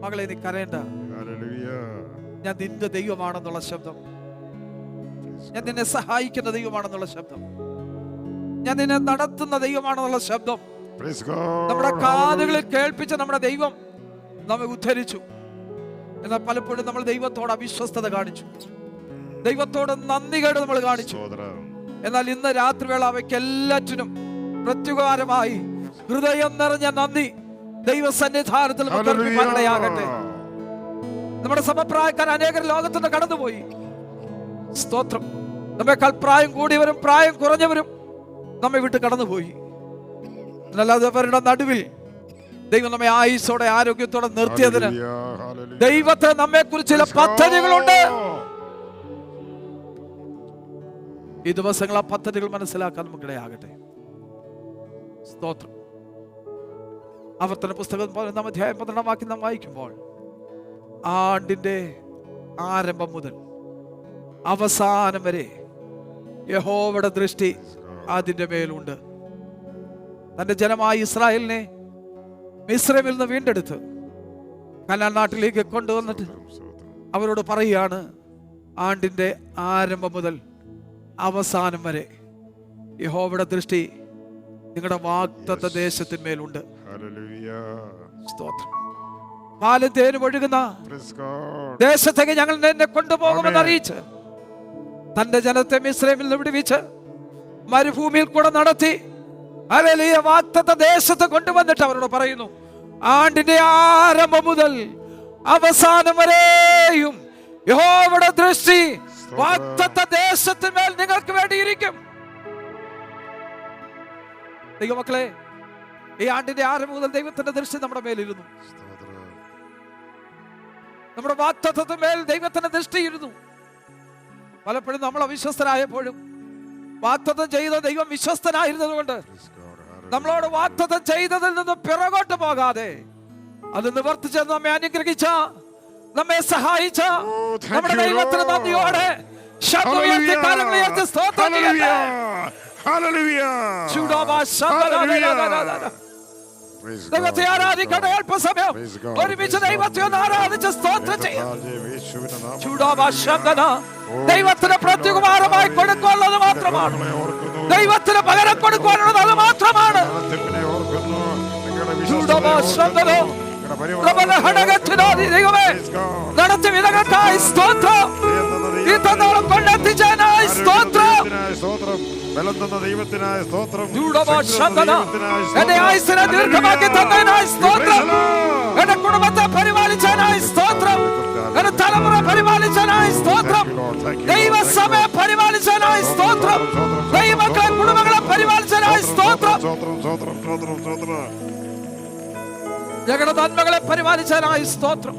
മകളെ, നീ കരയേണ്ട, ഞാൻ നിന്റെ ദൈവമാണെന്നുള്ള ശബ്ദം, ഞാൻ നിന്നെ സഹായിക്കുന്ന ദൈവമാണെന്നുള്ള ശബ്ദം, ഞാൻ നിന്നെ നടത്തുന്ന ദൈവമാണെന്നുള്ള ശബ്ദം നമ്മുടെ കാതുകളിൽ കേൾപ്പിച്ച നമ്മുടെ ദൈവം നമ്മെ ഉദ്ധരിച്ചു. എന്നാൽ പലപ്പോഴും നമ്മൾ ദൈവത്തോട് അവിശ്വസ്തത കാണിച്ചു, ദൈവത്തോട് നന്ദികേട് നമ്മൾ കാണിച്ചു. എന്നാൽ ഇന്ന് രാത്രിവേള അവയ്ക്കെല്ലാറ്റിനും പ്രത്യുപകാരമായി ഹൃദയം നിറഞ്ഞ നന്ദി ദൈവസന്നിധാനത്തിൽ ഇടയാകട്ടെ. നമ്മുടെ സമപ്രായക്കാർ അനേകർ ലോകത്തുനിന്ന് കടന്നുപോയി. സ്തോത്രം. നമ്മേക്കാൾ പ്രായം കൂടിയവരും പ്രായം കുറഞ്ഞവരും നമ്മെ വിട്ട് കടന്നുപോയി. അവരുടെ നടുവിൽ ദൈവം നമ്മെ ആയുസ്സോടെ ആരോഗ്യത്തോടെ നിർത്തിയതിന് ദൈവത്തെ നമ്മെ കുറിച്ച് ചില പദ്ധതികളുണ്ട്. ഈ ദിവസങ്ങൾ ആ പദ്ധതികൾ മനസ്സിലാക്കാൻ നമുക്കിടയാകട്ടെ. സ്തോത്രം. ആവർത്തന പുസ്തകം 11 അധ്യായം 12 വാക്യം നാം വായിക്കുമ്പോൾ, ആണ്ടിന്റെ ആരംഭം മുതൽ അവസാനം വരെ യഹോവയുടെ ദൃഷ്ടി അതിന്റെ മേലുണ്ട്. തന്റെ ജനമായ ഇസ്രായേലിനെ മിസ്രൈമിൽ നിന്ന് വീണ്ടെടുത്ത് കനാൻ നാട്ടിലേക്ക് കൊണ്ടുവന്നിട്ട് അവരോട് പറയുകയാണ്, ആണ്ടിന്റെ ആരംഭം മുതൽ അവസാനം വരെ യഹോവയുടെ ദൃഷ്ടി നിങ്ങളുടെ വാഗ്ദത്ത ദേശത്തിന്മേലുണ്ട്. സ്തോത്രം. പാലും തേനും ഒഴുകുന്ന ദേശത്തേക്ക് ഞങ്ങൾ എന്നെ കൊണ്ടുപോകുമെന്ന് അറിയിച്ച് തന്റെ ജനത്തെ മിസ്രൈമിൽ നിന്ന് വിടുവിച്ച് മരുഭൂമിയിൽ കൂടെ നടത്തി ഹല്ലേലൂയ വാഗ്ദത്ത ദേശത്ത് കൊണ്ടുവന്നിട്ട് അവരോട് പറയുന്നു, ആണ്ടിന്റെ ആരംഭം മുതൽ അവസാനം വരെയും യഹോവയുടെ ദൃഷ്ടി വാഗ്ദത്ത ദേശത്തിന്മേൽ നിങ്ങൾക്ക് വേണ്ടിയിരിക്കും. ദൈവമക്കളെ, ഈ ആണ്ടിന്റെ ആരംഭം മുതൽ ദൈവത്തിന്റെ ദൃഷ്ടി നമ്മുടെ മേലിരുന്നു. നമ്മുടെ വാഗ്ദത്തത്തിന്മേൽ ദൈവത്തിന്റെ ദൃഷ്ടിയിരുന്നു. പലപ്പോഴും നമ്മൾ അവിശ്വസ്തരായപ്പോഴും വാഗ്ദത്തം ചെയ്ത ദൈവം വിശ്വസ്തനായിരുന്നത് കൊണ്ട് നമ്മളോട് വാഗ്ദത്തം ചെയ്തതിൽ നിന്ന് പിറകോട്ട് പോകാതെ അത് നിവർത്തിച്ച് നമ്മെ അനുഗ്രഹിച്ച, നമ്മെ സഹായിച്ച നമ്മുടെ ദൈവത്തിന് നന്ദിയോടെ സ്തോത്രം ചെയ്യട്ടെ. ദൈവത്തെ ആരാധിക്കട്ടെ. അല്പസമയം ഒരുമിച്ച് ദൈവത്തെ ഒന്ന് ആരാധിച്ച് സ്തോത്രം ചെയ്യാം. ദൈവത്തിന് പ്രത്യുപകാരമായി കൊടുക്കാനുള്ളത് മാത്രമാണ്, ദൈവത്തിന് പകരം കൊടുക്കാനുള്ളത് അത് മാത്രമാണ്. ദൈവമേ, നടത്തി വിലകട്ടായി സ്തോത്രം, ഈ തന്നോളം കൊണ്ടെത്തിച്ചതിനായി സ്തോത്രം, എന്റെ ആയുസ്സിനെ ദീർഘമാക്കി തന്നതിനായി സ്തോത്രം, എന്റെ കുടുംബത്തെ പരിപാലിച്ചതിനായി സ്തോത്രം, എന്റെ തലമുറ പരിപാലിച്ചതിനായി സ്തോത്രം, ദൈവസഭയെ പരിപാലിച്ചതിനായി സ്തോത്രം, ദൈവമക്കളെ കുടുംബങ്ങളെ പരിപാലിച്ചതിനായി സ്തോത്രം, ഞങ്ങളുടെ നന്മകളെ പരിപാലിച്ചതിനായി സ്തോത്രം.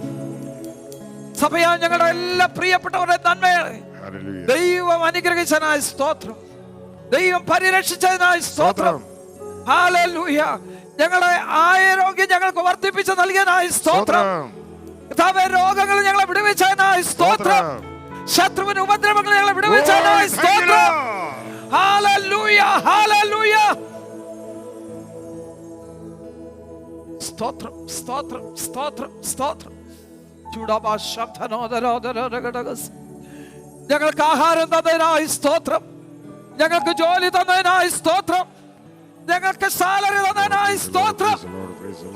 സഭയാ ഞങ്ങളുടെ എല്ലാ പ്രിയപ്പെട്ടവരുടെ നന്മകളെ ദൈവം അനുഗ്രഹിച്ചതിനായി സ്തോത്രം, ദൈവം പരിരക്ഷിച്ചതിനായി സ്തോത്രം. ഹല്ലേലൂയ. ഞങ്ങളെ ആരോഗ്യം ഞങ്ങൾക്ക് വർദ്ധിപ്പിച്ച് നൽകിയതിനായി സ്തോത്രം. രോഗങ്ങൾ ഞങ്ങളെ വിടുവിച്ചതിനായി സ്തോത്രം, ശത്രുവിന്റെ ഉപദ്രവങ്ങൾ ഞങ്ങളെ വിടുവിച്ചതിനായി സ്തോത്രം. ഹല്ലേലൂയ, ഹല്ലേലൂയ. സ്തോത്രം, സ്തോത്രം, സ്തോത്രം, സ്തോത്രം. ഞങ്ങൾക്ക് ആഹാരം തന്നതിനായി സ്തോത്രം, ഞങ്ങൾക്ക് ജോലി തന്നതിനായി സ്തോത്രം, ഞങ്ങൾക്ക് സാലറി തന്നതിനായി സ്തോത്രം,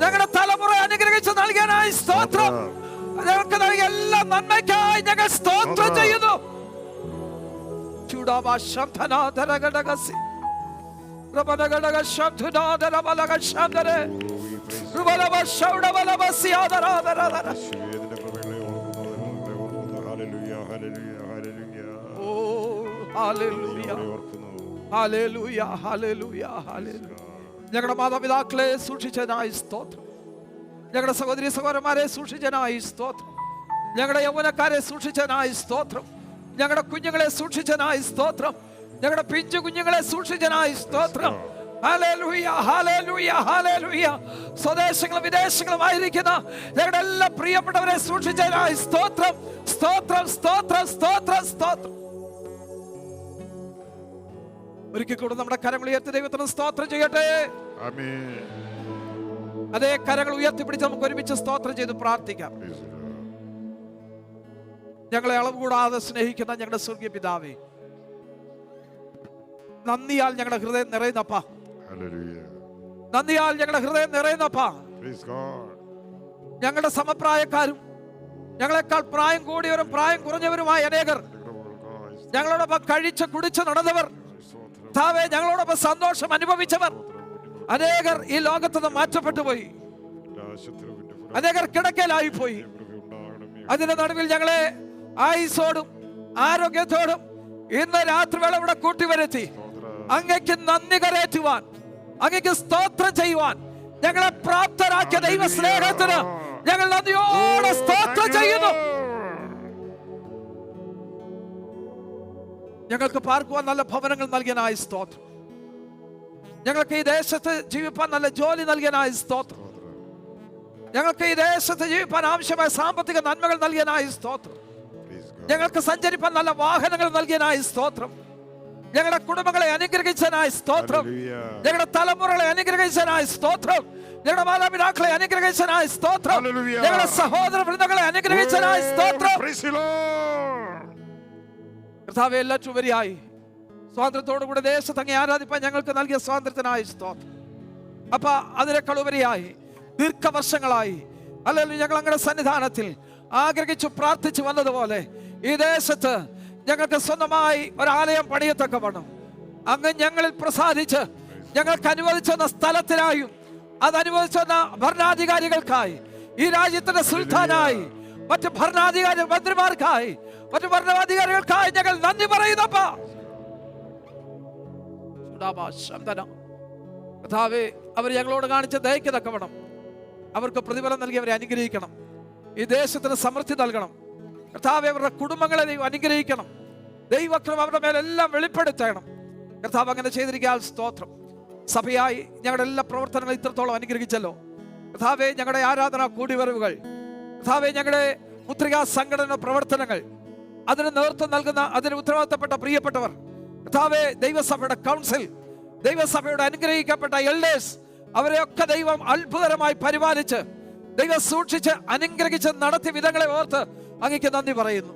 ഞങ്ങളുടെ തലമുറ അനുഗ്രഹിച്ച് നൽകാനായി സ്തോത്രം. ഞങ്ങൾക്ക് നൽകിയ എല്ലാ നന്മയ്ക്കായി ഞങ്ങൾ സ്തോത്രം ചെയ്യുന്നു. ഞങ്ങളുടെ മാതാപിതാക്കളെ സൂക്ഷിച്ചതിനായി സ്തോത്രം. ഞങ്ങളുടെ സഹോദരി സഹോദരന്മാരെ സൂക്ഷിച്ചതിനായി സ്തോത്രം. ഞങ്ങളുടെ യൗവനക്കാരെ സൂക്ഷിച്ചതിനായി സ്തോത്രം. ഞങ്ങളുടെ കുഞ്ഞുങ്ങളെ സൂക്ഷിച്ചതിനായി സ്തോത്രം. ഞങ്ങളുടെ പിഞ്ചു കുഞ്ഞുങ്ങളെ സൂക്ഷിച്ചതിനായി സ്തോത്രം. ഹല്ലേലൂയ, ഹല്ലേലൂയ, ഹല്ലേലൂയ. സ്വദേശങ്ങളും വിദേശങ്ങളുമായിരിക്കുന്ന ഞങ്ങളുടെ എല്ലാ പ്രിയപ്പെട്ടവരെ സൂക്ഷിച്ചതിനായി സ്തോത്രം, സ്തോത്രം, സ്തോത്രം, സ്തോത്രം, സ്തോത്രം. ഒരിക്കൽ കൂടെ നമ്മുടെ കരങ്ങൾ ഉയർത്തി ദൈവത്തിന് സ്തോത്രം ചെയ്യട്ടെ. അതേ കരങ്ങൾ ഉയർത്തിപ്പിടിച്ച് നമുക്ക് ഒരുമിച്ച് സ്തോത്രം ചെയ്ത് പ്രാർത്ഥിക്കാം. ഞങ്ങളെ അളവ് കൂടാതെ സ്നേഹിക്കുന്ന ഞങ്ങളുടെ സ്വർഗീയ പിതാവേ, നന്ദിയാൽ ഞങ്ങളുടെ ഹൃദയം നിറയുന്നപ്പാ. നന്ദിയാൽ ഞങ്ങളുടെ ഹൃദയം നിറയുന്നപ്പാ. ഞങ്ങളുടെ സമപ്രായക്കാരും ഞങ്ങളെക്കാൾ പ്രായം കൂടിയവരും പ്രായം കുറഞ്ഞവരുമായ അനേകർ ഞങ്ങളോടൊപ്പം കഴിച്ച് കുടിച്ച് നടന്നവർ, ഞങ്ങളോടൊപ്പം സന്തോഷം അനുഭവിച്ചവർ അനേകർ ഈ ലോകത്ത് നിന്ന് മാറ്റപ്പെട്ടു പോയി. അനേകർ കിടക്കയിലായി പോയി. അതിന്റെ നടുവിൽ ഞങ്ങളെ ആയുസ്സോടും ആരോഗ്യത്തോടും ഇന്ന് രാത്രി വേള ഇവിടെ കൂട്ടിവരുത്തി അങ്ങയ്ക്ക് നന്ദി കരേറ്റുവാൻ, അങ്ങയ്ക്ക് സ്തോത്രം ചെയ്യുവാൻ ഞങ്ങളെ പ്രാപ്തരാക്കിയ ദൈവ സ്നേഹത്തിന് ഞങ്ങൾ നന്ദിയോടെ സ്തോത്രം ചെയ്യുന്നു. ഞങ്ങൾക്ക് പാർക്കുവാൻ നല്ല ഭവനങ്ങൾ നൽകിയനായി സ്തോത്രം. ഞങ്ങൾക്ക് ഈ ദേശത്ത് ജീവിപ്പാൻ നല്ല ജോലി നൽകിയനായി സ്തോത്രം. ഞങ്ങൾക്ക് ഈ ദേശത്ത് ജീവിപ്പാൻ ആവശ്യമായ സാമ്പത്തിക നന്മകൾ നൽകിയനായി സ്തോത്രം. ഞങ്ങൾക്ക് സഞ്ചരിപ്പാൻ നല്ല വാഹനങ്ങൾ നൽകിയനായി സ്തോത്രം. ഞങ്ങളുടെ കുടുംബങ്ങളെ അനുഗ്രഹിച്ചനായി സ്തോത്രം. ഞങ്ങളുടെ തലമുറകളെ അനുഗ്രഹിച്ചനായി സ്തോത്രം. ഞങ്ങളുടെ മാതാപിതാക്കളെ അനുഗ്രഹിച്ചനായി സ്തോത്രം. ഞങ്ങളുടെ സഹോദര വൃന്ദങ്ങളെ അനുഗ്രഹിച്ചനായി സ്തോത്രം. കർത്താവേ, എല്ലാറ്റുപരിയായി സ്വാതന്ത്ര്യത്തോടുകൂടെ ദേശത്ത് അങ്ങേ ആരാധിപ്പാൻ ഞങ്ങൾക്ക് നൽകിയ സ്വാതന്ത്ര്യത്തിനായി സ്തോത്രം. അപ്പ അതിനേക്കാൾ ഉപരിയായി ദീർഘവർഷങ്ങളായി അല്ലെങ്കിൽ ഞങ്ങൾ അങ്ങയുടെ സന്നിധാനത്തിൽ ആഗ്രഹിച്ചു പ്രാർത്ഥിച്ചു വന്നതുപോലെ ഈ ദേശത്ത് ഞങ്ങൾക്ക് സ്വന്തമായി ഒരാലയം പണിയത്തക്കവണ്ണം അങ്ങ് ഞങ്ങളിൽ പ്രസാദിച്ച് ഞങ്ങൾക്ക് അനുവദിച്ചെന്ന സ്ഥലത്തിനായും അത് അനുവദിച്ചെന്ന ഭരണാധികാരികൾക്കായി, ഈ രാജ്യത്തിന്റെ സുൽത്താനായി, മറ്റ് ഭരണാധികാരി മന്ത്രിമാർക്കായി, മറ്റു ഭരണാധികാരികൾക്കായി ഞങ്ങൾ നന്ദി പറയുന്നപ്പാ. കർത്താവേ, അവർ ഞങ്ങളോട് കാണിച്ച ദയയ്ക്ക് തക്കവണ്ണം അവർക്ക് പ്രതിഫലം നൽകി അവരെ അനുഗ്രഹിക്കണം. ഈ ദേശത്തിന് സമൃദ്ധി നൽകണം. കർത്താവേ, അവരുടെ കുടുംബങ്ങളെ ദൈവം അനുഗ്രഹിക്കണം. ദൈവക്രമം അവരുടെ മേലെല്ലാം വെളിപ്പെടുത്തണം. കർത്താവ് അങ്ങനെ ചെയ്തിരിക്കാൻ സ്തോത്രം. സഭയായി ഞങ്ങളുടെ എല്ലാ പ്രവർത്തനങ്ങളും ഇത്രത്തോളം അനുഗ്രഹിച്ചല്ലോ. കർത്താവേ, ഞങ്ങളുടെ ആരാധന കൂടിവരവുകൾ, കർത്താവേ, ഞങ്ങളുടെ മുദ്രികാ സംഘടന പ്രവർത്തനങ്ങൾ, അതിന് നേതൃത്വം നൽകുന്ന അതിന് ഉത്തരവാദിത്തപ്പെട്ട പ്രിയപ്പെട്ടവർ, കർത്താവേ, ദൈവസഭയുടെ കൗൺസിൽ, ദൈവസഭയുടെ അനുഗ്രഹിക്കപ്പെട്ട എൽഡേഴ്സ്, അവരെയൊക്കെ ദൈവം അത്ഭുതകരമായി പരിപാലിച്ച് ദൈവം സൂക്ഷിച്ച് അനുഗ്രഹിച്ച് നടത്തിയ വിധങ്ങളെ ഓർത്ത് അങ്ങേക്ക് നന്ദി പറയുന്നു.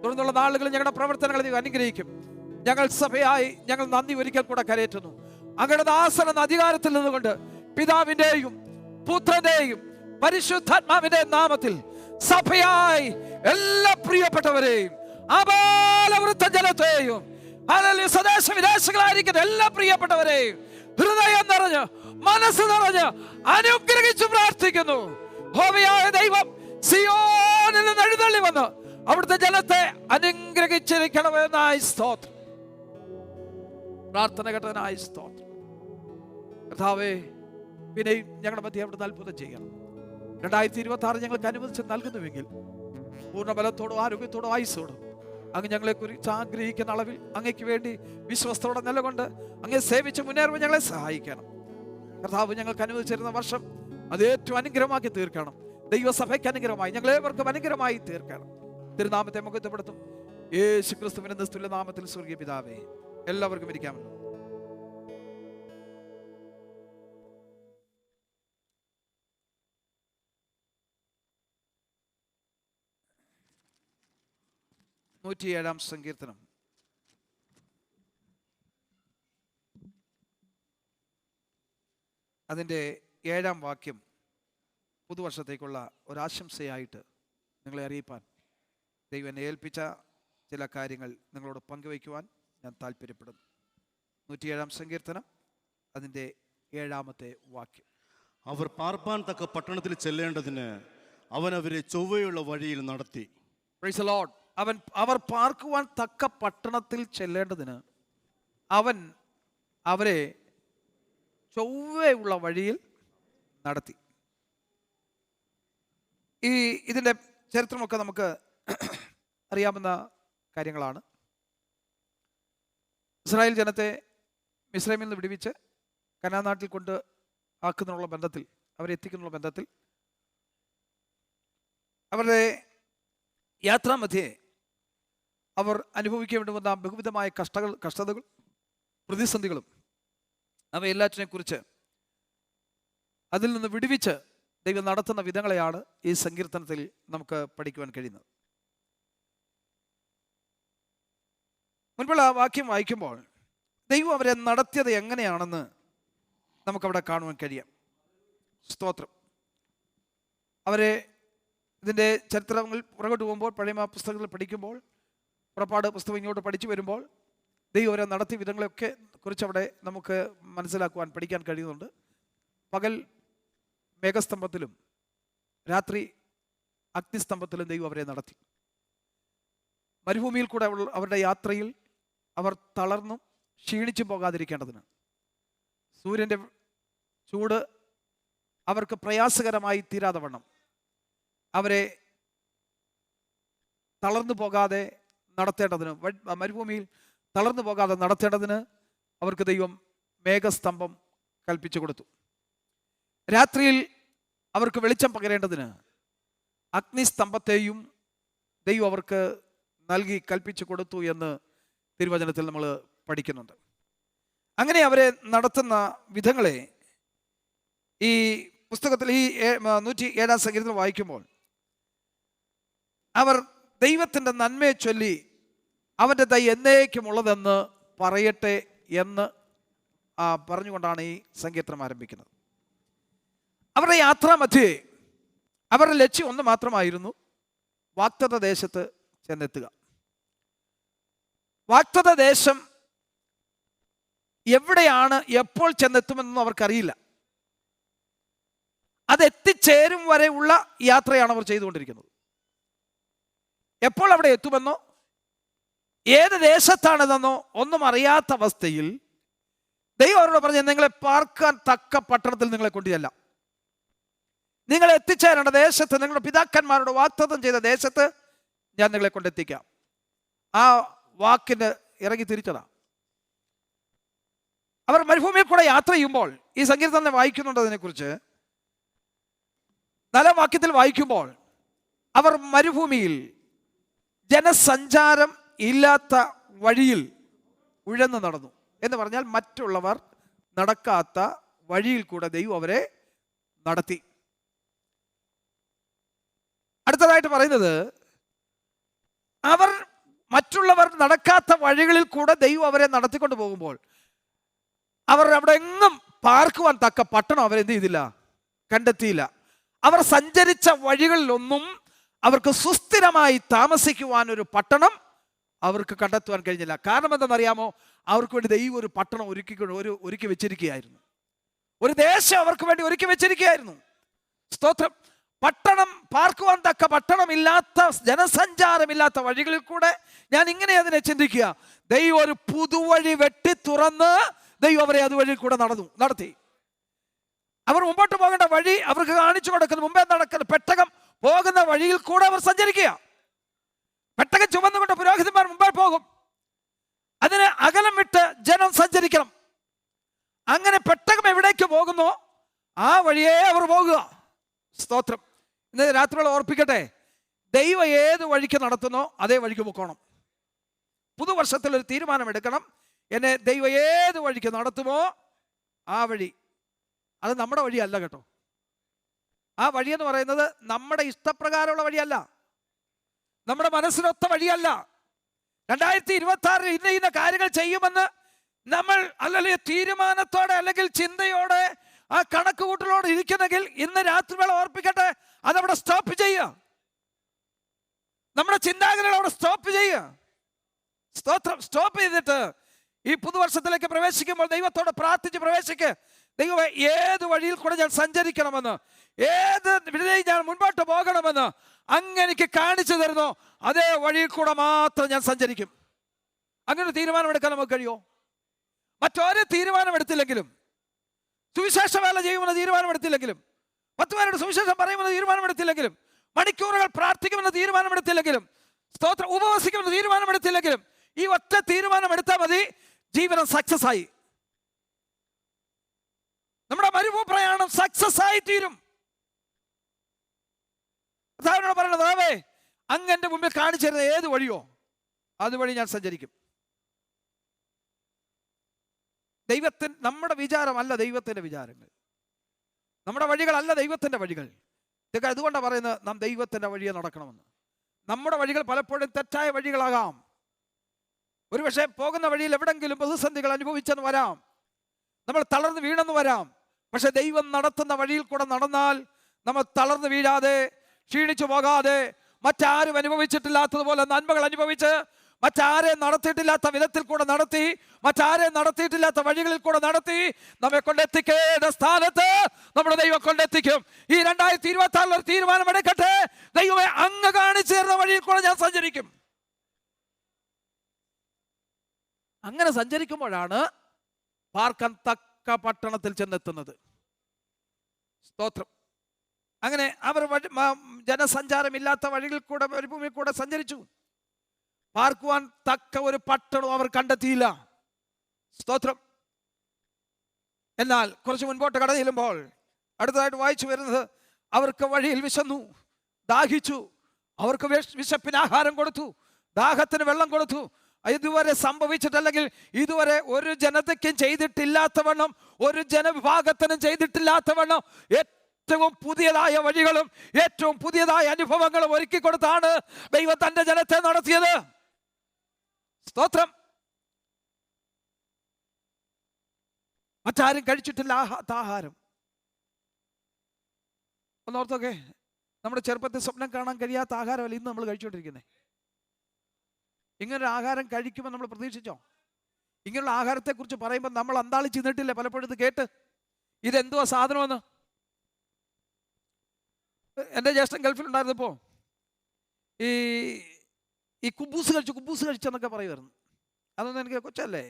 തുടർന്നുള്ള നാളുകളിൽ ഞങ്ങളുടെ പ്രവർത്തനങ്ങളെ ദൈവം അനുഗ്രഹിക്കും. ഞങ്ങൾ സഭയായി ഞങ്ങൾ നന്ദി ഒരിക്കൽ കൂടെ കരയേറ്റുന്നു. അങ്ങയുടെ ദാസൻ എന്ന അധികാരത്തിൽ നിന്നുകൊണ്ട് പിതാവിന്റെയും പുത്രന്റെയും പരിശുദ്ധാത്മാവിന്റെയും നാമത്തിൽ സഭയായി എല്ലാ പ്രിയപ്പെട്ടവരെയും അപാലവൃത്ത ജനത്തെയും സ്വദേശ വിദേശങ്ങളായിരിക്കുന്ന എല്ലാ പ്രിയപ്പെട്ടവരെയും ഹൃദയം നിറഞ്ഞ് മനസ്സ് നിറഞ്ഞ് അനുഗ്രഹിച്ചു പ്രാർത്ഥിക്കുന്നു. ഹോവയായ ദൈവം സിയോനിൽ നിന്ന് എഴുന്നള്ളി വന്ന് അവിടുത്തെ ജനത്തെ അനുഗ്രഹിച്ചിരിക്കണമെന്നായി സ്തോത്രം. പ്രാർത്ഥന കേട്ടതിനായി സ്തോത്രം. കർത്താവേ, പിന്നെയും ഞങ്ങളുടെ മധ്യ അവിടുന്ന് അത്ഭുതം ചെയ്യണം. 2026 ഞങ്ങൾക്ക് അനുവദിച്ച് നൽകുന്നുവെങ്കിൽ പൂർണ്ണ ബലത്തോടും ആരോഗ്യത്തോടും ആയുസ്സോടും അങ്ങ് ഞങ്ങളെ കുറിച്ച് ആഗ്രഹിക്കുന്ന അളവിൽ അങ്ങയ്ക്ക് വേണ്ടി വിശ്വസ്തയോടെ നിലകൊണ്ട് അങ്ങേ സേവിച്ച് മുന്നേറുമ്പോൾ ഞങ്ങളെ സഹായിക്കണം. കർത്താവ് ഞങ്ങൾക്ക് അനുവദിച്ചിരുന്ന വർഷം അത് ഏറ്റവും അനുഗ്രഹമാക്കി തീർക്കണം. ദൈവസഭയ്ക്ക് അനുഗ്രഹമായി ഞങ്ങളേവർക്കും അനുഗ്രഹമായി തീർക്കണം. തിരുനാമത്തെ മുഖത്തപ്പെടുത്തും യേശു ക്രിസ്തുവിന്റെ നിസ്തുല്യ നാമത്തിൽ സ്വർഗീയ പിതാവേ. എല്ലാവർക്കും ഇരിക്കാമല്ലോ. ാം സങ്കീർത്തനം അതിൻ്റെ 7-ാം വാക്യം പുതുവർഷത്തേക്കുള്ള ഒരാശംസയായിട്ട് നിങ്ങളെ അറിയിപ്പാൻ ദൈവം എന്നെ ഏൽപ്പിച്ച ചില കാര്യങ്ങൾ നിങ്ങളോട് പങ്കുവയ്ക്കുവാൻ ഞാൻ താല്പര്യപ്പെടുന്നു. 107-ാം സങ്കീർത്തനം അതിൻ്റെ 7-ാമത്തെ വാക്യം. അവർ പാർപ്പാൻ തക്ക പട്ടണത്തിൽ ചെല്ലേണ്ടതിന് അവൻ അവരെ ചൊവ്വയുള്ള വഴിയിൽ നടത്തി. Praise the Lord. അവർ പാർക്കുവാൻ തക്ക പട്ടണത്തിൽ ചെല്ലേണ്ടതിന് അവൻ അവരെ ചൊവ്വയുള്ള വഴിയിൽ നടത്തി. ഇതിൻ്റെ ചരിത്രമൊക്കെ നമുക്ക് അറിയാവുന്ന കാര്യങ്ങളാണ്. ഇസ്രായേൽ ജനത്തെ മിസ്രൈമിൽ നിന്ന് വിടുവിച്ച് കനാൻ നാട്ടിൽ കൊണ്ട് ആക്കുന്നുള്ള ബന്ധത്തിൽ, അവരെ എത്തിക്കുന്നുള്ള ബന്ധത്തിൽ അവരുടെ യാത്രാമധ്യേ അവർ അനുഭവിക്കേണ്ടി വന്ന ബഹുവിധമായ കഷ്ടതകൾ, പ്രതിസന്ധികളും അവയെല്ലാറ്റിനെ കുറിച്ച് അതിൽ നിന്ന് വിടുവിച്ച് ദൈവം നടത്തുന്ന വിധങ്ങളെയാണ് ഈ സങ്കീർത്തനത്തിൽ നമുക്ക് പഠിക്കുവാൻ കഴിയുന്നത്. മുൻപുള്ള ആ വാക്യം വായിക്കുമ്പോൾ ദൈവം അവരെ നടത്തിയത് എങ്ങനെയാണെന്ന് നമുക്കവിടെ കാണുവാൻ കഴിയാം. സ്തോത്രം. അവരെ ഇതിൻ്റെ ചരിത്രങ്ങൾ പുറകോട്ട് പോകുമ്പോൾ, പഴയ പുസ്തകങ്ങൾ പഠിക്കുമ്പോൾ, പുറപ്പാട് പുസ്തകം ഇങ്ങോട്ട് പഠിച്ചു വരുമ്പോൾ ദൈവം അവരെ നടത്തിയ വിധങ്ങളെയൊക്കെ കുറിച്ച് അവിടെ നമുക്ക് മനസ്സിലാക്കുവാൻ, പഠിക്കാൻ കഴിയുന്നുണ്ട്. പകൽ മേഘസ്തംഭത്തിലും രാത്രി അഗ്നിസ്തംഭത്തിലും ദൈവം അവരെ നടത്തി. മരുഭൂമിയിൽ കൂടെ അവരുടെ യാത്രയിൽ അവർ തളർന്നും ക്ഷീണിച്ചു പോകാതിരിക്കേണ്ടതിന് സൂര്യൻ്റെ ചൂട് അവർക്ക് പ്രയാസകരമായി തീരാതെ വണ്ണം അവരെ തളർന്നു പോകാതെ നടത്തേണ്ടതിന്, മരുഭൂമിയിൽ തളർന്നു പോകാതെ നടത്തേണ്ടതിന് അവർക്ക് ദൈവം മേഘസ്തംഭം കൽപ്പിച്ചു കൊടുത്തു. രാത്രിയിൽ അവർക്ക് വെളിച്ചം പകരേണ്ടതിന് അഗ്നിസ്തംഭത്തെയും ദൈവം അവർക്ക് നൽകി കൽപ്പിച്ചു കൊടുത്തു എന്ന് തിരുവചനത്തിൽ നമ്മൾ പഠിക്കുന്നുണ്ട്. അങ്ങനെ അവരെ നടത്തുന്ന വിധങ്ങളെ ഈ പുസ്തകത്തിൽ ഈ 107-ാം സങ്കീർത്തനം വായിക്കുമ്പോൾ അവർ ദൈവത്തിൻ്റെ നന്മയെ ചൊല്ലി അവൻ്റെ ദയ എന്നേക്കുമുള്ളതെന്ന് പറയട്ടെ എന്ന് പറഞ്ഞുകൊണ്ടാണ് ഈ സങ്കീർത്തനം ആരംഭിക്കുന്നത്. അവരുടെ യാത്രാമധ്യേ അവരുടെ ലക്ഷ്യം ഒന്ന് മാത്രമായിരുന്നു: വാഗ്ദത്ത ദേശത്ത് ചെന്നെത്തുക. വാഗ്ദത്ത ദേശം എവിടെയാണ്, എപ്പോൾ ചെന്നെത്തുമെന്നൊന്നും അവർക്കറിയില്ല. അത് എത്തിച്ചേരും വരെയുള്ള യാത്രയാണ് അവർ ചെയ്തുകൊണ്ടിരിക്കുന്നത്. എപ്പോൾ അവിടെ എത്തുമെന്നോ ഏത് ദേശത്താണിതെന്നോ ഒന്നും അറിയാത്ത അവസ്ഥയിൽ ദൈവം അവരോട് പറഞ്ഞു, നിങ്ങളെ പാർക്കാൻ തക്ക പട്ടണത്തിൽ നിങ്ങളെ കൊണ്ടുചെല്ലാം. നിങ്ങൾ എത്തിച്ചേരേണ്ട ദേശത്ത്, നിങ്ങളുടെ പിതാക്കന്മാരോട് വാഗ്ദത്തം ചെയ്ത ദേശത്ത് ഞാൻ നിങ്ങളെ കൊണ്ടെത്തിക്കാം. ആ വാക്കിന് ഇറങ്ങി തിരിച്ചതാ. അവർ മരുഭൂമിയിൽ കൂടെ യാത്ര ചെയ്യുമ്പോൾ ഈ സങ്കീർത്തനം വായിക്കുന്നുണ്ട്. അതിനെക്കുറിച്ച് 4-ാം വാക്യത്തിൽ വായിക്കുമ്പോൾ അവർ മരുഭൂമിയിൽ ജനസഞ്ചാരം ഇല്ലാത്ത വഴിയിൽ ഉഴന്നു നടന്നു എന്ന് പറഞ്ഞാൽ മറ്റുള്ളവർ നടക്കാത്ത വഴിയിൽ കൂടെ ദൈവം അവരെ നടത്തി. അടുത്തതായിട്ട് പറയുന്നത്, അവർ മറ്റുള്ളവർ നടക്കാത്ത വഴികളിൽ കൂടെ ദൈവം അവരെ നടത്തിക്കൊണ്ട് പോകുമ്പോൾ അവർ അവിടെ എങ്ങും പാർക്കുവാൻ തക്ക പട്ടണം അവരെന്ത് ചെയ്തില്ല, കണ്ടെത്തിയില്ല. അവർ സഞ്ചരിച്ച വഴികളിലൊന്നും അവർക്ക് സുസ്ഥിരമായി താമസിക്കുവാൻ ഒരു പട്ടണം അവർക്ക് കണ്ടെത്തുവാൻ കഴിഞ്ഞില്ല. കാരണം എന്തെന്നറിയാമോ? അവർക്ക് വേണ്ടി ദൈവം ഒരു പട്ടണം ഒരുക്കി വെച്ചിരിക്കുകയായിരുന്നു. ഒരു ദേശം അവർക്ക് വേണ്ടി ഒരുക്കി വെച്ചിരിക്കുകയായിരുന്നു. സ്തോത്രം. പട്ടണം, പാർക്കുവാൻ തക്ക പട്ടണമില്ലാത്ത, ജനസഞ്ചാരമില്ലാത്ത വഴികളിൽ കൂടെ ഞാൻ ഇങ്ങനെ അതിനെ ചിന്തിക്കുക, ദൈവം ഒരു പുതുവഴി വെട്ടി തുറന്ന് ദൈവം അവരെ അതുവഴി കൂടെ നടത്തി. അവർ മുമ്പോട്ട് പോകേണ്ട വഴി അവർക്ക് കാണിച്ചു കൊടുക്കുന്നു. മുമ്പേ നടക്കുന്ന പെട്ടകം പോകുന്ന വഴിയിൽ കൂടെ അവർ സഞ്ചരിക്കുക. പെട്ടകം ചുമന്നുകൊണ്ട് പുരോഹിതന്മാർ മുമ്പേ പോകും. അതിന് അകലം വിട്ട് ജനം സഞ്ചരിക്കണം. അങ്ങനെ പെട്ടകം എവിടേക്ക് പോകുന്നോ ആ വഴിയേ അവർ പോകുക. സ്തോത്രം. ഇന്ന് രാത്രിയോളം ഓർപ്പിക്കട്ടെ, ദൈവം ഏത് വഴിക്ക് നടത്തുന്നോ അതേ വഴിക്ക് പോക്കണം. പുതുവർഷത്തിലൊരു തീരുമാനമെടുക്കണം. എന്നെ ദൈവം ഏത് വഴിക്ക് നടത്തുമോ ആ വഴി. അത് നമ്മുടെ വഴിയല്ല കേട്ടോ. ആ വഴിയെന്ന് പറയുന്നത് നമ്മുടെ ഇഷ്ടപ്രകാരമുള്ള വഴിയല്ല, നമ്മുടെ മനസ്സിനൊത്ത വഴിയല്ല. 2026 ഇന്ന കാര്യങ്ങൾ ചെയ്യുമെന്ന് നമ്മൾ അല്ലെങ്കിൽ തീരുമാനത്തോടെ അല്ലെങ്കിൽ ചിന്തയോടെ ആ കണക്ക് കൂട്ടലോട് ഇരിക്കുന്നെങ്കിൽ ഇന്ന് രാത്രി വേള ഓർപ്പിക്കട്ടെ, അതവിടെ സ്റ്റോപ്പ് ചെയ്യുക. നമ്മുടെ ചിന്താഗതികൾ അവിടെ സ്റ്റോപ്പ് ചെയ്യുക. സ്തോത്രം. സ്റ്റോപ്പ് ചെയ്തിട്ട് ഈ പുതുവർഷത്തിലേക്ക് പ്രവേശിക്കുമ്പോൾ ദൈവത്തോട് പ്രാർത്ഥിച്ച് പ്രവേശിക്കുക. ദൈവമേ, ഏത് വഴിയിൽ കൂടെ ഞാൻ സഞ്ചരിക്കണമെന്ന്, ഏത് വഴിയിൽ ഞാൻ മുൻപോട്ട് പോകണമെന്ന് അങ്ങ് എനിക്ക് കാണിച്ചു തരുന്നു, അതേ വഴിയിൽ കൂടെ മാത്രം ഞാൻ സഞ്ചരിക്കും. അങ്ങനെ തീരുമാനമെടുക്കാൻ നമുക്ക് കഴിയുമോ? മറ്റൊരു തീരുമാനമെടുത്തില്ലെങ്കിലും, സുവിശേഷ വേല ചെയ്യുമെന്ന് തീരുമാനമെടുത്തില്ലെങ്കിലും, 10 പേരുടെ സുവിശേഷം പറയുമെന്ന് തീരുമാനമെടുത്തില്ലെങ്കിലും, മണിക്കൂറുകൾ പ്രാർത്ഥിക്കുമെന്ന് തീരുമാനമെടുത്തില്ലെങ്കിലും, സ്തോത്രം ഉപവസിക്കുമെന്ന് തീരുമാനമെടുത്തില്ലെങ്കിലും, ഈ ഒറ്റ തീരുമാനമെടുത്താൽ മതി, ജീവിതം സക്സസ് ആയി. നമ്മുടെ മരുഭൂ പ്രയാണം സക്സസ് ആയി തീരും. പറയുന്നത്, അവേ അങ്ങ് എൻ്റെ മുമ്പിൽ കാണിച്ചു തരുന്ന ഏത് വഴിയോ അതുവഴി ഞാൻ സഞ്ചരിക്കും. നമ്മുടെ വിചാരമല്ല ദൈവത്തിൻ്റെ വിചാരങ്ങൾ, നമ്മുടെ വഴികളല്ല ദൈവത്തിൻ്റെ വഴികൾ. ഇതൊക്കെ അതുകൊണ്ടാണ് പറയുന്നത് നാം ദൈവത്തിൻ്റെ വഴിയെ നടക്കണമെന്ന്. നമ്മുടെ വഴികൾ പലപ്പോഴും തെറ്റായ വഴികളാകാം. ഒരുപക്ഷെ പോകുന്ന വഴിയിൽ എവിടെങ്കിലും പ്രതിസന്ധികൾ അനുഭവിച്ചെന്ന് വരാം, നമ്മൾ തളർന്ന് വീണെന്ന് വരാം. പക്ഷെ ദൈവം നടത്തുന്ന വഴിയിൽ കൂടെ നടന്നാൽ നമ്മൾ തളർന്ന് വീഴാതെ, ക്ഷീണിച്ചു പോകാതെ, മറ്റാരും അനുഭവിച്ചിട്ടില്ലാത്തതുപോലെ നന്മകൾ അനുഭവിച്ച്, മറ്റാരെയും നടത്തിയിട്ടില്ലാത്ത വിധത്തിൽ കൂടെ നടത്തി, മറ്റാരെയും നടത്തിയിട്ടില്ലാത്ത വഴികളിൽ കൂടെ നടത്തി നമ്മെ കൊണ്ടെത്തിക്കേണ്ട സ്ഥാനത്ത് നമ്മുടെ ദൈവം കൊണ്ടെത്തിക്കും. ഈ 2026 ഒരു തീരുമാനമെടുക്കട്ടെ, ദൈവമേ അങ്ങ് കാണിച്ചു തരുന്ന വഴിയിൽ കൂടെ ഞാൻ സഞ്ചരിക്കും. അങ്ങനെ സഞ്ചരിക്കുമ്പോഴാണ് പാർക്കാൻ തക്ക പട്ടണത്തിൽ ചെന്നെത്തുന്നത്. സ്തോത്രം. അങ്ങനെ അവർ ജനസഞ്ചാരമില്ലാത്ത വഴികളിൽ കൂടെ, മരുഭൂമിയിൽ കൂടെ സഞ്ചരിച്ചു. പാർക്കുവാൻ തക്ക ഒരു പട്ടണം അവർ കണ്ടെത്തിയില്ല. സ്തോത്രം. എന്നാൽ കുറച്ച് മുൻപോട്ട് കടന്നു ചെല്ലുമ്പോൾ അടുത്തതായിട്ട് വായിച്ചു വരുന്നത്, അവർക്ക് വഴിയിൽ വിശന്നു, ദാഹിച്ചു. അവർക്ക് വിശപ്പിന് ആഹാരം കൊടുത്തു, ദാഹത്തിന് വെള്ളം കൊടുത്തു. ഇതുവരെ സംഭവിച്ചിട്ടല്ലെങ്കിൽ ഇതുവരെ ഒരു ജനതയ്ക്കും ചെയ്തിട്ടില്ലാത്തവണ്ണം, ഒരു ജനവിഭാഗത്തിനും ചെയ്തിട്ടില്ലാത്തവണ്ണം ഏറ്റവും പുതിയതായ വഴികളും ഏറ്റവും പുതിയതായ അനുഭവങ്ങളും ഒരുക്കി കൊടുത്താണ് ദൈവം തന്റെ ജനത്തെ നടത്തിയത്. സ്തോത്രം. മറ്റാരും കഴിച്ചിട്ടില്ലാത്ത ആഹാരം. ഒന്നോർത്തൊക്കെ, നമ്മുടെ ചെറുപ്പത്തിൽ സ്വപ്നം കാണാൻ കഴിയാത്ത ആഹാരമല്ല ഇന്ന് നമ്മൾ കഴിച്ചുകൊണ്ടിരിക്കുന്നത്. ഇങ്ങനൊരു ആഹാരം കഴിക്കുമ്പോൾ നമ്മൾ പ്രതീക്ഷിച്ചോ? ഇങ്ങനെയുള്ള ആഹാരത്തെക്കുറിച്ച് പറയുമ്പോൾ നമ്മൾ അന്താളിച്ച് നിന്നിട്ടില്ലേ പലപ്പോഴും ഇത് കേട്ട്? ഇതെന്തുവാ സാധനമെന്ന്? എൻ്റെ ജ്യേഷ്ഠൻ ഗൾഫിലുണ്ടായിരുന്നപ്പോൾ ഈ കുബൂസ് കഴിച്ചെന്നൊക്കെ പറയുമായിരുന്നു. അതൊന്നും എനിക്ക് കൊച്ചല്ലേ,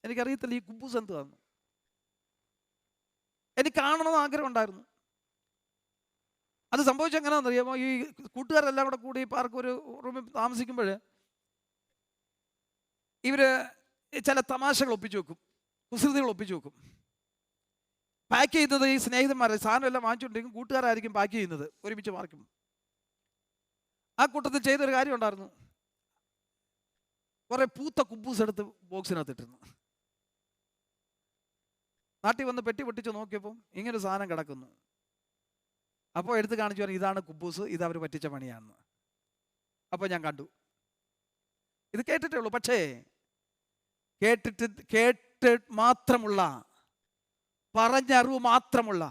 എനിക്കറിയത്തില്ല ഈ കുബൂസ് എന്തുവാന്ന്. എനിക്ക് കാണണമെന്ന് ആഗ്രഹം ഉണ്ടായിരുന്നു. അത് സംഭവിച്ചെങ്ങനെയാണെന്ന് അറിയാമോ? ഈ കൂട്ടുകാരെല്ലാം കൂടെ കൂടി പാർക്ക് ഒരു റൂമിൽ താമസിക്കുമ്പോൾ ഇവര് ചില തമാശകൾ ഒപ്പിച്ചു വെക്കും, കുസൃതികൾ ഒപ്പിച്ചു വെക്കും. പാക്ക് ചെയ്യുന്നത് ഈ സ്നേഹിതന്മാരെ സാധനം എല്ലാം വാങ്ങിച്ചുകൊണ്ടിരിക്കും, കൂട്ടുകാരായിരിക്കും പാക്ക് ചെയ്യുന്നത് ഒരുമിച്ച് മാർക്കും. ആ കൂട്ടത്തിൽ ചെയ്തൊരു കാര്യം ഉണ്ടായിരുന്നു. കുറെ പൂത്ത കുബൂസ് എടുത്ത് ബോക്സിനകത്ത് ഇട്ടിരുന്നു. നാട്ടിൽ വന്ന് പെട്ടി പൊട്ടിച്ച് നോക്കിയപ്പോൾ ഇങ്ങനൊരു സാധനം കിടക്കുന്നു. അപ്പോൾ എടുത്ത് കാണിച്ചു പറഞ്ഞു, ഇതാണ് കുബൂസ്, ഇത് അവർ പറ്റിച്ച പണിയാണെന്ന്. അപ്പോൾ ഞാൻ കണ്ടു. ഇത് കേട്ടിട്ടേ ഉള്ളൂ, പക്ഷേ കേട്ട് മാത്രമുള്ള, പറഞ്ഞറിവ് മാത്രമുള്ള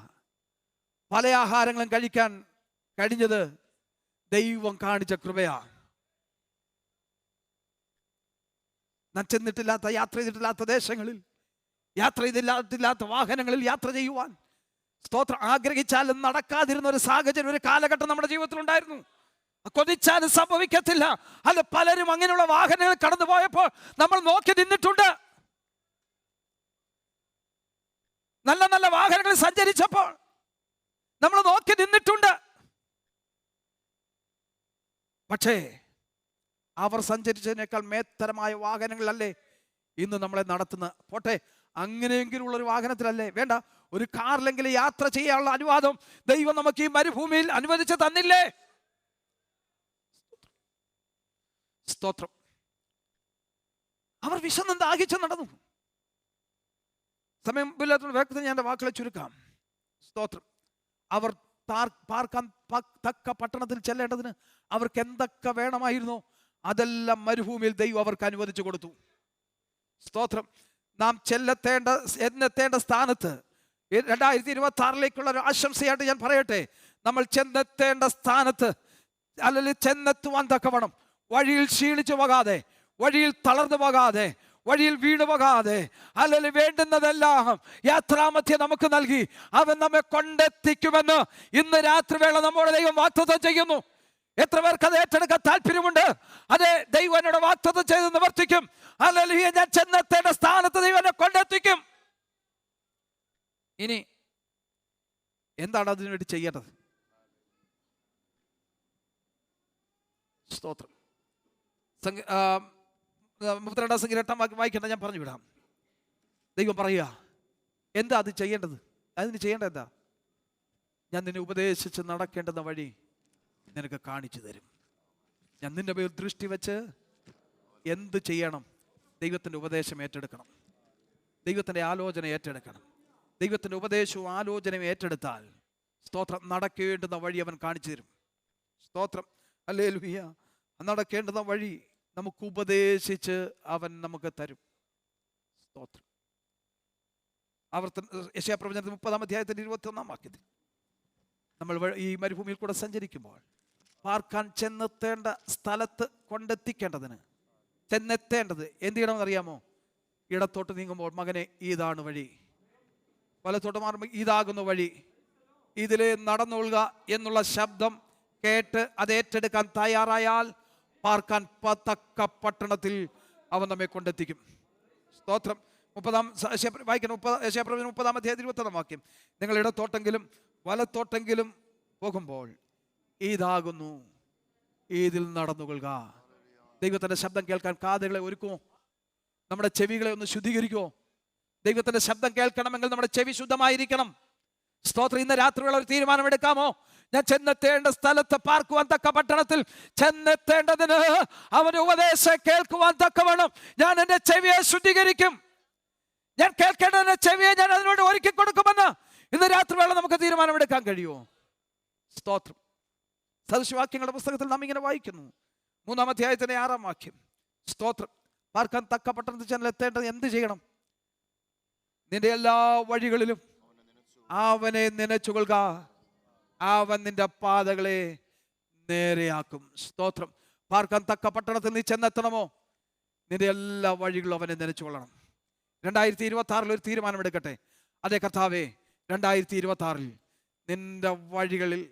പല ആഹാരങ്ങളും കഴിക്കാൻ കഴിഞ്ഞത് ദൈവം കാണിച്ച കൃപയാ. ഞാൻ ചെന്നിട്ടില്ലാത്ത, യാത്ര ചെയ്തിട്ടില്ലാത്ത ദേശങ്ങളിൽ, യാത്ര ചെയ്തിട്ടില്ലാത്ത വാഹനങ്ങളിൽ യാത്ര ചെയ്യുവാൻ സ്തോത്രം ആഗ്രഹിച്ചാലും നടക്കാതിരുന്ന ഒരു സാഹചര്യം, ഒരു കാലഘട്ടം നമ്മുടെ ജീവിതത്തിൽ ഉണ്ടായിരുന്നു. കൊതിച്ചാലും സംഭവിക്കത്തില്ല. അത് പലരും അങ്ങനെയുള്ള വാഹനങ്ങൾ കടന്നു പോയപ്പോൾ നമ്മൾ നോക്കി നിന്നിട്ടുണ്ട്. നല്ല നല്ല വാഹനങ്ങളിൽ സഞ്ചരിച്ചപ്പോൾ നമ്മൾ നോക്കി നിന്നിട്ടുണ്ട്. പക്ഷേ അവർ സഞ്ചരിച്ചതിനേക്കാൾ മേത്തരമായ വാഹനങ്ങളല്ലേ ഇന്ന് നമ്മളെ നടത്തുന്ന. പോട്ടെ, അങ്ങനെയെങ്കിലും ഉള്ളൊരു വാഹനത്തിലല്ലേ, വേണ്ട, ഒരു കാറിലെങ്കിലും യാത്ര ചെയ്യാനുള്ള അനുവാദം ദൈവം നമുക്ക് ഈ മരുഭൂമിയിൽ അനുവദിച്ച് തന്നില്ലേ? സ്തോത്രം. അവർ വിശന്നും ദാഹിച്ചു നടന്നു. സമയം വേഗത്തിൽ ഞാൻ എൻ്റെ വാക്കുകളെ ചുരുക്കാം. സ്തോത്രം. അവർ പാർക്കാൻ തക്ക പട്ടണത്തിൽ ചെല്ലേണ്ടതിന് അവർക്ക് എന്തൊക്കെ വേണമായിരുന്നോ അതെല്ലാം മരുഭൂമിയിൽ ദൈവം അവർക്ക് അനുവദിച്ചു കൊടുത്തു. സ്തോത്രം. നാം എന്നെത്തേണ്ട സ്ഥാനത്ത് 2026 ഒരു ആശംസയായിട്ട് ഞാൻ പറയട്ടെ, നമ്മൾ ചെന്നെത്തേണ്ട സ്ഥാനത്ത് അല്ലെങ്കിൽ ചെന്നെത്തുവാൻ തക്കവണ്ണം വഴിയിൽ ക്ഷീണിച്ചു പോകാതെ, വഴിയിൽ തളർന്നു പോകാതെ, വഴിയിൽ വീണു പോകാതെ, അല്ലെങ്കിൽ വേണ്ടുന്നതെല്ലാം യാത്രാമധ്യം നമുക്ക് നൽകി അവൻ നമ്മെ കൊണ്ടെത്തിക്കുമെന്ന് ഇന്ന് രാത്രി വേള നമ്മുടെ ദൈവം വാഗ്ദത്തം ചെയ്യുന്നു. എത്ര പേർക്ക് അത് ഏറ്റെടുക്കാൻ താല്പര്യമുണ്ട്? അതെ, ദൈവം എന്നോട് വാഗ്ദത്തം ചെയ്ത് നിവർത്തിക്കും. അല്ലെങ്കിൽ ഞാൻ ചെന്നെത്തേണ്ട സ്ഥാനത്ത് ദൈവം എന്നെ കൊണ്ടെത്തിക്കും. ഇനി എന്താണ് അതിനുവേണ്ടി ചെയ്യേണ്ടത്? സ്തോത്രം. 32 സംഖ്യ 8 വായിക്കേണ്ട, ഞാൻ പറഞ്ഞു വിടാം. ദൈവം പറയുക, എന്താ അത് ചെയ്യേണ്ടത്? അതിന് ചെയ്യേണ്ടത് എന്താ? ഞാൻ നിന്നെ ഉപദേശിച്ച് നടക്കേണ്ടുന്ന വഴി നിനക്ക് കാണിച്ചു തരും. ഞാൻ നിന്റെ മേൽ ദൃഷ്ടി വെച്ച് എന്ത് ചെയ്യണം? ദൈവത്തിൻ്റെ ഉപദേശം ഏറ്റെടുക്കണം, ദൈവത്തിൻ്റെ ആലോചന ഏറ്റെടുക്കണം. ദൈവത്തിൻ്റെ ഉപദേശവും ആലോചനയും ഏറ്റെടുത്താൽ സ്തോത്രം നടക്കേണ്ടുന്ന വഴി അവൻ കാണിച്ചു തരും. സ്തോത്രം. ഹല്ലേലൂയ. നടക്കേണ്ടുന്ന വഴി നമുക്ക് ഉപദേശിച്ച് അവൻ നമുക്ക് തരും. സ്തോത്രം. യെശയ്യാപ്രവചനത്തിൽ 30-ാം അധ്യായത്തിൻ്റെ 21-ാം വാക്യത്തിൽ നമ്മൾ ഈ മരുഭൂമിയിൽ കൂടെ സഞ്ചരിക്കുമ്പോൾ പാർക്കാൻ ചെന്നെത്തേണ്ട സ്ഥലത്ത് കൊണ്ടെത്തിക്കേണ്ടതിന് ചെന്നെത്തേണ്ടത് എന്ത് ചെയ്യണമെന്ന് അറിയാമോ? ഇടത്തോട്ട് നീങ്ങുമ്പോൾ മകനെ ഇതാണ് വഴി, വലത്തോട്ട് മാറുമ്പോൾ ഇതാകുന്ന വഴി, ഇതിലെ നടന്നുകൊള്ളുക എന്നുള്ള ശബ്ദം കേട്ട് അത് ഏറ്റെടുക്കാൻ തയ്യാറായാൽ പാർക്കാൻ തക്ക പട്ടണത്തിൽ അവൻ നമ്മെ കൊണ്ടെത്തിക്കും. സ്തോത്രം. 30-ാം അധ്യായത്തിൽ 21-ാം വാക്യം, നിങ്ങൾ ഇടത്തോട്ടെങ്കിലും വലത്തോട്ടെങ്കിലും പോകുമ്പോൾ ഇതാകുന്നു, ഇതിൽ നടന്നുകൊള്ളുക. ദൈവത്തിൻ്റെ ശബ്ദം കേൾക്കാൻ കാതുകളെ ഒരുക്കുമോ? നമ്മുടെ ചെവികളെ ഒന്ന് ശുദ്ധീകരിക്കുമോ? ദൈവത്തിൻ്റെ ശബ്ദം കേൾക്കണമെങ്കിൽ നമ്മുടെ ചെവി ശുദ്ധമായിരിക്കണം. സ്തോത്രം. ഇന്ന് രാത്രിയുള്ള ഒരു തീരുമാനമെടുക്കാമോ? ഞാൻ ചെന്നെത്തേണ്ട സ്ഥലത്ത് പാർക്കുവാൻ തക്ക പട്ടണത്തിൽ ചെന്നെത്തേണ്ടതിന് അവന്റെ ഉപദേശം കേൾക്കുവാൻ തക്കവണ്ണം ഞാൻ എൻ്റെ ചെവിയെ ശുദ്ധീകരിക്കും. ഞാൻ കേൾക്കേണ്ട എൻ്റെ ചെവിയെ ഞാൻ അതിനോട് ഒരുക്കി കൊടുക്കുമെന്ന് ഇന്ന് രാത്രി വേള നമുക്ക് തീരുമാനമെടുക്കാൻ കഴിയുമോ? സ്തോത്രം. സദൃശവാക്യങ്ങളുടെ പുസ്തകത്തിൽ നാം ഇങ്ങനെ വായിക്കുന്നു, 3-ാം അധ്യായത്തിൻ്റെ 6-ാം വാക്യം. സ്തോത്രം. പാർക്കാൻ തക്ക പട്ടണത്തിൽ ചെന്നെത്തേണ്ടത് എന്ത് ചെയ്യണം? നിന്റെ എല്ലാ വഴികളിലും അവനെ നനച്ചുകൊള്ളുക, അവൻ നിന്റെ പാതകളെ നേരെയാക്കും. സ്തോത്രം. പാർക്കാൻ തക്ക പട്ടണത്തിൽ നീ ചെന്നെത്തണമോ? നിന്റെ എല്ലാ വഴികളും അവനെ നനച്ചുകൊള്ളണം. 2026 ഒരു തീരുമാനമെടുക്കട്ടെ. അതേ കർത്താവേ, 2026 നിന്റെ വഴികളിൽ,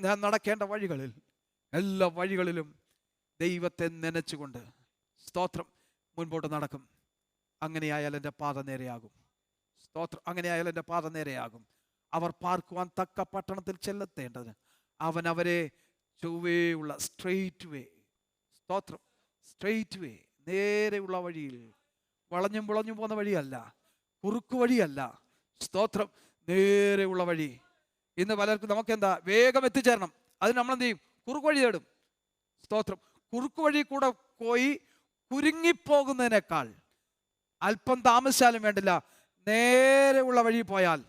ഞാൻ നടക്കേണ്ട വഴികളിൽ, എല്ലാ വഴികളിലും ദൈവത്തെ നനച്ചുകൊണ്ട് സ്തോത്രം മുൻപോട്ട് നടക്കും. അങ്ങനെയായാൽ എൻ്റെ പാത നേരെയാകും. സ്തോത്രം. അങ്ങനെയായാൽ എൻ്റെ പാത നേരെയാകും. അവർ പാർക്കുവാൻ തക്ക പട്ടണത്തിൽ ചെല്ലെത്തേണ്ടത് അവൻ അവരെ ചൊവ്വേയുള്ള സ്ട്രെയിറ്റ് വേ, സ്തോത്രം, സ്ട്രെയിറ്റ് വേ, നേരെയുള്ള വഴിയിൽ, വളഞ്ഞും പുളഞ്ഞും പോകുന്ന വഴിയല്ല, കുറുക്കു വഴിയല്ല. സ്തോത്രം. നേരെയുള്ള വഴി. ഇന്ന് പലർക്കും നമുക്കെന്താ, വേഗം എത്തിച്ചേരണം, അതിന് നമ്മളെന്ത് ചെയ്യും? കുറുക്കു വഴി തേടും. സ്തോത്രം. കുറുക്കു വഴി കൂടെ പോയി കുരുങ്ങിപ്പോകുന്നതിനേക്കാൾ അല്പം താമസിച്ചാലും വേണ്ടില്ല, നേരെയുള്ള വഴി പോയാൽ,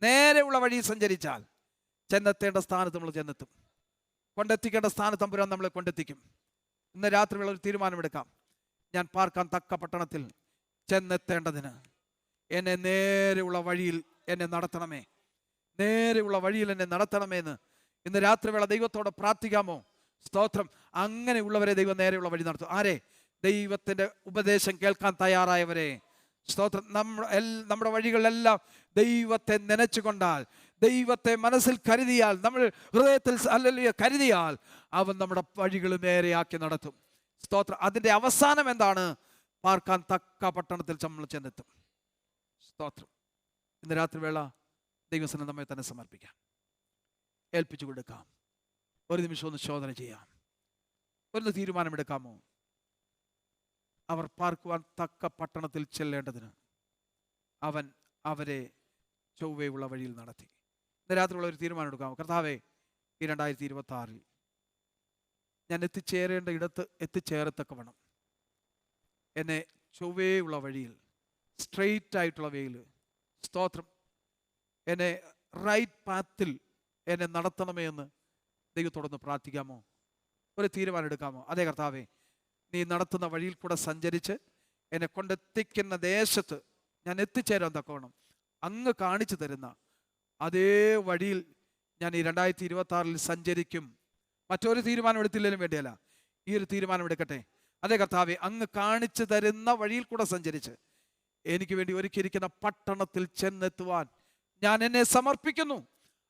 നേരെയുള്ള വഴി സഞ്ചരിച്ചാൽ ചെന്നെത്തേണ്ട സ്ഥാനത്ത് നമ്മൾ ചെന്നെത്തും. കൊണ്ടെത്തിക്കേണ്ട സ്ഥാനത്ത് തമ്പുരാൻ നമ്മളെ കൊണ്ടെത്തിക്കും. ഇന്ന് രാത്രിയുള്ള ഒരു തീരുമാനമെടുക്കാം. ഞാൻ പാർക്കാൻ തക്ക പട്ടണത്തിൽ ചെന്നെത്തേണ്ടതിന് എന്നെ നേരെയുള്ള വഴിയിൽ എന്നെ നടത്തണമേ, നേരെയുള്ള വഴിയിൽ എന്നെ നടത്തണമേ എന്ന് ഇന്ന് രാത്രി വേള ദൈവത്തോട് പ്രാർത്ഥിക്കാമോ? സ്തോത്രം. അങ്ങനെയുള്ളവരെ ദൈവം നേരെയുള്ള വഴി നടത്തും. ആരെ? ദൈവത്തിൻ്റെ ഉപദേശം കേൾക്കാൻ തയ്യാറായവരെ. സ്തോത്രം. നമ്മുടെ വഴികളിലെല്ലാം ദൈവത്തെ നനച്ചുകൊണ്ടാൽ, ദൈവത്തെ മനസ്സിൽ കരുതിയാൽ, നമ്മൾ ഹൃദയത്തിൽ അല്ലെങ്കിൽ കരുതിയാൽ അവൻ നമ്മുടെ വഴികൾ നേരെയാക്കി നടത്തും. സ്തോത്രം. അതിൻ്റെ അവസാനം എന്താണ്? പാർക്കാൻ തക്ക പട്ടണത്തിൽ നമ്മൾ ചെന്നെത്തും. സ്തോത്രം. ഇന്ന് രാത്രി വേള ദൈവസനം നമ്മെ തന്നെ സമർപ്പിക്കാം, ഏൽപ്പിച്ചു കൊടുക്കാം. ഒരു നിമിഷം ഒന്ന് ശോധന ചെയ്യാം. ഒരു തീരുമാനമെടുക്കാമോ? അവർ പാർക്കുവാൻ തക്ക പട്ടണത്തിൽ ചെല്ലേണ്ടതിന് അവൻ അവരെ ചൊവ്വയുള്ള വഴിയിൽ നടത്തി. ഇന്ന് രാത്രിയുള്ള ഒരു തീരുമാനം എടുക്കാമോ? കർത്താവേ, ഈ 2026 ഞാൻ എത്തിച്ചേരേണ്ട ഇടത്ത് എത്തിച്ചേരത്തക്ക വേണം. എന്നെ ചൊവ്വയുള്ള വഴിയിൽ, സ്ട്രെയിറ്റ് ആയിട്ടുള്ള വഴിയിൽ, സ്തോത്രം, എന്നെ റൈറ്റ് പാത്തിൽ എന്നെ നടത്തണമേ എന്ന് ദൈവത്തോടൊന്ന് പ്രാർത്ഥിക്കാമോ? ഒരു തീരുമാനം എടുക്കാമോ? അതേ കർത്താവേ, നീ നടത്തുന്ന വഴിയിൽ കൂടെ സഞ്ചരിച്ച് എന്നെ കൊണ്ടെത്തിക്കുന്ന ദേശത്ത് ഞാൻ എത്തിച്ചേരാൻ തക്കവണ്ണം അങ്ങ് കാണിച്ചു തരുന്ന അതേ വഴിയിൽ ഞാൻ ഈ 2026 സഞ്ചരിക്കും. മറ്റൊരു തീരുമാനം എടുത്തില്ലെങ്കിലും വേണ്ടിയല്ല, ഈ ഒരു തീരുമാനം എടുക്കട്ടെ. അതേ കർത്താവെ, അങ്ങ് കാണിച്ചു തരുന്ന വഴിയിൽ കൂടെ സഞ്ചരിച്ച് എനിക്ക് വേണ്ടി ഒരുക്കിയിരിക്കുന്ന പട്ടണത്തിൽ ചെന്നെത്തുവാൻ ഞാൻ എന്നെ സമർപ്പിക്കുന്നു.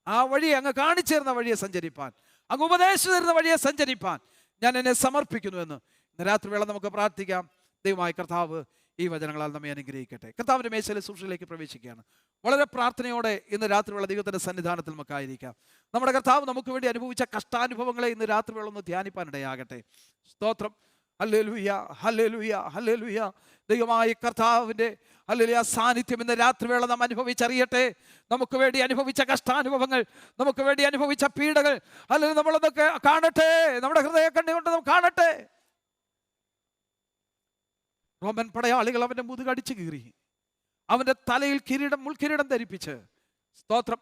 ആ വഴി അങ്ങ് കാണിച്ചു തരുന്ന വഴിയെ സഞ്ചരിപ്പാൻ, അങ്ങ് ഉപദേശിച്ചു തരുന്ന വഴിയെ സഞ്ചരിപ്പാൻ ഞാൻ എന്നെ സമർപ്പിക്കുന്നു എന്ന് ഇന്ന് രാത്രി വേള നമുക്ക് പ്രാർത്ഥിക്കാം. ദൈവമായ കർത്താവ് ഈ വചനങ്ങളാൽ നമ്മെ അനുഗ്രഹിക്കട്ടെ. കർത്താവിൻ്റെ മേശയിലെ ശുശ്രൂഷയിലേക്ക് പ്രവേശിക്കുകയാണ്. വളരെ പ്രാർത്ഥനയോടെ ഇന്ന് രാത്രിവേള ദൈവത്തിൻ്റെ സന്നിധാനത്തിൽ നമുക്കായിരിക്കാം. നമ്മുടെ കർത്താവ് നമുക്ക് വേണ്ടി അനുഭവിച്ച കഷ്ടാനുഭവങ്ങളെ ഇന്ന് രാത്രിവേള ഒന്ന് ധ്യാനിപ്പാനിടയാകട്ടെ. സ്തോത്രം. ഹല്ലേലൂയ, ഹല്ലേലൂയ, ഹല്ലേലൂയ. ദൈവമായ കർത്താവിൻ്റെ ഹല്ലേലൂയ സാന്നിധ്യം ഇന്ന് രാത്രിവേള നാം അനുഭവിച്ചറിയട്ടെ. നമുക്ക് വേണ്ടി അനുഭവിച്ച കഷ്ടാനുഭവങ്ങൾ, നമുക്ക് വേണ്ടി അനുഭവിച്ച പീഡകൾ, അല്ലെങ്കിൽ നമ്മളതൊക്കെ കാണട്ടെ. നമ്മുടെ ഹൃദയ കണ്ണുകൊണ്ട് നാം കാണട്ടെ. റോമൻ പടയാളികൾ അവൻ്റെ മുതുകടിച്ച് കീറി, അവൻ്റെ തലയിൽ മുൾക്കിരീടം ധരിപ്പിച്ച്, സ്തോത്രം,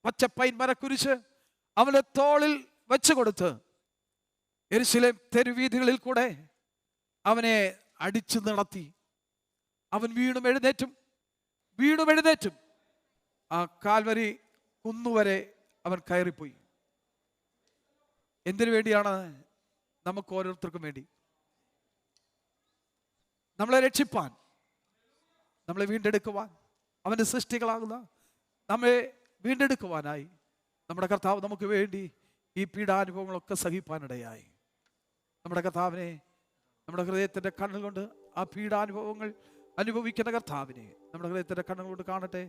പച്ചപ്പൈൻ മരക്കുരിശ് അവൻ്റെ തോളിൽ വെച്ചു കൊടുത്ത് യെരുശലേം തെരുവീഥികളിൽ കൂടെ അവനെ അടിച്ചു നടത്തി. അവൻ വീണും എഴുന്നേറ്റും ആ കാൽവരി കുന്നുവരെ അവൻ കയറിപ്പോയി. എന്തിനു വേണ്ടിയാണ്? നമുക്ക് ഓരോരുത്തർക്കും വേണ്ടി, നമ്മളെ രക്ഷിപ്പാൻ, നമ്മളെ വീണ്ടെടുക്കുവാൻ, അവൻ്റെ സൃഷ്ടികളാകുന്ന നമ്മെ വീണ്ടെടുക്കുവാനായി നമ്മുടെ കർത്താവ് നമുക്ക് വേണ്ടി ഈ പീഡാനുഭവങ്ങളൊക്കെ സഹിപ്പാനിടയായി. നമ്മുടെ കർത്താവിനെ നമ്മുടെ ഹൃദയത്തിൻ്റെ കണ്ണുകൊണ്ട് ആ പീഡാനുഭവങ്ങൾ അനുഭവിക്കുന്ന കർത്താവിനെ നമ്മുടെ ഹൃദയത്തിൻ്റെ കണ്ണുകൊണ്ട് കാണട്ടെ.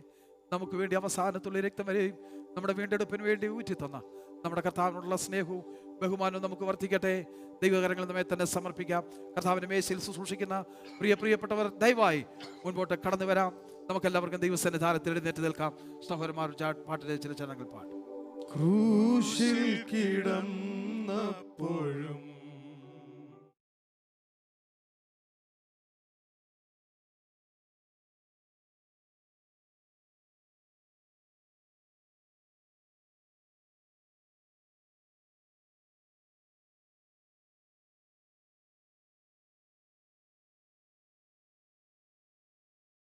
നമുക്ക് വേണ്ടി അവസാനത്തുള്ള രക്തം വരെയും നമ്മുടെ വീണ്ടെടുപ്പിന് വേണ്ടി ഊറ്റിത്തന്ന നമ്മുടെ കർത്താവിനുള്ള സ്നേഹവും ബഹുമാനവും നമുക്ക് വർദ്ധിക്കട്ടെ. ദൈവകരങ്ങൾ നമ്മെ തന്നെ സമർപ്പിക്കാം. കർത്താവിൻ്റെ മേശയിൽ ശുശ്രൂഷിക്കുന്ന പ്രിയപ്പെട്ടവർ ദയവായി മുൻപോട്ട് കടന്നു വരാം. നമുക്കെല്ലാവർക്കും ദൈവസന്നിധാനത്തിൽ എഴുന്നേറ്റ് നിൽക്കാം. സഹോദരന്മാർ പാട്ടിലെ ചില ചരണങ്ങൾ പാടും. ക്രൂശിൽ കിടന്നപ്പോഴും